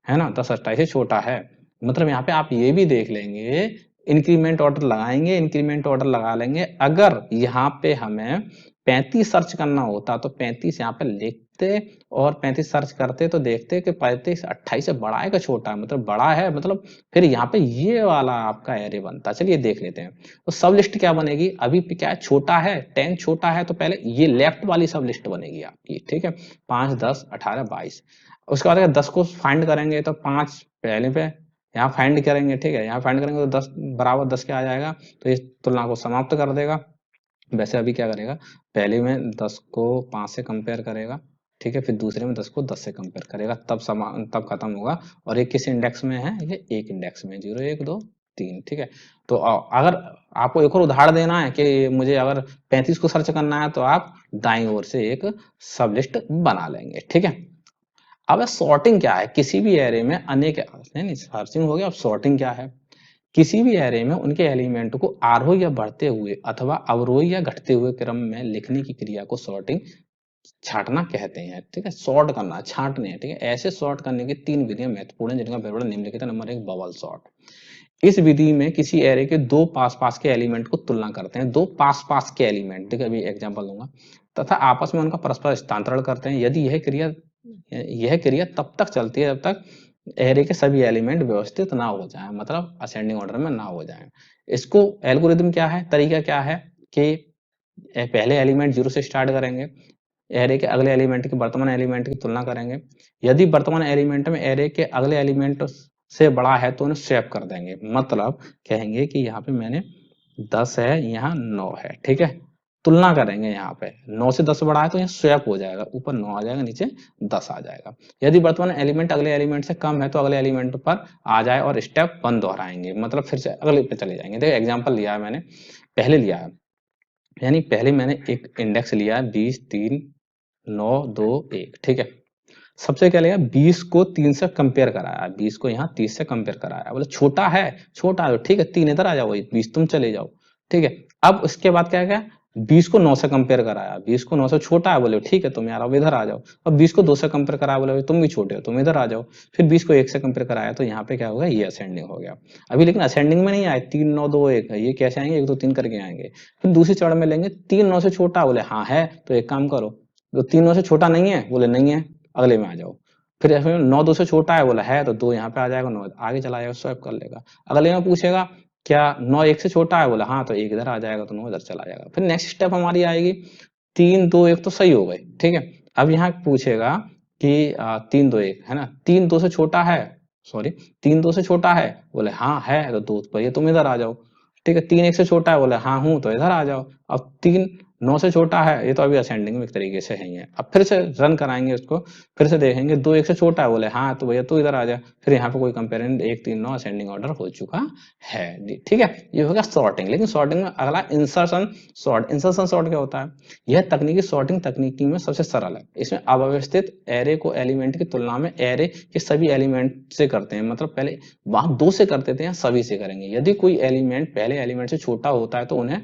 ना, 10 28 से छोटा है। मतलब यहाँ पे आप ये भी देख लेंगे, इंक्रीमेंट ऑर्डर लगाएंगे, इंक्रीमेंट ऑर्डर लगा लेंगे। अगर यहाँ पे हमें 35 सर्च करना होता तो 35 यहाँ पे लिखते और 35 सर्च करते तो देखते कि 35 28 से बड़ा है कि छोटा है, मतलब बड़ा है, मतलब फिर यहाँ पे ये वाला आपका एरे बनता। चलिए देख लेते हैं। तो सब लिस्ट क्या बनेगी, अभी क्या है, छोटा है, 10 छोटा है, तो पहले ये लेफ्ट वाली सब लिस्ट बनेगी आपकी, ठीक है, 5, 10, 18, 22। उसके बाद अगर 10 को फाइंड करेंगे तो 5 पहले पे यहाँ फाइंड करेंगे, ठीक है, यहाँ फाइंड करेंगे तो 10 बराबर 10 के आ जाएगा, तो इस तुलना को समाप्त कर देगा। वैसे अभी क्या करेगा, पहले में 10 को 5 से कंपेयर करेगा, ठीक है, फिर दूसरे में 10 को 10 से कंपेयर करेगा, तब खत्म होगा। और ये किस इंडेक्स में है, ये एक इंडेक्स में, 0, 1, 2, 3, ठीक है। तो अगर आपको एक और उदाहरण देना है कि मुझे अगर 35 को सर्च करना है तो आप दाईं ओर से एक सब लिस्ट बना लेंगे, ठीक है। अब सॉर्टिंग क्या है, किसी भी एरे में अनेक, नहीं सर्चिंग हो गया, अब सॉर्टिंग क्या है। किसी भी एरे में उनके एलिमेंट को आरोही या बढ़ते हुए अथवा अवरोही या घटते हुए क्रम में लिखने की क्रिया को सॉर्टिंग, छांटना कहते हैं, ठीक है। सॉर्ट करना, छांटने हैं, ठीक है। ऐसे सॉर्ट करने की 3 विधियां महत्वपूर्ण हैं जिनका विवरण निम्नलिखित है। Number 1, bubble sort. इस विधि में किसी एरे के दो पास पास के एलिमेंट को तुलना करते हैं, दो पास पास के एलिमेंट, ठीक है, अभी एग्जांपल दूंगा, तथा आपस में उनका परस्पर स्थानांतरण करते हैं। यदि यह क्रिया तब तक चलती है जब तक एरे के सभी एलिमेंट व्यवस्थित ना हो जाएं, मतलब असेंडिंग ऑर्डर में ना हो जाएं। इसको एल्गोरिदम क्या है, तरीका क्या है कि पहले एलिमेंट 0 से स्टार्ट करेंगे, एरे के अगले एलिमेंट की वर्तमान एलिमेंट की तुलना करेंगे। यदि वर्तमान एलिमेंट में एरे के अगले एलिमेंट से बड़ा है तो उन्हें स्वैप कर देंगे, मतलब कहेंगे कि यहाँ पे मैंने 10 है, यहाँ 9 है, ठीक है। तुलना करेंगे, यहाँ पे 9 से 10 बड़ा है तो यहाँ स्वैप हो जाएगा, ऊपर 9 आ जाएगा, नीचे 10 आ जाएगा। यदि वर्तमान एलिमेंट अगले एलिमेंट से कम है तो अगले एलिमेंट पर आ जाए और स्टेप 1 दोहराएंगे, मतलब फिर से अगले पे चले जाएंगे। देखो एग्जाम्पल लिया है मैंने, पहले लिया है, यानी पहले मैंने एक इंडेक्स लिया है 20, 3, 9, 2, 1, ठीक है। सबसे क्या लिया, 20 को 3 से कंपेयर कराया, 20 को यहाँ 30 से कंपेयर कराया, बोले छोटा है, छोटा है, ठीक है, 3 इधर आ जाओ, 20 तुम चले जाओ, ठीक है। अब उसके बाद क्या क्या, 20 को 9 से कंपेयर कराया, 20 को 9 से छोटा है, बोले ठीक है तुम यार अब इधर आ जाओ। अब 20 को 2 से कंपेयर कराया, बोले तुम भी छोटे हो, तुम इधर आ जाओ। फिर 20 को 1 से कंपेयर कराया, तो यहाँ पे क्या होगा, ये असेंडिंग हो गया। अभी लेकिन असेंडिंग में नहीं आए, 3, 9, 2, 1 है, ये कैसे आएंगे, 1, 2, 3 करके आएंगे। फिर दूसरी चरण में लेंगे, 3, 9 से छोटा, बोले हाँ है, तो एक काम करो, तो 3, 9 से छोटा नहीं है, बोले नहीं है, अगले में आ जाओ। फिर ऐसे 9, 2 से छोटा है, बोला है, तो 2 यहाँ पे आ जाएगा, 9 आगे चला जाएगा, स्वैप कर लेगा। अगले में पूछेगा क्या 9 1 से छोटा है, बोला हाँ, तो 1 इधर आ जाएगा, तो 9 इधर चला जाएगा। फिर नेक्स्ट स्टेप हमारी आएगी, 3, 2, 1 तो सही हो गए, ठीक है। अब यहाँ पूछेगा कि 3, 2, 1 है ना, 3 2 से छोटा है, सॉरी 3 2 से छोटा है, बोले हाँ है, तो 2 भैया तुम इधर आ जाओ, ठीक है। 3 1 से छोटा है, बोले हाँ हूँ, तो इधर आ जाओ। अब 3 9 से छोटा है, ये तो अभी असेंडिंग में एक तरीके से है ही है। अब फिर से रन कराएंगे उसको, फिर से देखेंगे 2 1 से छोटा है, बोले हाँ, तो भैया तू इधर आ जा। फिर यहाँ पे कोई कंपेरिजन 1 3 9 असेंडिंग ऑर्डर हो चुका है, ठीक है। ये हो गया सॉर्टिंग। लेकिन सॉर्टिंग में अगला इंसर्शन सॉर्ट। इंसर्शन सॉर्ट क्या होता है, यह तकनीकी सॉर्टिंग तकनीकी में सबसे सरल है। इसमें अव्यवस्थित एरे को एलिमेंट की तुलना में एरे के सभी एलिमेंट से करते हैं, मतलब पहले वहां 2 से करते थे, यहाँ सभी से करेंगे। यदि कोई एलिमेंट पहले एलिमेंट से छोटा होता है तो उन्हें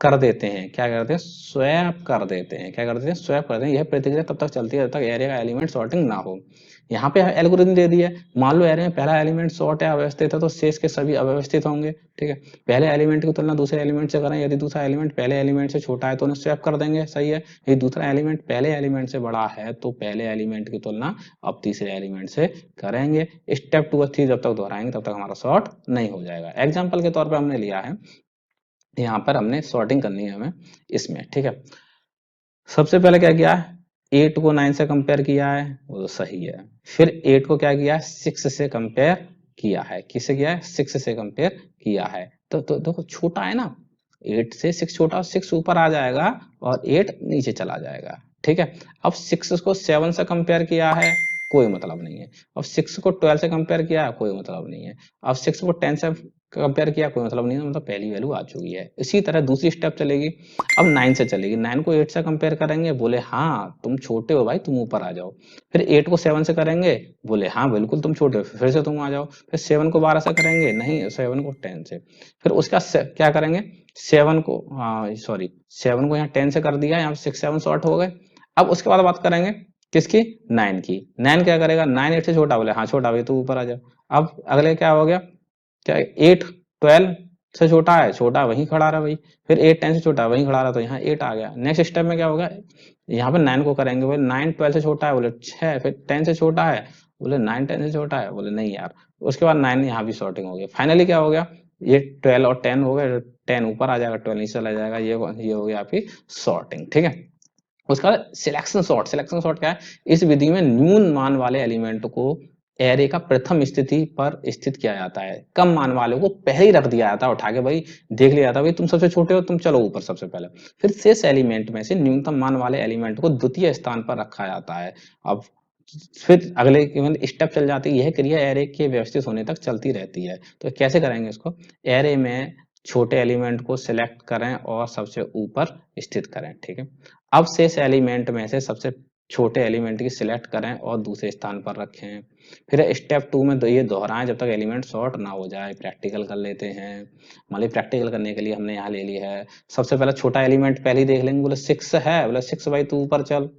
कर देते हैं, क्या करते हैं, स्वैप कर देते हैं, क्या करते हैं, स्वैप करते हैं। यह प्रतिक्रिया तब तक चलती है जब तक एरे का एलिमेंट सॉर्टिंग ना हो। यहाँ पे एल्गोरिथम दे दिया है, मान लो एरे में पहला एलिमेंट सॉर्ट है, अव्यवस्थित है, तो शेष के सभी अव्यवस्थित होंगे, ठीक है। पहले एलिमेंट की तुलना दूसरे एलिमेंट से करें, यदि दूसरा एलिमेंट पहले एलिमेंट से छोटा है तो उन्हें स्वैप कर देंगे, सही है। यदि दूसरा एलिमेंट पहले एलिमेंट से बड़ा है तो पहले एलिमेंट की तुलना अब तीसरे एलिमेंट से करेंगे। स्टेप 2 और 3 जब तक दोहराएंगे तब तक हमारा सॉर्ट नहीं हो जाएगा। एग्जाम्पल के तौर पर हमने लिया है, यहाँ पर हमने सॉर्टिंग करनी है हमें इसमें, ठीक है। सबसे पहले क्या किया है, 8 को 9 से कंपेयर किया है, वो तो सही है। फिर 8 को क्या किया है, 6 से कंपेयर किया है। किससे किया है, 6 से कंपेयर किया है। तो देखो छोटा है ना, 8 से 6 छोटा, 6 ऊपर आ जाएगा और 8 नीचे चला जाएगा, ठीक है। अब 6 को 7 से कंपेयर किया है, कोई मतलब नहीं है। अब 6 को 12 से कंपेयर किया है, कोई मतलब नहीं है। अब 6 को 10 से कंपेयर किया, कोई मतलब नहीं है, मतलब पहली वैल्यू आ चुकी है। इसी तरह दूसरी स्टेप चलेगी, अब 9 से चलेगी। 9 को 8 से कंपेयर करेंगे, बोले हाँ तुम छोटे हो भाई, तुम ऊपर आ जाओ। फिर 8 को 7 से करेंगे, बोले हाँ बिल्कुल तुम छोटे हो, फिर से तुम आ जाओ। फिर 7 को 12 से करेंगे, नहीं 7 को 10 से। फिर उसका क्या करेंगे, 7 को, हाँ सॉरी, 7 को यहाँ 10 से कर दिया, यहाँ 6 7 शॉर्ट हो गए। अब उसके बाद बात करेंगे किसकी, 9 की। 9 क्या करेगा, 9 8 से छोटा, बोले हाँ छोटा भाई, तू ऊपर आ जाओ। अब अगले क्या हो गया, क्या 8 12 से छोटा है, छोटा वहीं खड़ा रहा भाई। फिर 8 10 से छोटा वहीं खड़ा रहा, तो यहाँ 8 आ गया। नेक्स्ट स्टेप में क्या होगा, यहाँ पे 9 को करेंगे, बोले 9 12 से छोटा है, बोले 6। फिर 10 से छोटा है, बोले 9 10 से छोटा है, बोले नहीं यार। उसके बाद 9 यहाँ भी सॉर्टिंग हो गई। फाइनली क्या हो गया, ये 12 और 10 हो गए, 10 ऊपर आ जाएगा, 12 नीचे चला जाएगा। ये हो गया आपकी सॉर्टिंग, ठीक है। उसका सिलेक्शन सॉर्ट, सिलेक्शन सॉर्ट क्या है, इस विधि में न्यून मान वाले एलिमेंट को एरे का प्रथम स्थिति पर स्थित किया जाता है, कम मान वाले को पहले ही रख दिया जाता है, उठा के भाई देख लिया जाता, भाई तुम सबसे छोटे हो, तुम चलो ऊपर सबसे पहले। फिर शेष एलिमेंट में से न्यूनतम मान वाले एलिमेंट को द्वितीय स्थान पर रखा जाता है। अब फिर अगले स्टेप चल जाती है, यह क्रिया एरे के व्यवस्थित होने तक चलती रहती है। तो कैसे करेंगे इसको, एरे में छोटे एलिमेंट को सिलेक्ट करें और सबसे ऊपर स्थित करें, ठीक है। अब शेष एलिमेंट में से सबसे छोटे एलिमेंट की सिलेक्ट करें और दूसरे स्थान पर रखें। फिर स्टेप 2 में ये दोहराएं जब तक एलिमेंट सॉर्ट ना हो जाए। प्रैक्टिकल कर लेते हैं, मान ली प्रैक्टिकल करने के लिए हमने यहाँ ले लिया है। सबसे पहले छोटा एलिमेंट पहले ही देख लेंगे, बोले 6 है, बोले 6 भाई तू ऊपर चल।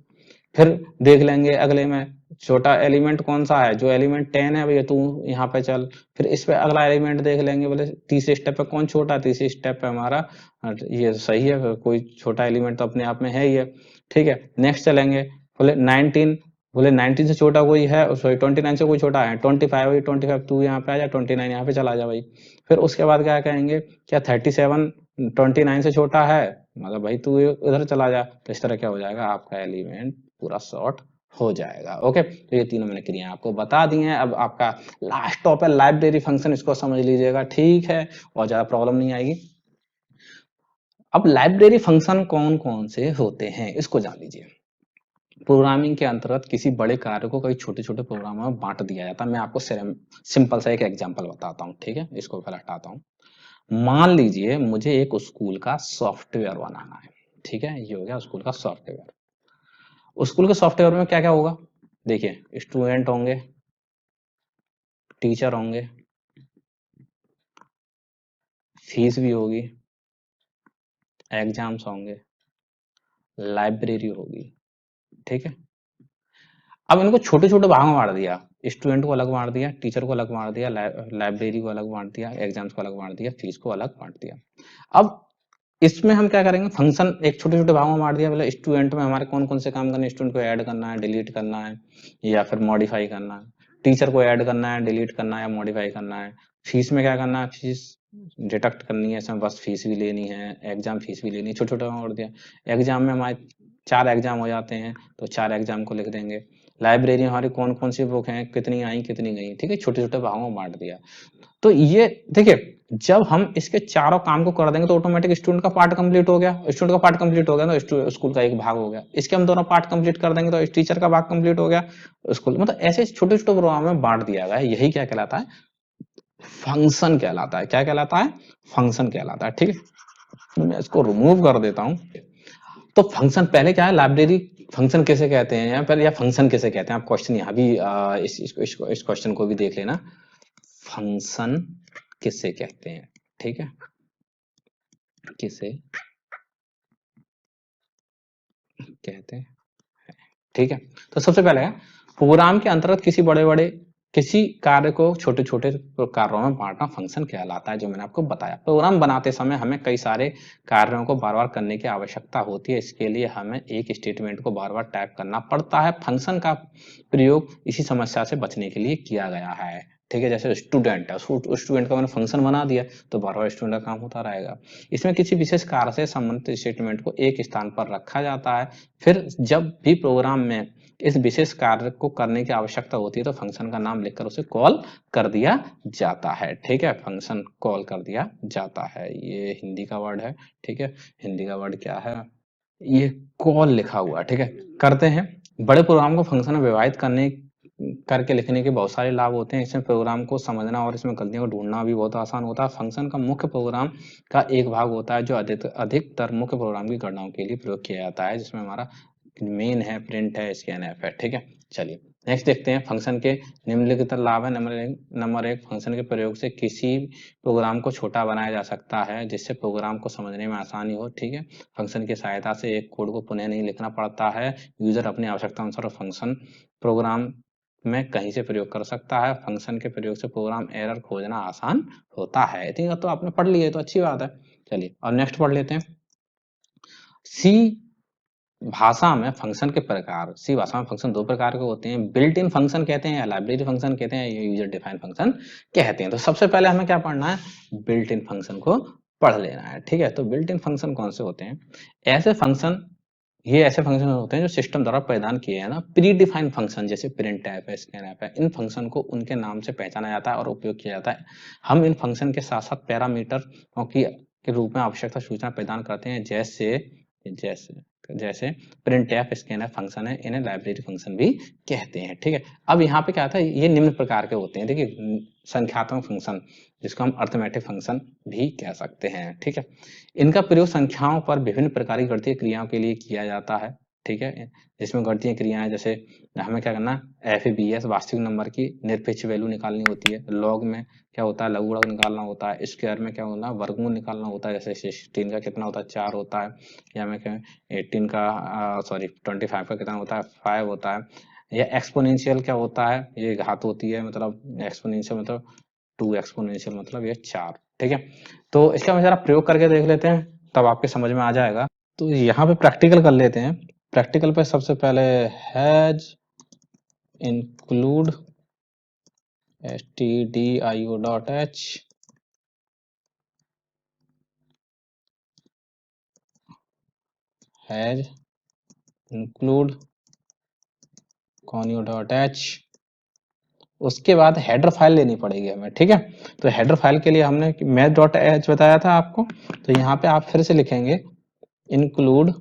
फिर देख लेंगे अगले में छोटा एलिमेंट कौन सा है, जो एलिमेंट 10 है भैया तू यहाँ पे चल। फिर इस पे अगला एलिमेंट देख लेंगे, बोले तीसरे स्टेप पे कौन छोटा, तीसरे स्टेप पे हमारा ये सही है, कोई छोटा एलिमेंट तो अपने आप में है ही है, ठीक है। नेक्स्ट चलेंगे, बोले 19, बोले 19 से छोटा कोई है, सॉरी 29 से कोई छोटा है, 25 भाई, 25 तू यहाँ पे आ जा, 29 यहाँ पे चला जा भाई। फिर उसके बाद क्या कहेंगे, क्या 37 29 से छोटा है, मतलब भाई तू उधर चला जा। तो इस तरह क्या हो जाएगा, आपका एलिमेंट पूरा सॉर्ट हो जाएगा। ओके, तो ये तीनों मैंने क्रिया आपको बता दी हैं। अब आपका लास्ट टॉप है लाइब्रेरी फंक्शन, इसको समझ लीजिएगा, ठीक है, और ज्यादा प्रॉब्लम नहीं आएगी। अब लाइब्रेरी फंक्शन कौन कौन से होते हैं इसको जान लीजिए। प्रोग्रामिंग के अंतर्गत किसी बड़े कार्य को कई छोटे छोटे प्रोग्रामों में बांट दिया जाता है। मैं आपको सिंपल सा एक एग्जांपल बताता हूँ, ठीक है। इसको पहले हटाता हूँ। मान लीजिए मुझे एक स्कूल का सॉफ्टवेयर बनाना है, ठीक है, ये हो गया स्कूल का सॉफ्टवेयर। स्कूल के सॉफ्टवेयर में क्या क्या होगा, देखिए स्टूडेंट होंगे, टीचर होंगे, फीस भी होगी, एग्जाम्स होंगे, लाइब्रेरी होगी, ठीक है। अब इनको छोटे छोटे भागों में बांट दिया, स्टूडेंट को अलग बांट दिया, टीचर को अलग बांट दिया, लाइब्रेरी को अलग बांट दिया, एग्जाम्स को अलग बांट दिया, फीस को अलग बांट दिया। अब इसमें हम क्या करेंगे, फंक्शन एक छोटे छोटे भागों में बांट दिया, मतलब स्टूडेंट में हमारे कौन कौन से काम करने, स्टूडेंट को ऐड करना है, डिलीट करना है, या फिर मॉडिफाई करना है। टीचर को ऐड करना है, डिलीट करना है या मॉडिफाई करना है। फीस में क्या करना है, फीस डिडक्ट करनी है, इसमें बस फीस भी लेनी है, एग्जाम फीस भी लेनी है, छोटे छोटे बांट दिया। एग्जाम में हमारे 4 एग्जाम हो जाते हैं, तो 4 एग्जाम को लिख देंगे। लाइब्रेरी में हमारी कौन कौन सी बुक हैं, कितनी आई कितनी गई, ठीक है, छोटे छोटे भागों में बांट दिया। तो ये देखिए, जब हम इसके चारों काम को कर देंगे तो ऑटोमेटिक स्टूडेंट का पार्ट कंप्लीट हो गया, स्टूडेंट का पार्ट कंप्लीट हो गया तो स्कूल का एक भाग हो गया। इसके हम दोनों पार्ट कंप्लीट कर देंगे तो टीचर का भाग कंप्लीट हो गया, स्कूल, मतलब ऐसे छोटे छोटे प्रोग्राम में बांट दिया गया है। यही क्या कहलाता है, फंक्शन कहलाता है। क्या कहलाता है, फंक्शन कहलाता है, ठीक है। मैं इसको रिमूव कर देता हूं। तो फंक्शन पहले क्या है, लाइब्रेरी फंक्शन किसे कहते हैं यहाँ पर, या फंक्शन किसे कहते हैं, आप क्वेश्चन यहाँ भी इस क्वेश्चन को भी देख लेना, फंक्शन किसे कहते हैं, ठीक है, किसे कहते हैं। ठीक है, तो सबसे पहले प्रोग्राम के अंतर्गत किसी कार्य को छोटे छोटे कार्यों में बांटना फंक्शन कहलाता है, जो मैंने आपको बताया। प्रोग्राम बनाते समय हमें कई सारे कार्यों को बार बार करने की आवश्यकता होती है, इसके लिए हमें एक स्टेटमेंट को बार बार टाइप करना पड़ता है। फंक्शन का प्रयोग इसी समस्या से बचने के लिए किया गया है। ठीक है, जैसे स्टूडेंट है, स्टूडेंट का मैंने फंक्शन बना दिया तो बार बार स्टूडेंट का काम होता रहेगा। इसमें किसी विशेष कार्य से संबंधित स्टेटमेंट को एक स्थान पर रखा जाता है, फिर जब भी प्रोग्राम में इस विशेष कार्य को करने की आवश्यकता होती है तो फंक्शन का नाम लिखकर उसे कॉल कर दिया जाता है। ठीक है, फंक्शन कॉल कर दिया जाता है। ये हिंदी का वर्ड है। ठीक है, हिंदी का वर्ड क्या है, ये कॉल लिखा हुआ है। ठीक है, करते हैं। बड़े प्रोग्राम को फंक्शन में विभाजित करने करके लिखने के बहुत सारे लाभ होते हैं। इसमें प्रोग्राम को समझना और इसमें गलतियों को ढूंढना भी बहुत आसान होता है। फंक्शन का मुख्य प्रोग्राम का एक भाग होता है जो अधिकतर मुख्य प्रोग्राम की गणनाओं के लिए प्रयोग किया जाता है, जिसमें हमारा मेन है, प्रिंट है, स्कैनफ है। ठीक है, चलिए नेक्स्ट देखते हैं। फंक्शन के निम्नलिखित लाभ है। नंबर एक, फंक्शन के प्रयोग से किसी प्रोग्राम को छोटा बनाया जा सकता है जिससे प्रोग्राम को समझने में आसानी हो। ठीक है, फंक्शन की सहायता से एक कोड को पुनः नहीं लिखना पड़ता है। यूजर अपनी आवश्यकता अनुसार फंक्शन प्रोग्राम में कहीं से प्रयोग कर सकता है। फंक्शन के प्रयोग से प्रोग्राम एरर खोजना आसान होता है। इतना तो आपने पढ़ लिया है तो अच्छी बात है। चलिए और नेक्स्ट पढ़ लेते हैं। सी भाषा में फंक्शन के प्रकार। सी भाषा में फंक्शन दो प्रकार के होते हैं, बिल्ट इन फंक्शन कहते हैं या लाइब्रेरी फंक्शन कहते हैं या यूजर डिफाइंड फंक्शन कहते हैं। तो सबसे पहले हमें क्या पढ़ना है, बिल्ट इन फंक्शन को पढ़ लेना है। ठीक है, तो बिल्ट इन फंक्शन कौन से होते हैं, ऐसे फंक्शन होते हैं जो सिस्टम द्वारा प्रदान किए हैं ना, प्री डिफाइंड फंक्शन जैसे प्रिंटफ है, स्कैनफ है। इन फंक्शन को उनके नाम से पहचाना जाता है और उपयोग किया जाता है। हम इन फंक्शन के साथ साथ पैरामीटर के रूप में आवश्यकता सूचना प्रदान करते हैं, जैसे जैसे जैसे प्रिंटफ, स्कैनफ फंक्शन है, इन्हें लाइब्रेरी फंक्शन भी कहते हैं। ठीक है, अब यहाँ पे क्या था, ये निम्न प्रकार के होते हैं। देखिए, संख्यात्मक फंक्शन जिसको हम अर्थमेटिक फंक्शन भी कह सकते हैं। ठीक है, इनका प्रयोग संख्याओं पर विभिन्न प्रकार की गणितीय क्रियाओं के लिए किया जाता है। ठीक है, जिसमें गणितीय क्रियाएं जैसे हमें क्या करना, FABS वास्तविक नंबर की निरपेक्ष वैल्यू निकालनी होती है। लॉग में क्या होता है, लघुगणक निकालना होता है। स्क्वायर में क्या होना, वर्गमूल निकालना होता है, जैसे 16 का कितना होता है, 4 होता है। या मैं क्या 18 का 25 का कितना होता है, 5 होता है। या एक्सपोनेंशियल क्या होता है, ये घात होती है, मतलब एक्सपोनेंशियल मतलब 2 एक्सपोनेंशियल मतलब ये 4। ठीक है, तो इसका हम जरा प्रयोग करके देख लेते हैं, तब आपके समझ में आ जाएगा। तो यहाँ पे प्रैक्टिकल कर लेते हैं। प्रैक्टिकल पे सबसे पहले has include stdio.h has include conio.h। उसके बाद हेडर फाइल लेनी पड़ेगी हमें। ठीक है, तो हेडर फाइल के लिए हमने math.h बताया था आपको, तो यहाँ पे आप फिर से लिखेंगे इंक्लूड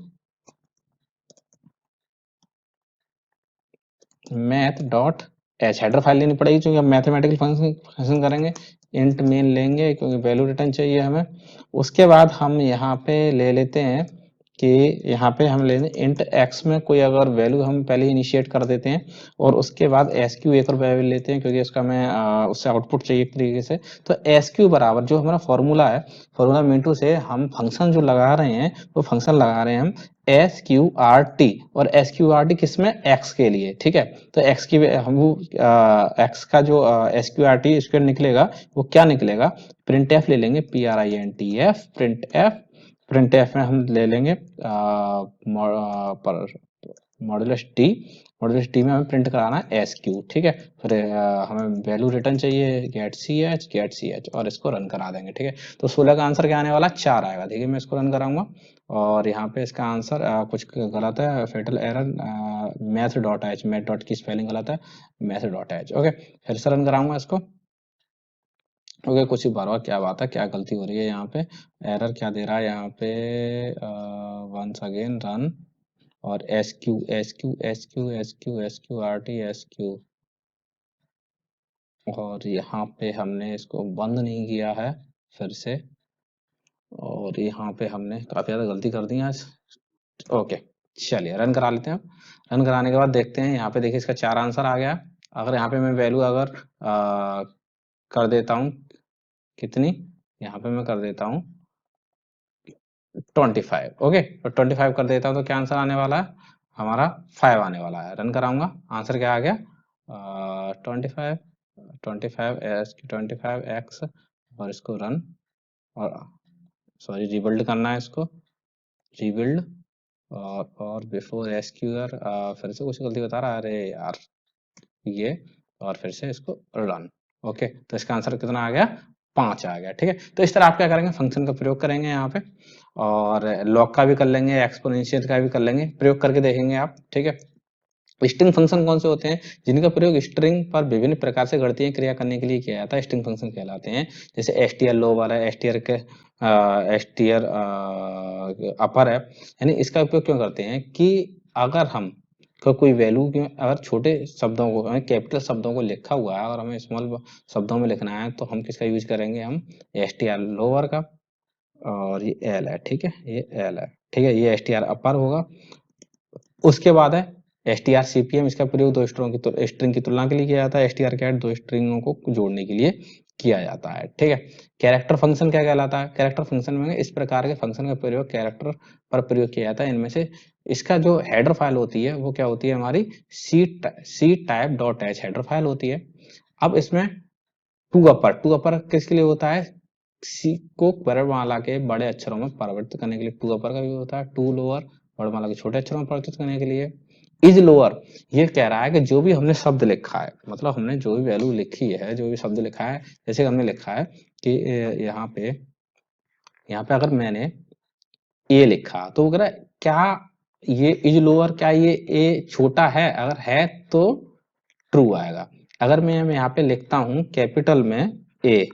math.h। हेडर फाइल लेनी पड़ेगी क्योंकि हम मैथमेटिकल फंक्शन करेंगे। इंट मेन लेंगे क्योंकि वैल्यू रिटर्न चाहिए हमें। उसके बाद हम यहाँ पे ले लेते हैं कि यहाँ पे हम ले लें इंट x में कोई अगर वैल्यू हम पहले इनिशिएट कर देते हैं, और उसके बाद SQ एक और वैल्यू लेते हैं क्योंकि इसका हमें उससे आउटपुट चाहिए एक तरीके से। तो SQ बराबर जो हमारा फॉर्मूला है, फॉर्मूला मिनटू से हम फंक्शन जो लगा रहे हैं वो फंक्शन लगा रहे हैं हम SQRT, और SQRT किसमें, x के लिए। ठीक है, तो x की हम x का जो SQRT स्क्वायर निकलेगा वो क्या निकलेगा, प्रिंटफ ले लेंगे, PRINTF प्रिंटफ। प्रिंटफ में हम ले लेंगे मॉडुलस टी। मॉडुलस टी में हमें प्रिंट कराना है SQ। ठीक है, फिर हमें वैल्यू रिटर्न चाहिए गेट सी एच, और इसको रन करा देंगे। ठीक है, तो 16 का आंसर क्या आने वाला, 4 आएगा। ठीक है, मैं इसको रन कराऊंगा और यहाँ पे इसका आंसर कुछ गलत है, फेटल एरर, मैथ डॉट की स्पेलिंग गलत है, मैथ.h। ओके, फिर से रन कराऊंगा इसको। ओके, कुछ ही बार बार क्या बात है, क्या गलती हो रही है यहाँ पे, एरर क्या दे रहा है यहाँ पे, वंस अगेन रन, और SQ और यहाँ पे हमने इसको बंद नहीं किया है फिर से, और यहाँ पे हमने काफी ज्यादा गलती कर दी है आज। ओके, चलिए रन करा लेते हैं। रन कराने के बाद देखते हैं, यहाँ पे देखिए इसका 4 आंसर आ गया। अगर यहाँ पे मैं वैल्यू अगर कर देता हूँ कितनी, यहाँ पे मैं कर देता हूँ 25। ओके, तो 25 कर देता हूँ तो क्या आंसर आने वाला है हमारा 5 आने वाला है। रन कराऊंगा, आंसर क्या आ गया 25। 25 और इसको रन, और सॉरी रिबिल्ड करना है इसको, रिबिल्ड, और बिफोर एसक्यूआर फिर से कुछ गलती बता रहा है, अरे यार ये, और फिर से इसको रन। ओके, तो इसका आंसर कितना आ गया 5 आ गया। ठीक है, तो इस तरह आप क्या करेंगे, फंक्शन का प्रयोग करेंगे यहाँ पे, और लॉग का भी कर लेंगे, एक्सपोनेंशियल का भी कर लेंगे, प्रयोग करके देखेंगे आप। ठीक है, स्ट्रिंग फंक्शन कौन से होते हैं, जिनका प्रयोग स्ट्रिंग पर विभिन्न प्रकार से गणितीय क्रिया करने के लिए किया जाता है, स्ट्रिंग फंक्शन कहलाते हैं। जैसे एसटीआर लोअर है, एसटीआर अपर है, यानी इसका उपयोग क्यों करते हैं कि अगर हम कोई वैल्यू अगर छोटे शब्दों को, कैपिटल शब्दों को लिखा हुआ है और हमें स्मॉल शब्दों में लिखना है, तो हम किसका यूज करेंगे, हम एसटीआर लोअर का, और ये एल है। ठीक है, ये एल है। ठीक है, ये एसटीआर अपर होगा। उसके बाद है एसटीआर सीपीएम, इसका प्रयोग दो स्ट्रिंग की तुलना के लिए किया जाता है। एसटीआर कैट दो स्ट्रिंगों को जोड़ने के लिए किया जाता है। ठीक है, कैरेक्टर फंक्शन क्या कहलाता है, कैरेक्टर फंक्शन में इस प्रकार के फंक्शन का प्रयोग कैरेक्टर पर प्रयोग किया जाता है। इनमें से इसका जो हेडर फाइल होती है वो क्या होती है, हमारी C type dot H header file होती है। अब इसमें टू अपर किसके लिए होता है, सी को वर्णमाला के बड़े अक्षरों में परिवर्तित करने के लिए टू अपर का भी होता है। टू लोअर वर्णमाला के छोटे अक्षरों में परिवर्तित करने के लिए इज लोअर, ये कह रहा है कि जो भी हमने शब्द लिखा है, मतलब हमने जो भी वैल्यू लिखी है, जो भी शब्द लिखा है, जैसे हमने लिखा है कि यहाँ पे अगर मैंने ए लिखा, तो वो कह रहा है क्या ये इज लोअर, क्या ये ए छोटा है, अगर है तो ट्रू आएगा। अगर मैं यहाँ पे लिखता हूँ कैपिटल में ए,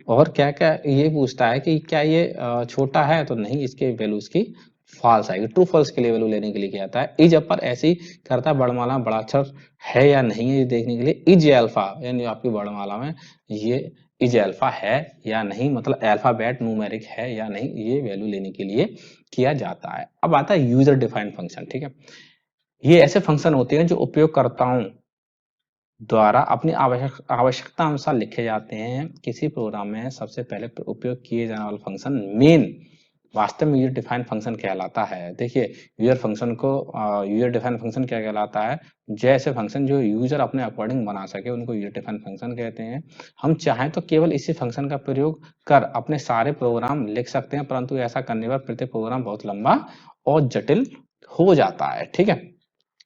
और क्या क्या ये पूछता है कि क्या ये छोटा है, तो नहीं, इसके वैल्यू इसकी फॉल्स आएगी। ट्रू फॉल्स के लिए वैल्यू लेने के लिए क्या आता है, इज अपर ऐसे ही करता है, वर्णमाला बड़ा अक्षर है या नहीं है ये देखने के लिए। इज अल्फा, यानी आपकी वर्णमाला में ये इज अल्फा है या नहीं, मतलब अल्फाबेट न्यूमेरिक है या नहीं, ये वैल्यू लेने के लिए किया जाता है। अब आता है यूजर डिफाइंड फंक्शन। ठीक है, ये ऐसे फंक्शन होते हैं जो उपयोगकर्ताओं द्वारा अपनी आवश्यकता अनुसार लिखे जाते हैं। किसी प्रोग्राम में सबसे पहले उपयोग किए जाने वाला फंक्शन मेन वास्तव में यूजर डिफाइंड फंक्शन कहलाता है। देखिए, यूजर डिफाइंड फंक्शन क्या कहलाता है, जैसे फंक्शन जो यूजर अपने अकॉर्डिंग बना सके उनको यूजर डिफाइंड फंक्शन कहते हैं। हम चाहें तो केवल इसी फंक्शन का प्रयोग कर अपने सारे प्रोग्राम लिख सकते हैं, परंतु ऐसा करने पर प्रत्येक प्रोग्राम बहुत लंबा और जटिल हो जाता है। ठीक है,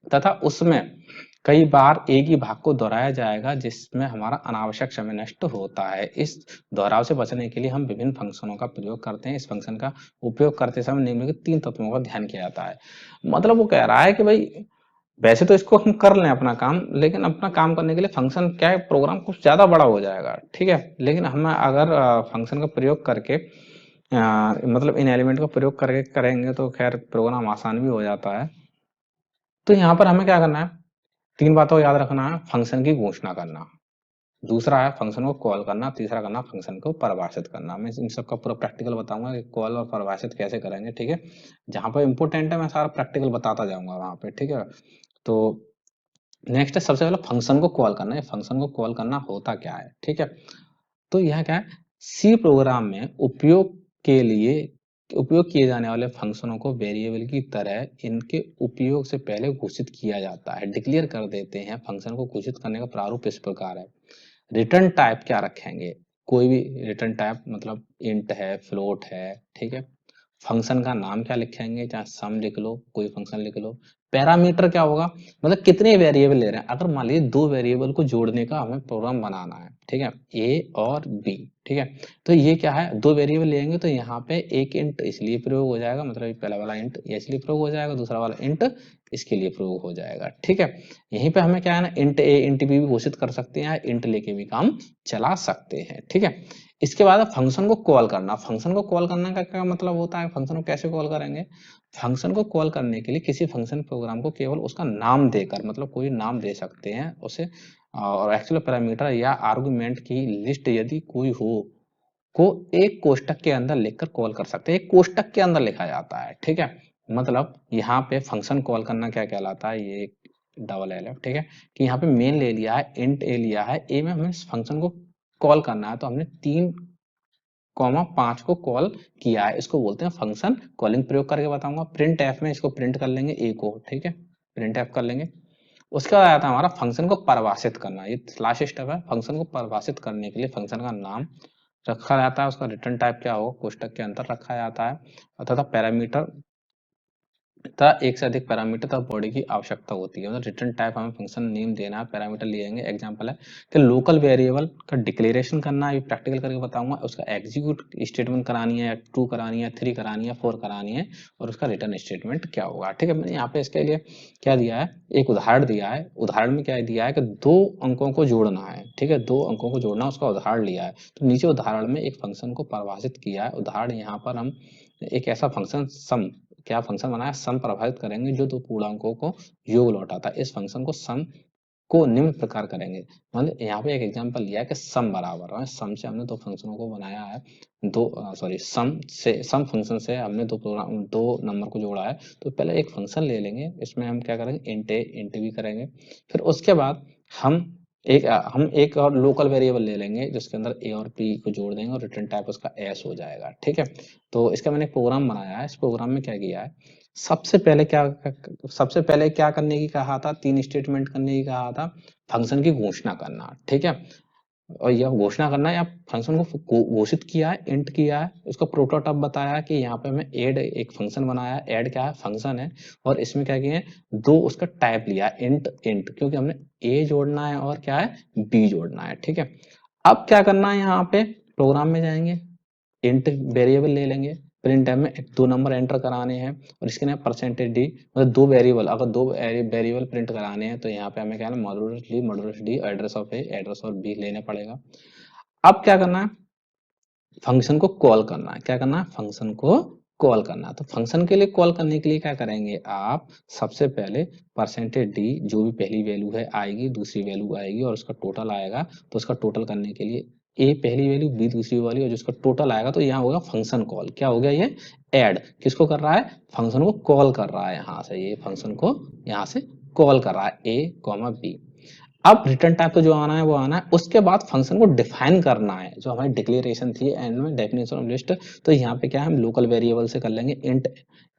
तथा उसमें कई बार एक ही भाग को दोहराया जाएगा, जिसमें हमारा अनावश्यक समय नष्ट होता है। इस दोहराव से बचने के लिए हम विभिन्न फंक्शनों का प्रयोग करते हैं। इस फंक्शन का उपयोग करते समय निम्नलिखित 3 तत्वों का ध्यान किया जाता है। मतलब वो कह रहा है कि भाई वैसे तो इसको हम कर लें अपना काम, लेकिन अपना काम करने के लिए फंक्शन क्या है, प्रोग्राम कुछ ज्यादा बड़ा हो जाएगा। ठीक है, लेकिन हम अगर फंक्शन का प्रयोग करके मतलब इन एलिमेंट का प्रयोग करके करेंगे तो खैर प्रोग्राम आसान भी हो जाता है। तो यहाँ पर हमें क्या करना है, 3 बातों को याद रखना है। फंक्शन की घोषणा करना, दूसरा है फंक्शन को कॉल करना, तीसरा करना फंक्शन को परिभाषित करना। मैं इन सबका पूरा प्रैक्टिकल बताऊंगा कि कॉल और परिभाषित कैसे करेंगे। ठीक है, जहां पर इंपॉर्टेंट है मैं सारा प्रैक्टिकल बताता जाऊंगा वहां पे। ठीक है, तो नेक्स्ट है सबसे पहले फंक्शन को कॉल करना है। फंक्शन को कॉल करना होता क्या है, ठीक है, तो यह क्या है, सी प्रोग्राम में उपयोग किए जाने वाले फंक्शनों को वेरिएबल की तरह इनके उपयोग से पहले घोषित किया जाता है, डिक्लेयर कर देते हैं। फंक्शन को घोषित करने का प्रारूप इस प्रकार है। रिटर्न टाइप क्या रखेंगे, कोई भी रिटर्न टाइप, मतलब इंट है, फ्लोट है। ठीक है, फंक्शन का नाम क्या लिखेंगे, चाहे सम लिख लो, कोई फंक्शन लिख लो। पैरामीटर क्या होगा, मतलब कितने वेरिएबल ले रहे हैं। अगर मान लीजिए 2 वेरिएबल को जोड़ने का हमें प्रोग्राम बनाना है, ठीक है, ए और बी। ठीक है, तो ये क्या है, 2 वेरिएबल लेंगे तो यहाँ पे एक इंट इसलिए प्रयोग हो जाएगा, मतलब ये पहला वाला इंट ये इसलिए प्रयोग हो जाएगा, दूसरा वाला इंट इसके लिए प्रयोग हो जाएगा। ठीक है, यहीं पे हमें क्या है ना, इंट ए इंट बी भी घोषित कर सकते हैं, इंट लेके भी काम चला सकते हैं। ठीक है, इसके बाद फंक्शन को कॉल करना। फंक्शन को कॉल करने का क्या मतलब होता है, फंक्शन को कैसे कॉल करेंगे। फंक्शन को कॉल करने के लिए किसी फंक्शन प्रोग्राम को केवल उसका नाम देकर, मतलब कोई नाम दे सकते हैं उसे, और एक्चुअल पैरामीटर या आर्गुमेंट की लिस्ट यदि कोई हो को एक कोष्टक के अंदर लिखकर कॉल कर सकते हैं। एक कोष्टक के अंदर लिखा जाता है। ठीक है, मतलब यहाँ पे फंक्शन कॉल करना क्या कहलाता है, ये डबल एल है। ठीक है, कि यहाँ पे मेन ले लिया है, इंट ए लिया है, ए में हमें फंक्शन को कॉल करना है, तो हमने 3 कॉमा 5 को कॉल किया है, इसको बोलते हैं फंक्शन कॉलिंग। प्रयोग करके बताऊंगा। प्रिंट एफ में इसको प्रिंट कर लेंगे ए को, ठीक है, प्रिंट एफ कर लेंगे। उसके बाद आता है हमारा फंक्शन को परिभाषित करना। ये लास्ट स्टेप है। फंक्शन को परिभाषित करने के लिए फंक्शन का नाम रखा जाता है, उसका रिटर्न टाइप क्या होगा कोष्टक के अंदर रखा जाता है, तथा पैरामीटर तथा एक से अधिक पैरामीटर तथा बॉडी की आवश्यकता होती है। मतलब रिटर्न टाइप हमें फंक्शन नेम देना है, पैरामीटर लिएंगे। एग्जांपल है कि लोकल वेरिएबल का डिक्लेरेशन करना है, ये प्रैक्टिकल करके बताऊंगा। उसका एग्जीक्यूट स्टेटमेंट करानी है, या ट्रू करानी है, 3 करानी है, 4 करानी है, और उसका रिटर्न स्टेटमेंट क्या होगा। ठीक है, मैंने यहाँ पे इसके लिए क्या दिया है, एक उदाहरण दिया है। उदाहरण में क्या दिया है कि 2 अंकों को जोड़ना है। ठीक है, 2 अंकों को जोड़ना, उसका उदाहरण लिया है। तो नीचे उदाहरण में एक फंक्शन को परिभाषित किया है। उदाहरण यहाँ पर हम एक ऐसा फंक्शन सम, क्या फंक्शन बनाया, सम प्रभावित करेंगे जो 2 पूर्णांकों को योग लौटाता है। इस फंक्शन को सम को निम्न प्रकार करेंगे। मतलब यहाँ पे एक एग्जांपल लिया है कि सम बराबर है, सम से हमने 2 फंक्शनों को बनाया है, सम फंक्शन से हमने 2 नंबर को जोड़ा है। तो पहले एक फंक्शन ले लेंगे, इसमें हम क्या करेंगे, इंट ए इंट बी करेंगे। फिर उसके बाद हम एक और लोकल वेरिएबल ले लेंगे जिसके अंदर ए और बी को जोड़ देंगे और रिटर्न टाइप उसका एस हो जाएगा। ठीक है, तो इसका मैंने एक प्रोग्राम बनाया है। इस प्रोग्राम में क्या किया है, सबसे पहले क्या करने की कहा था, 3 स्टेटमेंट करने की कहा था। फंक्शन की घोषणा करना, ठीक है, और यह घोषणा करना है, या फंक्शन को घोषित किया है, इंट किया है, उसका प्रोटोटाइप बताया कि यहाँ पे हमें ऐड एक फंक्शन बनाया है। ऐड क्या है, फंक्शन है, और इसमें क्या किया है, 2 उसका टाइप लिया है, इंट इंट, क्योंकि हमने ए जोड़ना है और क्या है, बी जोड़ना है। ठीक है, अब क्या करना है, यहाँ पे प्रोग्राम में जाएंगे, इंट वेरिएबल ले लेंगे, प्रिंट टाइम में 2 नंबर एंटर कराने हैं, और इसके लिए परसेंटेज डी, मतलब 2 वेरिएबल, अगर 2 वेरिएबल प्रिंट कराने हैं तो यहाँ पे हमें क्या है, modulus D, address of A, address of B लेने पड़ेगा। अब क्या करना है, फंक्शन को कॉल करना है। क्या करना है, फंक्शन को कॉल करना है। तो फंक्शन के लिए कॉल करने के लिए क्या करेंगे आप, सबसे पहले परसेंटेज डी, जो भी पहली वैल्यू है आएगी, दूसरी वैल्यू आएगी, और उसका टोटल आएगा। तो उसका टोटल करने के लिए ए पहली वैल्यू, बी दूसरी वाली, और जिसका टोटल आएगा, तो यहाँ होगा फंक्शन कॉल। क्या हो गया, ये ऐड किसको कर रहा है, फंक्शन को कॉल कर रहा है। यहाँ से ये फंक्शन को यहाँ से कॉल कर रहा है, ए कॉमा बी। अब रिटर्न टाइप पे जो आना है वो आना है। उसके बाद फंक्शन को डिफाइन करना है, जो हमारी डिक्लेरेशन थी एंड में, डेफिनेशन ऑफ लिस्ट। तो यहाँ पे क्या है, हम लोकल वेरिएबल से कर लेंगे, इंट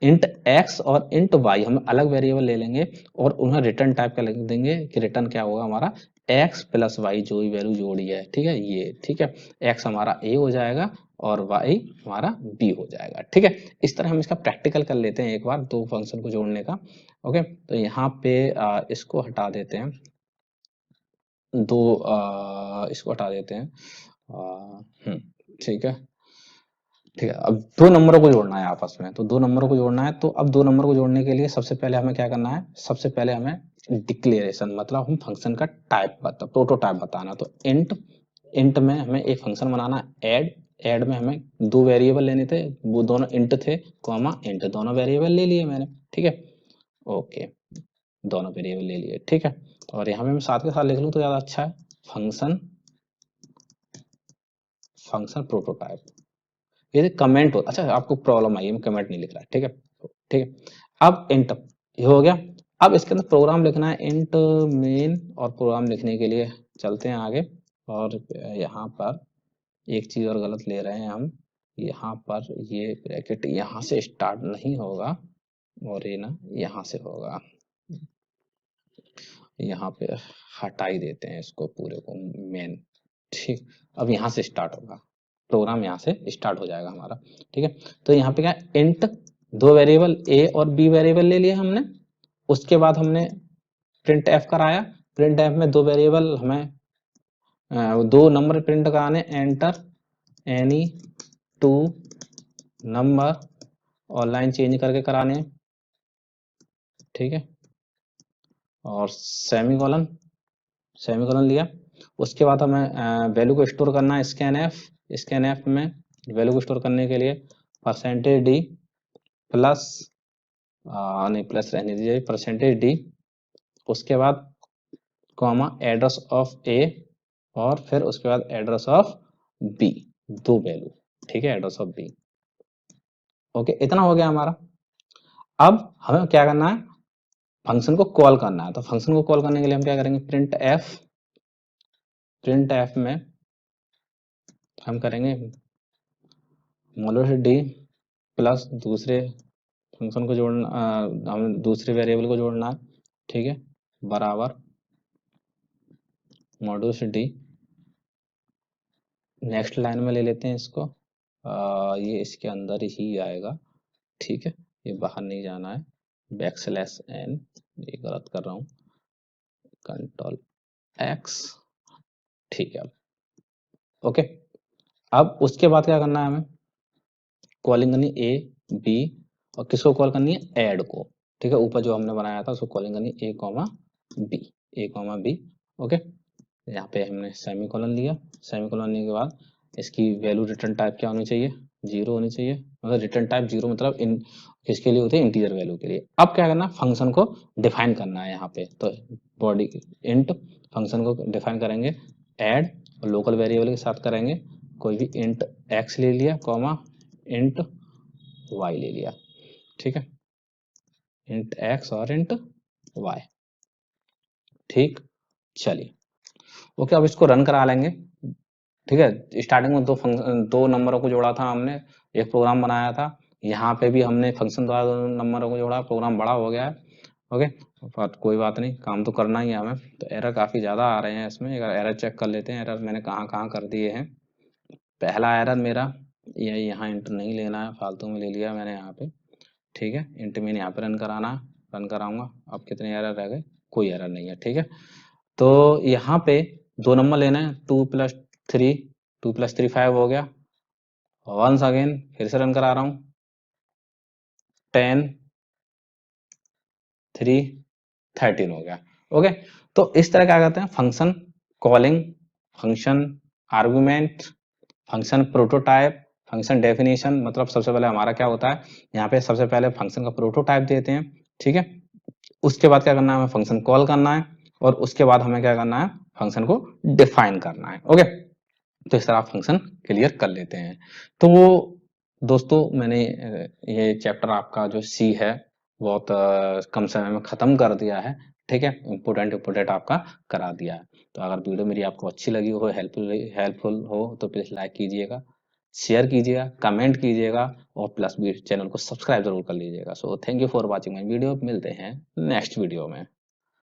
इंट एक्स और इंट वाई, हम अलग वेरिएबल ले लेंगे, और उन्हें रिटर्न टाइप का लिख देंगे कि रिटर्न क्या होगा हमारा, एक्स प्लस वाई, जो भी वैल्यू जोड़ी है। ठीक है, ये ठीक है, एक्स हमारा ए हो जाएगा और वाई हमारा बी हो जाएगा। ठीक है, इस तरह हम इसका प्रैक्टिकल कर लेते हैं एक बार, 2 फंक्शन को जोड़ने का। ओके, तो यहाँ पे इसको हटा देते हैं, इसको हटा देते हैं। ठीक है, ठीक है, अब 2 नंबरों को जोड़ना है आपस में, तो 2 नंबरों को जोड़ना है। तो अब 2 नंबर को जोड़ने के लिए सबसे पहले हमें क्या करना है, सबसे पहले हमें डिक्लेरेशन, मतलब हम फंक्शन का प्रोटोटाइप बताना। तो इंट में हमें एक फंक्शन बनाना, ऐड में हमें 2 वेरिएबल लेने थे, वो दोनों इंट थे, कॉमा इंट, दोनों वेरिएबल ले लिए मैंने। ठीक है, ओके, दोनों वेरिएबल ले लिए। ठीक है, और यहाँ पे मैं साथ के साथ लिख लूँ तो ज्यादा अच्छा है, फंक्शन प्रोटोटाइप। ये कमेंट हो, अच्छा आपको प्रॉब्लम आई, मैं कमेंट नहीं लिख रहा। ठीक है, ठीक है, अब इंट ये हो गया। अब इसके अंदर प्रोग्राम लिखना है, इंट मेन, और प्रोग्राम लिखने के लिए चलते हैं आगे। और यहाँ पर एक चीज और गलत ले रहे हैं हम, यहाँ पर ये ब्रैकेट यहाँ से स्टार्ट नहीं होगा, और ये ना यहाँ से होगा। यहाँ पे हटा ही देते हैं इसको पूरे को, मेन। ठीक, अब यहाँ से स्टार्ट होगा प्रोग्राम, यहाँ से स्टार्ट हो जाएगा हमारा। ठीक है, तो यहाँ पे क्या, इंट 2 वेरिएबल ए और बी वेरिएबल ले लिए हमने। उसके बाद हमने प्रिंट एफ कराया, प्रिंट एफ में 2 वेरिएबल हमें 2 नंबर प्रिंट कराने, एंटर एनी 2 नंबर, और लाइन चेंज करके कराने। ठीक है, और सेमीकोलन लिया। उसके बाद हमें वैल्यू को स्टोर करना है, स्कैन एफ में वैल्यू को स्टोर करने के लिए परसेंटेज डी प्लस, नहीं प्लस रहने दीजिए, परसेंटेज डी, उसके बाद कॉमा एड्रेस ऑफ ए, और फिर उसके बाद एड्रेस ऑफ बी, 2 वैल्यू। ठीक है, एड्रेस ऑफ बी। ओके, इतना हो गया हमारा। अब हमें क्या करना है, फंक्शन को कॉल करना है। तो फंक्शन को कॉल करने के लिए हम क्या करेंगे, प्रिंट एफ में हम करेंगे मॉडुलस डी प्लस दूसरे फंक्शन को जोड़ना, हमें दूसरे वेरिएबल को जोड़ना है, ठीक है, बराबर मॉडुलस डी। नेक्स्ट लाइन में ले लेते हैं इसको, ये इसके अंदर ही आएगा, ठीक है, ये बाहर नहीं जाना है, बैकस्लैश एन, ये गलत कर रहा हूँ, कंट्रोल एक्स, ठीक है। ओके, अब उसके बाद क्या करना है हमें, कॉलिंग करनी ए बी, और किसको कॉल करनी है, ऐड को, ठीक है, ऊपर जो हमने बनाया था उसको कॉलिंग करनी ए कॉमा बी, ए कॉमा बी। ओके, यहाँ पे हमने सेमीकोलन लिया, सेमीकोलन लेने के बाद इसकी वैल्यू रिटर्न टाइप क्या होनी चाहिए, जीरो होनी चाहिए, मतलब रिटर्न टाइप जीरो मतलब इन किसके लिए होती है, इंटीजर वैल्यू के लिए। अब क्या करना, फंक्शन को डिफाइन करना है यहाँ पे, तो बॉडी इंट फंक्शन को डिफाइन करेंगे, ऐड और लोकल वेरिएबल के साथ करेंगे, कोई भी इंट एक्स ले लिया कॉमा इंट वाई ले लिया, ठीक है, इंट एक्स और इंट वाई, ठीक, चलिए। ओके, अब इसको रन करा लेंगे, ठीक है। स्टार्टिंग में दो नंबरों को जोड़ा था हमने, एक प्रोग्राम बनाया था, यहाँ पे भी हमने फंक्शन द्वारा दो नंबरों को जोड़ा, प्रोग्राम बड़ा हो गया है। ओके, पर कोई बात नहीं, काम तो करना ही है हमें। तो एरर काफी ज्यादा आ रहे हैं इसमें, अगर एरर चेक कर लेते हैं, एरर मैंने कहाँ कहाँ कर दिए हैं। पहला एरर मेरा ये यहाँ इंट नहीं लेना है, फालतू में ले लिया मैंने यहाँ पे, ठीक है, इंट में यहाँ पे रन कराना है, रन कराऊंगा। अब कितने एरर रह गए, कोई एरर नहीं है, ठीक है। तो यहाँ पे दो नंबर लेना है, 2+3, 2+3 5 हो गया, वंस अगेन फिर से रन करा रहा हूँ, 10 3 13 हो गया। ओके, तो इस तरह क्या करते हैं, function calling, function argument, function prototype, function definition, मतलब सबसे पहले हमारा क्या होता है, यहाँ पे सबसे पहले फंक्शन का प्रोटोटाइप देते हैं, ठीक है। उसके बाद क्या करना है, हमें फंक्शन कॉल करना है, और उसके बाद हमें क्या करना है, फंक्शन को डिफाइन करना है। ओके, तो इस तरह आप फंक्शन क्लियर कर लेते हैं। तो दोस्तों मैंने ये चैप्टर आपका जो सी है बहुत कम समय में खत्म कर दिया है, ठीक है, इम्पोर्टेंट आपका करा दिया है। तो अगर वीडियो मेरी आपको अच्छी लगी हो, हेल्पफुल हो, तो प्लीज लाइक कीजिएगा, शेयर कीजिएगा, कमेंट कीजिएगा, और प्लस भी चैनल को सब्सक्राइब जरूर कर लीजिएगा। So thank you for watching my video, मिलते हैं नेक्स्ट वीडियो में।